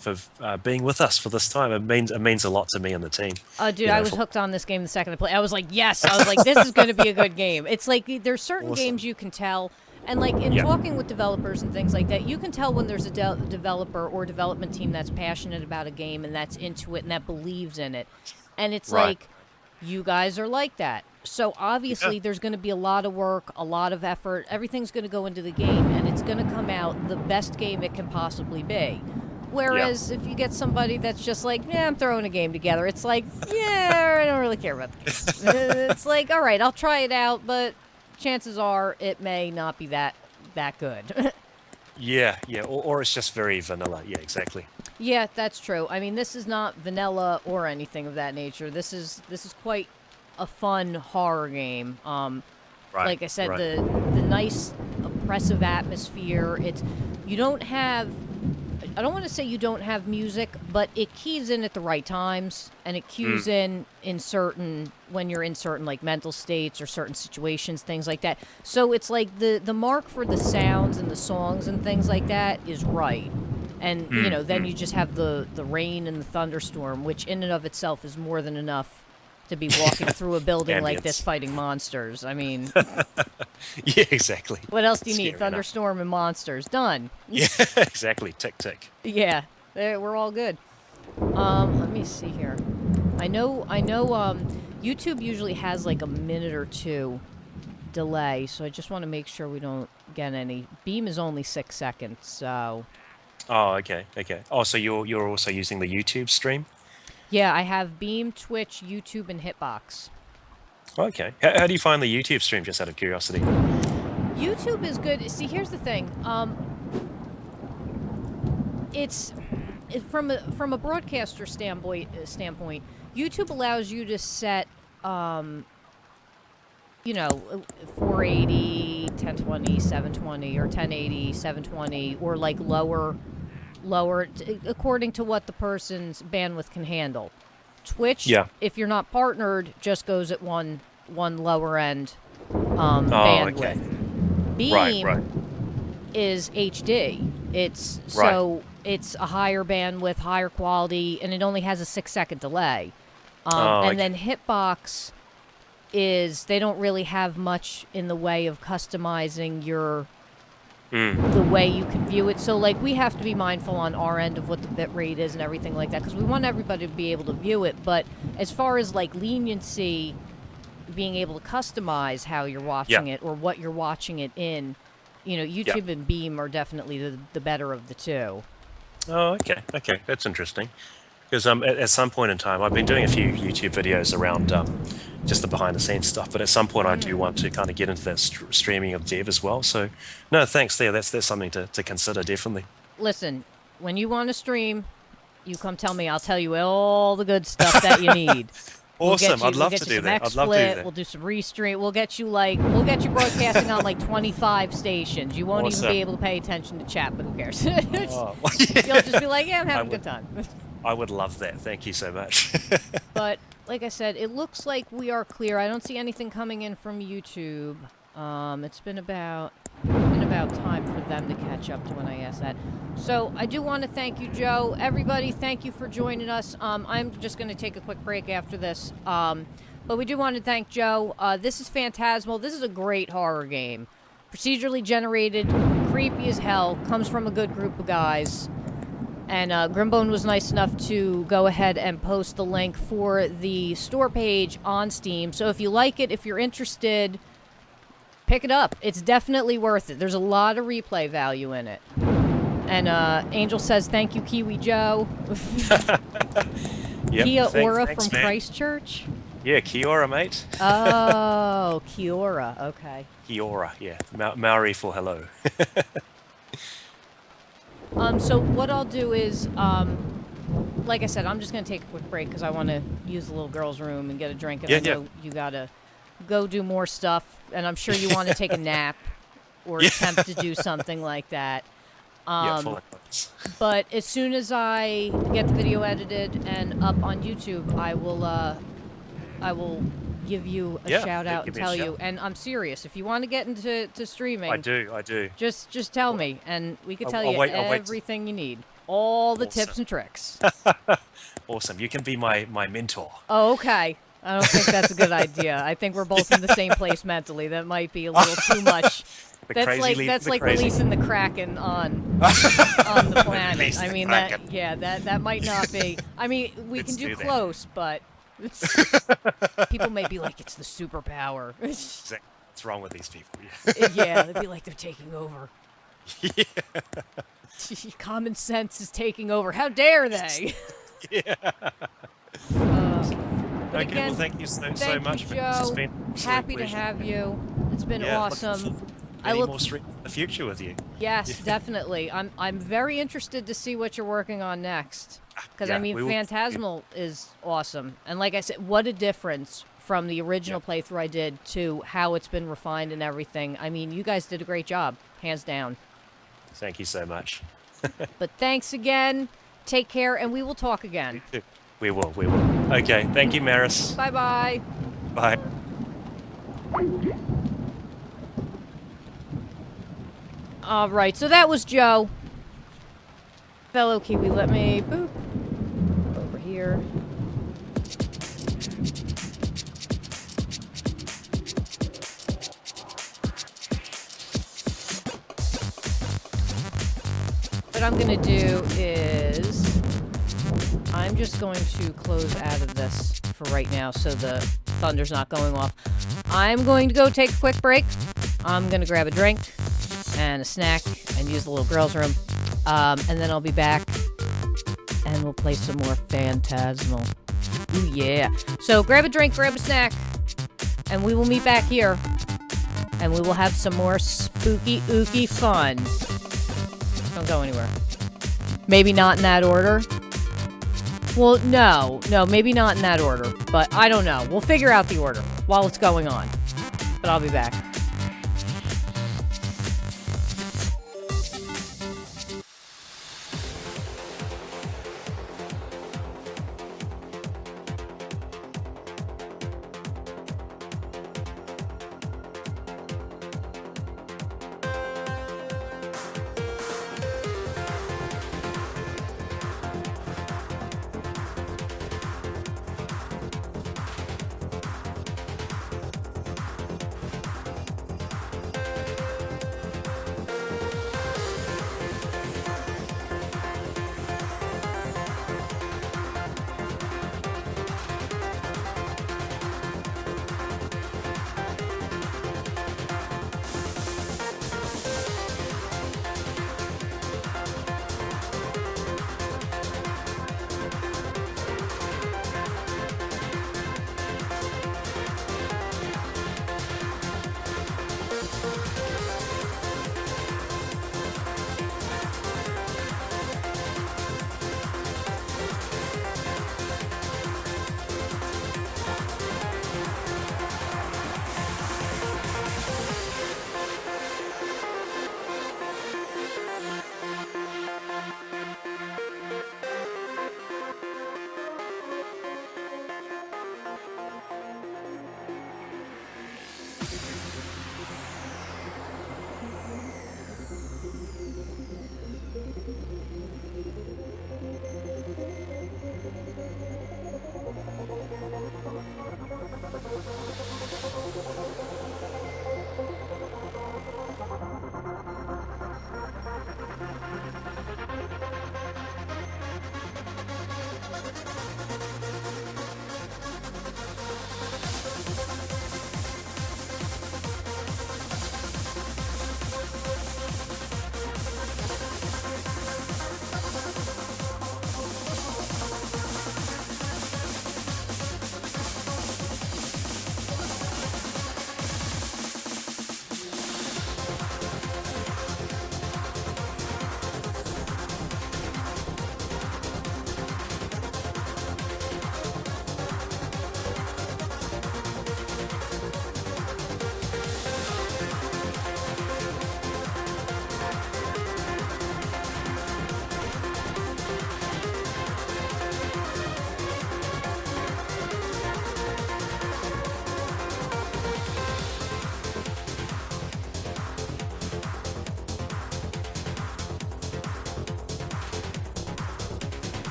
being with us for this time. It means a lot to me and the team. Dude, You I know, was for, hooked on this game the second I played. I was like, yes. I was like, this is going to be a good game. It's like there's certain games awesome. you can tell, and like in Yeah. talking with developers and things like that, you can tell when there's a developer or development team that's passionate about a game and that's into it and that believes in it. And it's Right. like, you guys are like that. So Yeah. obviously there's going to be a lot of work, a lot of effort. Everything's going to go into the game, and it's going to come out the best game it can possibly be. Whereas if you get somebody that's just like, yeah, I'm throwing a game together, it's like, yeah, I don't really care about the game. It's like, all right, I'll try it out, but chances are it may not be that good. Yeah. Or it's just very vanilla. Yeah, exactly. Yeah, that's true. I mean, this is not vanilla or anything of that nature. This is quite a fun horror game. Right. Like I said, Right. the nice oppressive atmosphere. It's you don't have. I don't want to say you don't have music, but it keys in at the right times, and it cues in certain when you're in certain like mental states or certain situations, things like that. So it's like the mark for the sounds and the songs and things like that is right. And then you just have the rain and the thunderstorm, which in and of itself is more than enough to be walking through a building like this Ambience. fighting monsters. I mean, Yeah, exactly. what else do you need? Scary enough. Thunderstorm and monsters. Done. Yeah, exactly. Tick tick. Yeah, we're all good. Let me see here. I know. YouTube usually has like a minute or two delay, so I just want to make sure we don't get any. Beam is only 6 seconds, so Oh, okay. Oh, so you're also using the YouTube stream? yeah, I have Beam, Twitch, YouTube, and Hitbox. Okay. How do you find the YouTube stream? Just out of curiosity. YouTube is good. See, here's the thing. It's from a broadcaster standpoint. YouTube allows you to set, 480, 1020, 720, or 1080, 720, or like lower, according to what the person's bandwidth can handle. Twitch, Yeah. if you're not partnered, just goes at one lower end Oh, bandwidth. okay. Beam Right. is HD. It's a higher bandwidth, higher quality, and it only has a 6-second delay. And then Hitbox is they don't really have much in the way of customizing the way you can view it. So like we have to be mindful on our end of what the bit rate is and everything like that because we want everybody to be able to view it. But as far as like leniency, being able to customize how you're watching it or what you're watching it in, YouTube and Beam are definitely the better of the two. Oh, okay. That's interesting. Because at some point in time, I've been doing a few YouTube videos around just the behind-the-scenes stuff. But at some point, I do want to kind of get into that streaming of dev as well. So, no, thanks there. That's something to consider, definitely. Listen, when you want to stream, you come tell me. I'll tell you all the good stuff that you need. Awesome. I'd love to do that. I'd love to do that. We'll do some restream. We'll get you broadcasting on like 25 stations. You won't even be able to pay attention to chat, but who cares? Oh, You'll just be like, yeah, I'm having a good time. I would love that. Thank you so much. But like I said, it looks like we are clear. I don't see anything coming in from YouTube. It's been about time for them to catch up to when I asked that. So I do want to thank you, Joe. Everybody, thank you for joining us. I'm just going to take a quick break after this. But we do want to thank Joe. This is Phantasmal. This is a great horror game. Procedurally generated, creepy as hell, comes from a good group of guys. And Grimbone was nice enough to go ahead and post the link for the store page on Steam. So if you like it, if you're interested, pick it up. It's definitely worth it. There's a lot of replay value in it. And Angel says, thank you, Kiwi Joe. Yep, Kia Ora thanks, from man. Christchurch? Yeah, Kia ora, mate. Oh, Kiora. Okay. Kia ora, yeah. Maori for hello. So what I'll do is, like I said, I'm just going to take a quick break because I want to use the little girl's room and get a drink. And I know you got to go do more stuff. And I'm sure you want to take a nap or attempt to do something like that. But as soon as I get the video edited and up on YouTube, I will give you a Yeah, shout out and give me a tell you. shout. And I'm serious. If you want to get into streaming, I do. just tell me, and we can tell I'll you wait- everything you need. All the tips Awesome. and tricks. Awesome. You can be my mentor. Oh, okay. I don't think that's a good idea. I think we're both in the same place mentally. That might be a little too much. That's like releasing the Kraken on the planet. Release I the mean Kraken. that might not be. I mean, we Let's can do do that. close, but people may be like it's the superpower. What's wrong with these people? Yeah, they'd be like they're taking over. Yeah. Common sense is taking over. How dare they? Yeah. But Okay, again, well, thank you so thank much. you, Man. This has Joe. been an absolute Happy to pleasure. have you. It's been Yeah, looking awesome. forward to I many look. more streams in the future with you. Yes, definitely. I'm very interested to see what you're working on next. Because Yeah, I mean, we will- Phantasmal is awesome, and like I said, what a difference from the original playthrough I did to how it's been refined and everything. I mean, you guys did a great job, hands down. Thank you so much. But thanks again. Take care, and we will talk again. We will. Okay, thank you, Maris. Bye bye. Bye. All right, so that was Joe. Fellow Kiwi, let me boop over here. What I'm gonna do is I'm just going to close out of this for right now so the thunder's not going off. I'm going to go take a quick break. I'm gonna grab a drink and a snack and use the little girls' room. And then I'll be back and we'll play some more Phantasmal. Ooh, yeah. So grab a drink, grab a snack, and we will meet back here. And we will have some more spooky, ooky fun. Don't go anywhere. Maybe not in that order. Well, no, maybe not in that order. But I don't know. We'll figure out the order while it's going on. But I'll be back.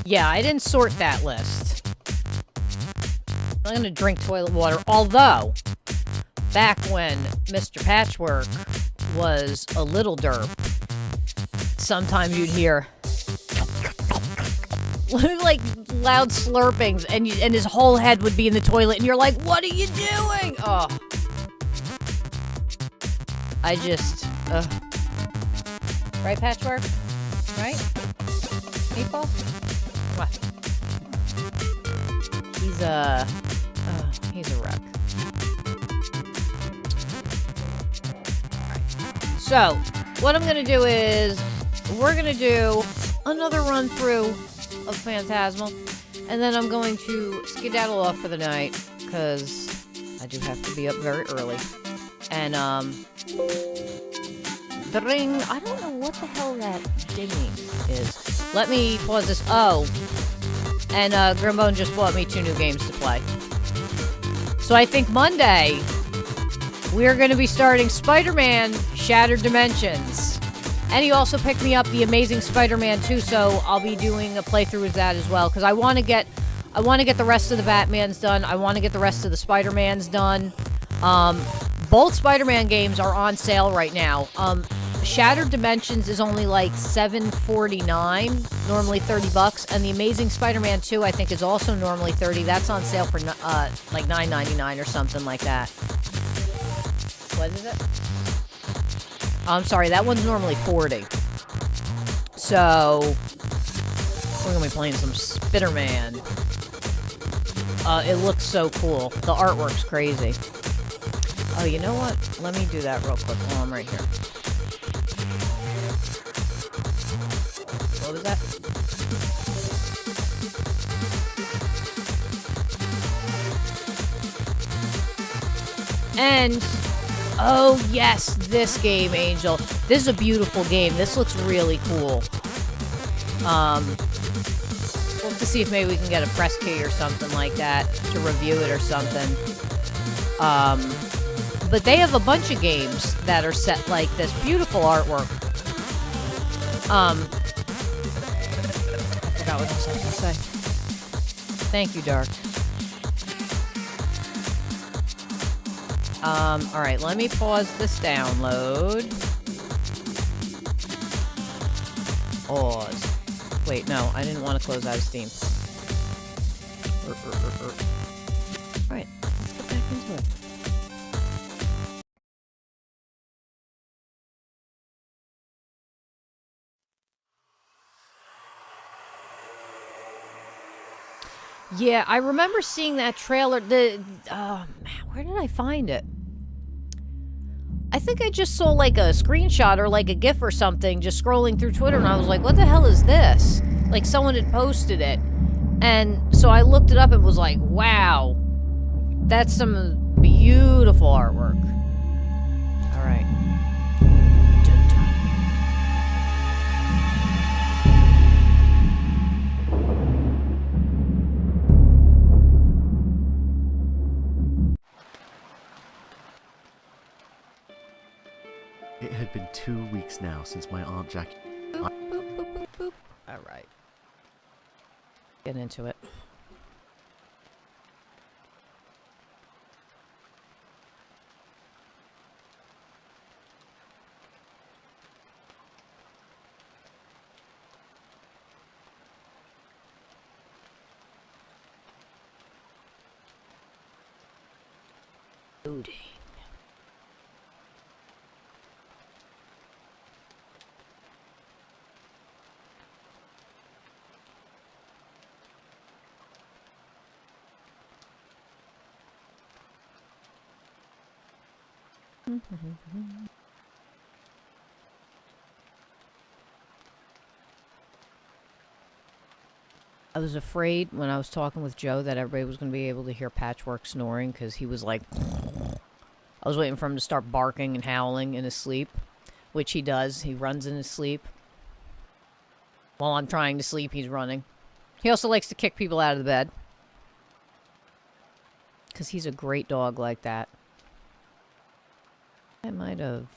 Yeah, I didn't sort that list. I'm gonna drink toilet water, although, back when Mr. Patchwork was a little derp, sometimes you'd hear like loud slurpings, and his whole head would be in the toilet, and you're like, what are you doing? Oh. I just, right, Patchwork? Right? Meatball? What? He's a wreck. Alright. So, what I'm gonna do is, we're gonna do another run through of Phantasmal, and then I'm going to skedaddle off for the night, because I do have to be up very early. And, the ring, I don't know what the hell that dinging is. Let me pause this. Oh. And, Grimbone just bought me 2 new games to play. So I think Monday, we're gonna be starting Spider-Man Shattered Dimensions. And he also picked me up The Amazing Spider-Man 2, so I'll be doing a playthrough of that as well. Because I want to get the rest of the Batmans done. I want to get the rest of the Spider-Mans done. Both Spider-Man games are on sale right now. Shattered Dimensions is only like $7.49, normally $30, and The Amazing Spider-Man 2 I think is also normally $30. That's on sale for like $9.99 or something like that. What is it? I'm sorry, that one's normally $40. So we're gonna be playing some Spider-Man. It looks so cool. The artwork's crazy. Oh, you know what? Let me do that real quick while I'm right here. What was that? And, oh yes, this game, Angel. This is a beautiful game. This looks really cool. We'll have to see if maybe we can get a press key or something like that to review it or something. But they have a bunch of games that are set like this. Beautiful artwork. I forgot what I was going to say. Thank you, Dark. Alright, let me pause this download. Pause. Wait, no, I didn't want to close out of Steam. Alright, let's get back into it. Yeah, I remember seeing that trailer. Man, where did I find it? I think I just saw like a screenshot or like a GIF or something just scrolling through Twitter, and I was like, what the hell is this? Like someone had posted it. And so I looked it up and was like, wow, that's some beautiful artwork. All right. Dun, dun. It had been 2 weeks now since my Aunt Jackie... Boop, boop, boop, boop, boop. All right. Get into it. Loading. I was afraid when I was talking with Joe that everybody was going to be able to hear Patchwork snoring because he was like... I was waiting for him to start barking and howling in his sleep, which he does. He runs in his sleep. While I'm trying to sleep, he's running. He also likes to kick people out of the bed. Because he's a great dog like that. I might have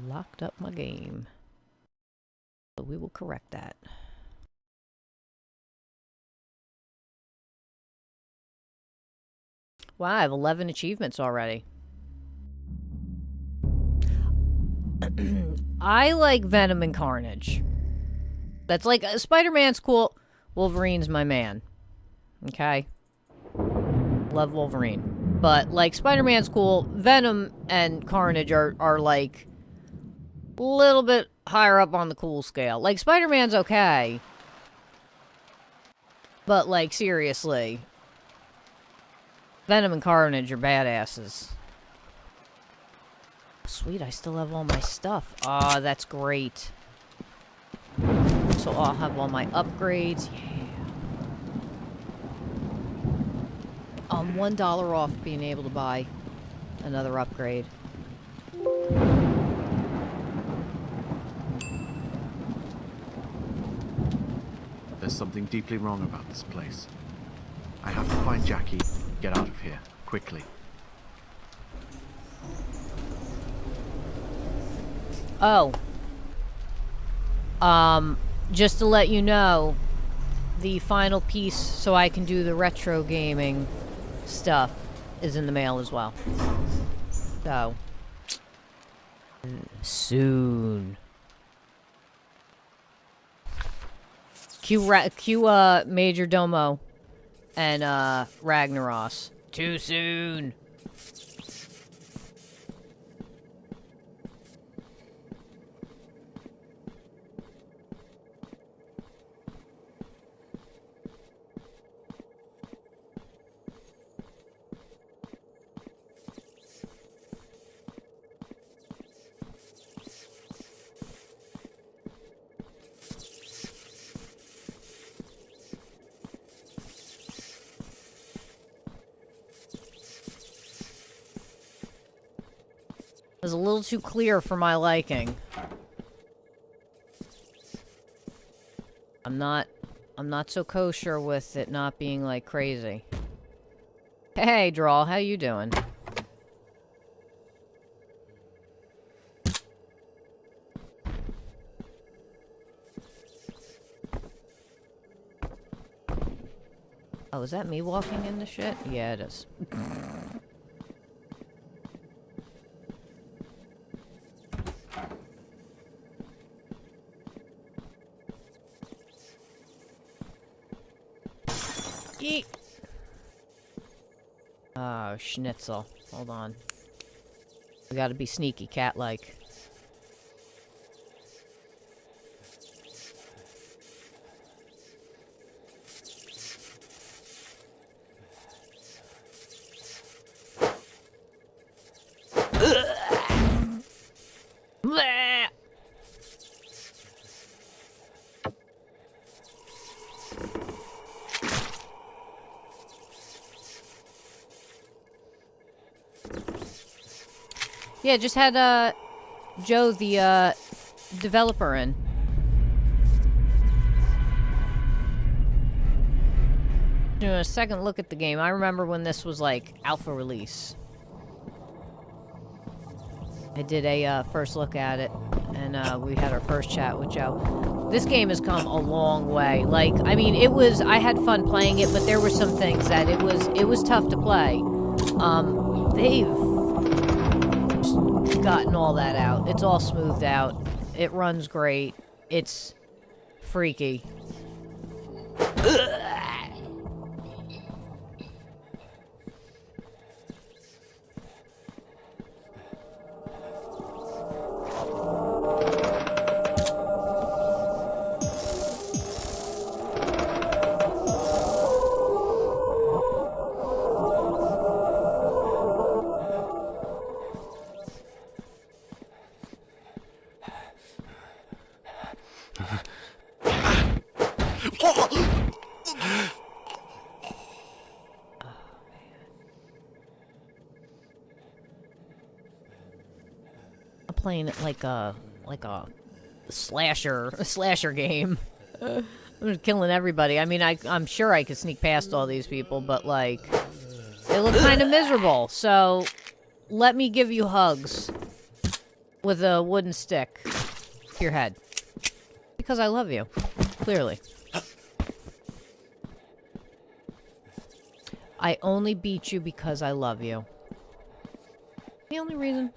locked up my game. But we will correct that. Wow, I have 11 achievements already. I like Venom and Carnage. That's like, Spider-Man's cool. Wolverine's my man. Okay? Love Wolverine. But, like, Spider-Man's cool. Venom and Carnage are like, a little bit higher up on the cool scale. Like, Spider-Man's okay. But, like, seriously. Venom and Carnage are badasses. Sweet, I still have all my stuff. Ah, that's great. So I'll have all my upgrades. Yeah. $1 off being able to buy another upgrade. There's something deeply wrong about this place. I have to find Jackie, get out of here, quickly. Oh. Just to let you know, the final piece so I can do the retro gaming stuff is in the mail as well. So. Soon. Cue Major Domo and Ragnaros. Too soon. It was a little too clear for my liking. I'm not so kosher with it not being like crazy. Hey, Drawl, how you doing? Oh, is that me walking into shit? Yeah, it is. Eat. Oh, schnitzel. Hold on. We gotta be sneaky, cat-like. Bleh. Yeah, just had Joe, the developer, in. Doing a second look at the game. I remember when this was like alpha release. I did a first look at it, and we had our first chat with Joe. This game has come a long way. Like, I mean, I had fun playing it, but there were some things that it was tough to play. They've gotten all that out. It's all smoothed out. It runs great. It's freaky. Playing it like a slasher game. I'm just killing everybody. I mean, I'm sure I could sneak past all these people, but like, they look kind of miserable. So, let me give you hugs with a wooden stick to your head because I love you, clearly. I only beat you because I love you. The only reason.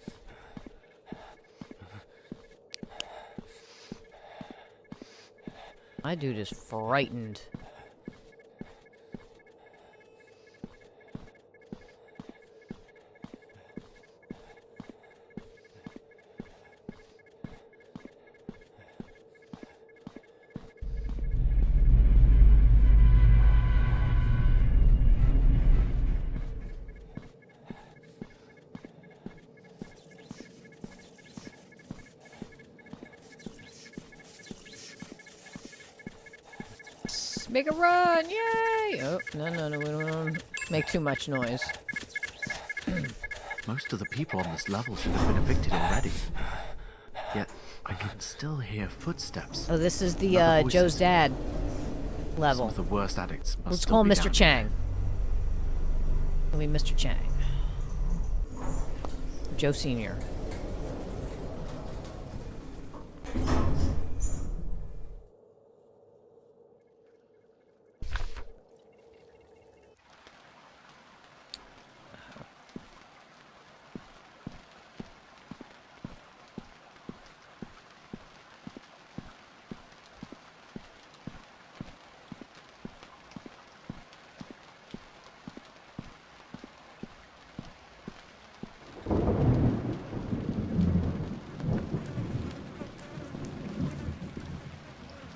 My dude is frightened. Make a run! Yay! Oh, no, we don't want to make too much noise. Most of the people on this level should have been evicted already. Yet, I can still hear footsteps. Oh, this is the, Other voices. Joe's dad Some level. of the worst addicts must Let's still call him be Mr. down Chang. It'll be Mr. Chang. Joe Sr.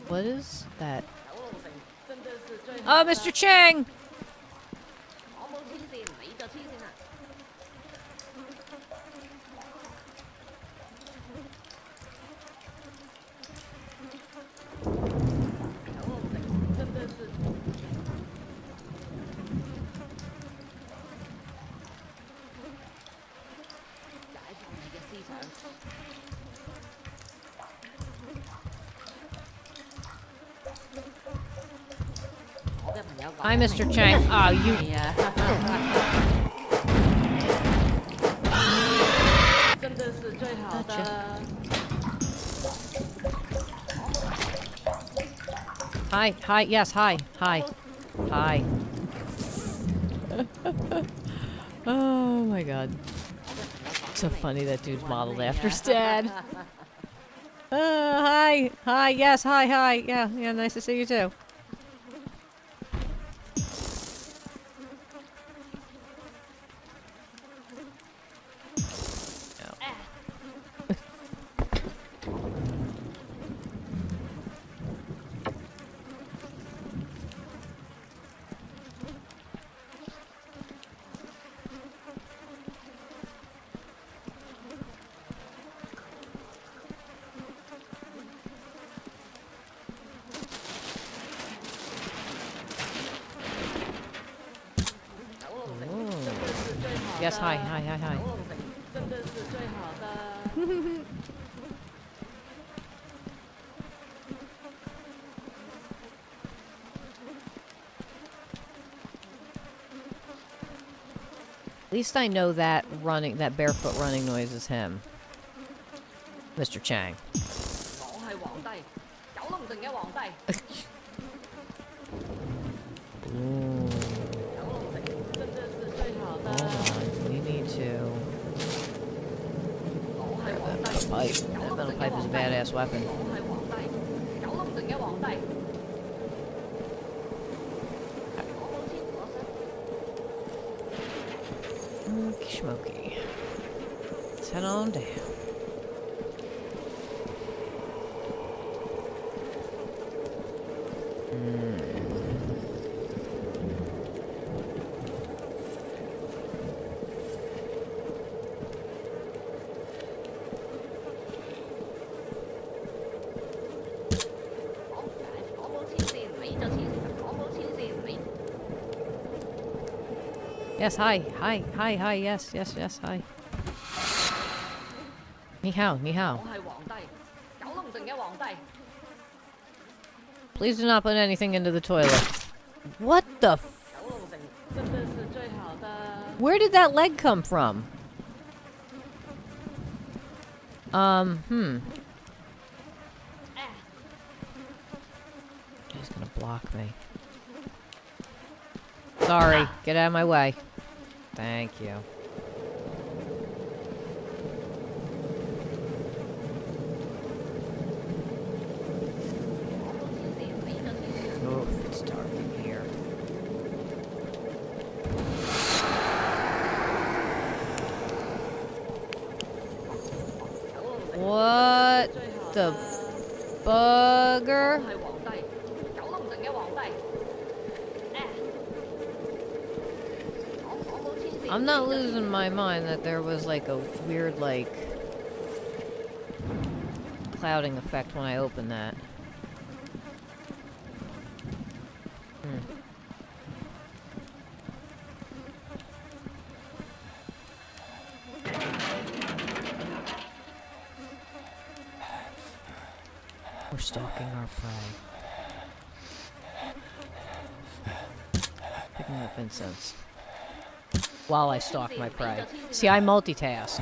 What is that? Oh, Mr. Chang! Hi, Mr. Chang. Oh, you... Gotcha. Hi, yes, hi. Oh my god. So funny that dude's modeled after his dad. Hi, yes, hi. Yeah, nice to see you too. Yes, hi. At least I know that barefoot running noise is him. Mr. Chang. Ooh. Hold on, we need to... grab that metal pipe. That metal pipe is a badass weapon. Okie schmoky. Let's head on down. Yes, hi, yes, hi. Ni hao. Please do not put anything into the toilet. What the f- Where did that leg come from? He's gonna block me. Sorry. Get out of my way. Thank you. Oh, it's dark in here. What the bugger? I'm not losing my mind that there was like a weird like clouding effect when I opened that. We're stalking our prey. Picking up incense. While I stalk my prey. See, I multitask.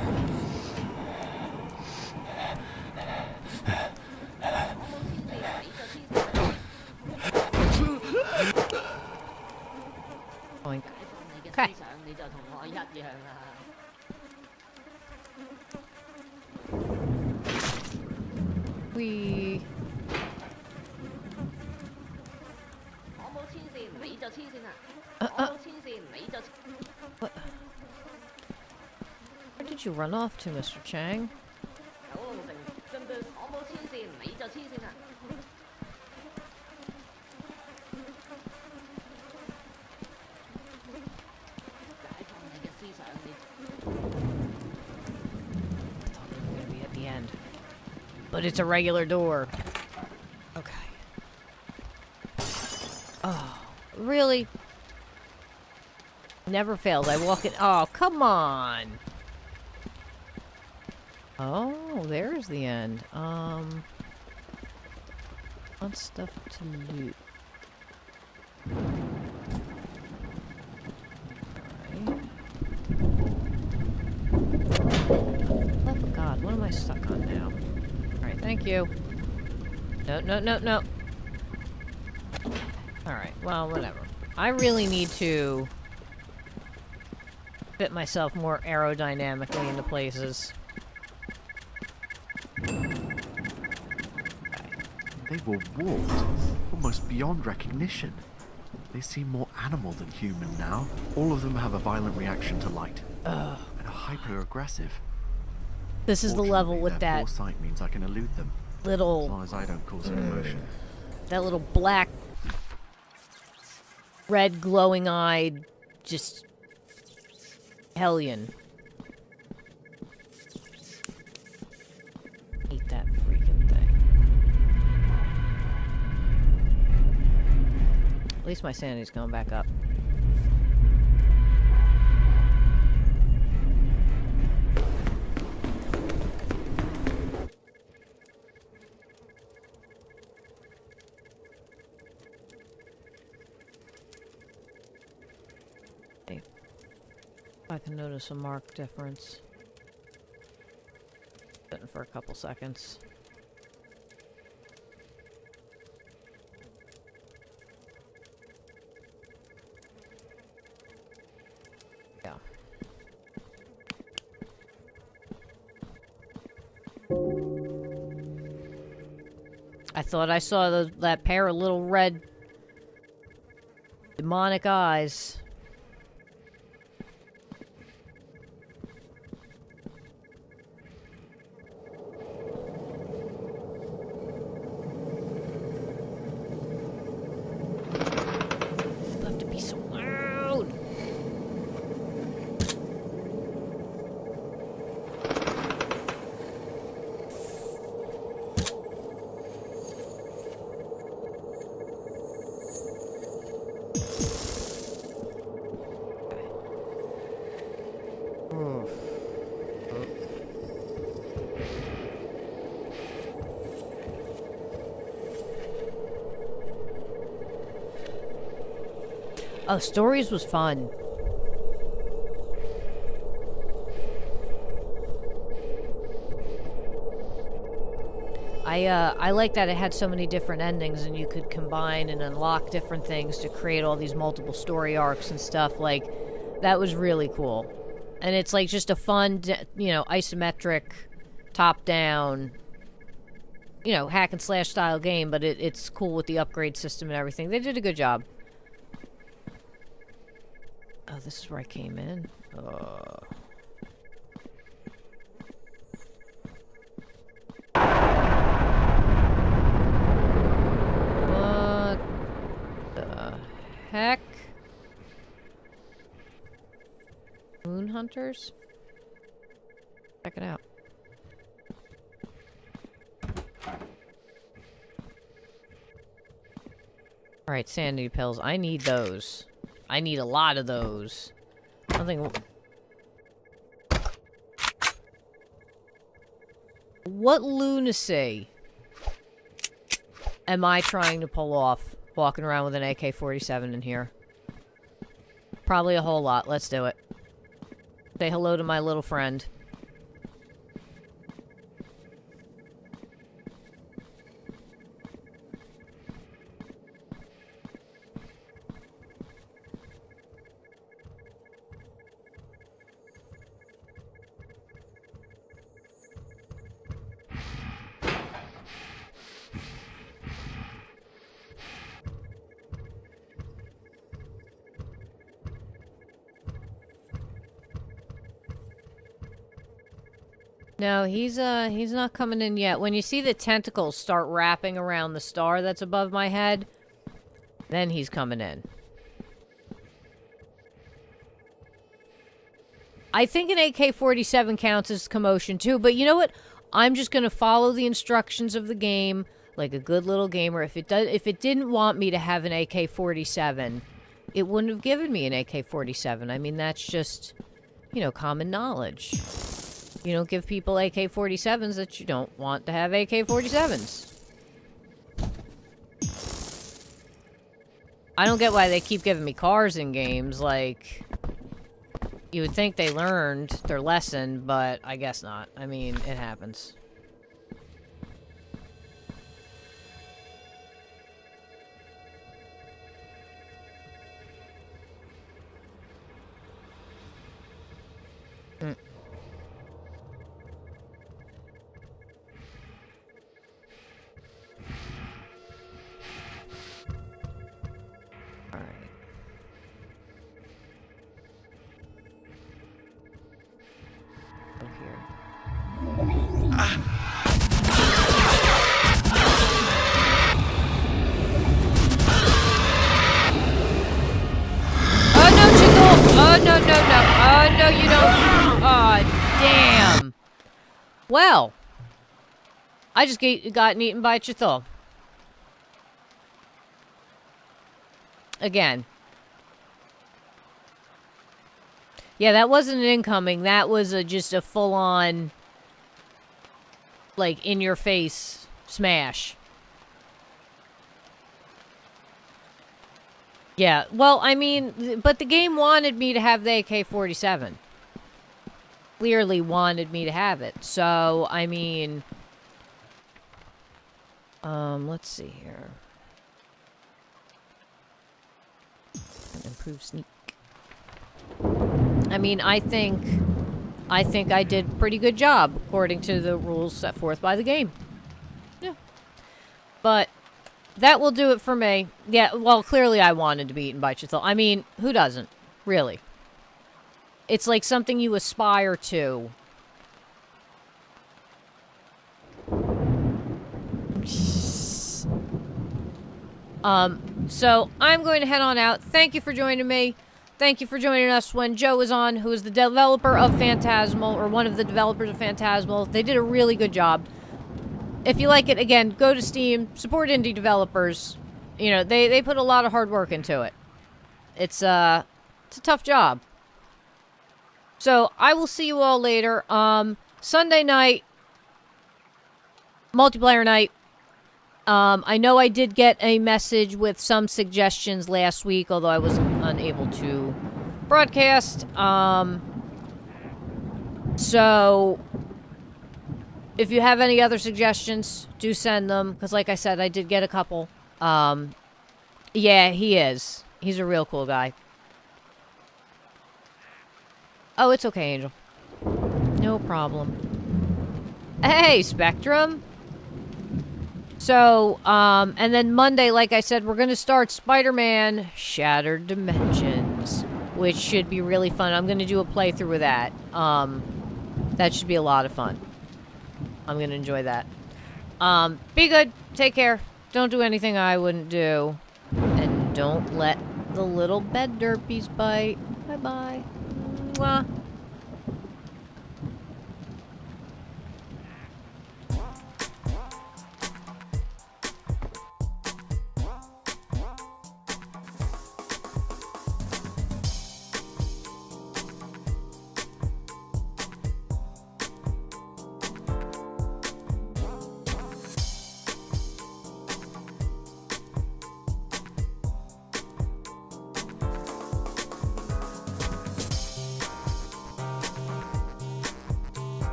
Oink. Okay. We. What? Where did you run off to, Mr. Chang? But it's a regular door. Okay. Oh, really? Never fails. I walk in. Oh, come on. Oh, there's the end. Want stuff to loot. Alright. Oh, God, what am I stuck on now? Alright, thank you. No, no, no, no. Alright, well, whatever. I really need to fit myself more aerodynamically into places. They were warped, almost beyond recognition. They seem more animal than human now. All of them have a violent reaction to light. And are hyper-aggressive. This is the level with their that foresight means I can elude them. As little... long as I don't cause an emotion. That little black... red glowing-eyed... just... hellion. Hate that freaking thing. At least my sanity's going back up. Hey. I can notice a marked difference. Sitting for a couple seconds. Yeah. I thought I saw that pair of little red demonic eyes. You have to be so loud. Oh, stories was fun. I like that it had so many different endings and you could combine and unlock different things to create all these multiple story arcs and stuff. Like, that was really cool. And it's like just a fun, you know, isometric, top-down, you know, hack and slash style game, but it's cool with the upgrade system and everything. They did a good job. Oh, this is where I came in. What the heck? Moon hunters? Check it out. Alright, sanity pills. I need those. I need a lot of those. Nothing. What lunacy am I trying to pull off walking around with an AK-47 in here? Probably a whole lot. Let's do it. Say hello to my little friend. No, he's not coming in yet. When you see the tentacles start wrapping around the star that's above my head, then he's coming in. I think an AK-47 counts as commotion too, but you know what? I'm just gonna follow the instructions of the game like a good little gamer. If it didn't want me to have an AK-47, it wouldn't have given me an AK-47. I mean, that's just, you know, common knowledge. You don't give people AK-47s that you don't want to have AK-47s. I don't get why they keep giving me cars in games, like... You would think they learned their lesson, but I guess not. I mean, it happens. Well, I just got eaten by a Chithul. Again. Yeah, that wasn't an incoming. That was just a full-on, like, in-your-face smash. Yeah, well, I mean, but the game wanted me to have the AK-47. Clearly wanted me to have it. So, I mean... let's see here. Improve sneak. I mean, I think I did a pretty good job, according to the rules set forth by the game. Yeah. But... that will do it for me. Yeah, well, clearly I wanted to be eaten by Chithul. I mean, who doesn't? Really. It's like something you aspire to. So I'm going to head on out. Thank you for joining me. Thank you for joining us when Joe was on, who is the developer of Phantasmal, or one of the developers of Phantasmal. They did a really good job. If you like it, again, go to Steam, support indie developers. You know, they put a lot of hard work into it. It's a tough job. So, I will see you all later. Sunday night, multiplayer night. I know I did get a message with some suggestions last week, although I was unable to broadcast. So... if you have any other suggestions, do send them. Because like I said, I did get a couple. Yeah, he is. He's a real cool guy. Oh, it's okay, Angel. No problem. Hey, Spectrum. So, and then Monday, like I said, we're going to start Spider-Man Shattered Dimensions, which should be really fun. I'm going to do a playthrough with that. That should be a lot of fun. I'm going to enjoy that. Be good. Take care. Don't do anything I wouldn't do. And don't let the little bed derpies bite. Bye-bye. Mwah.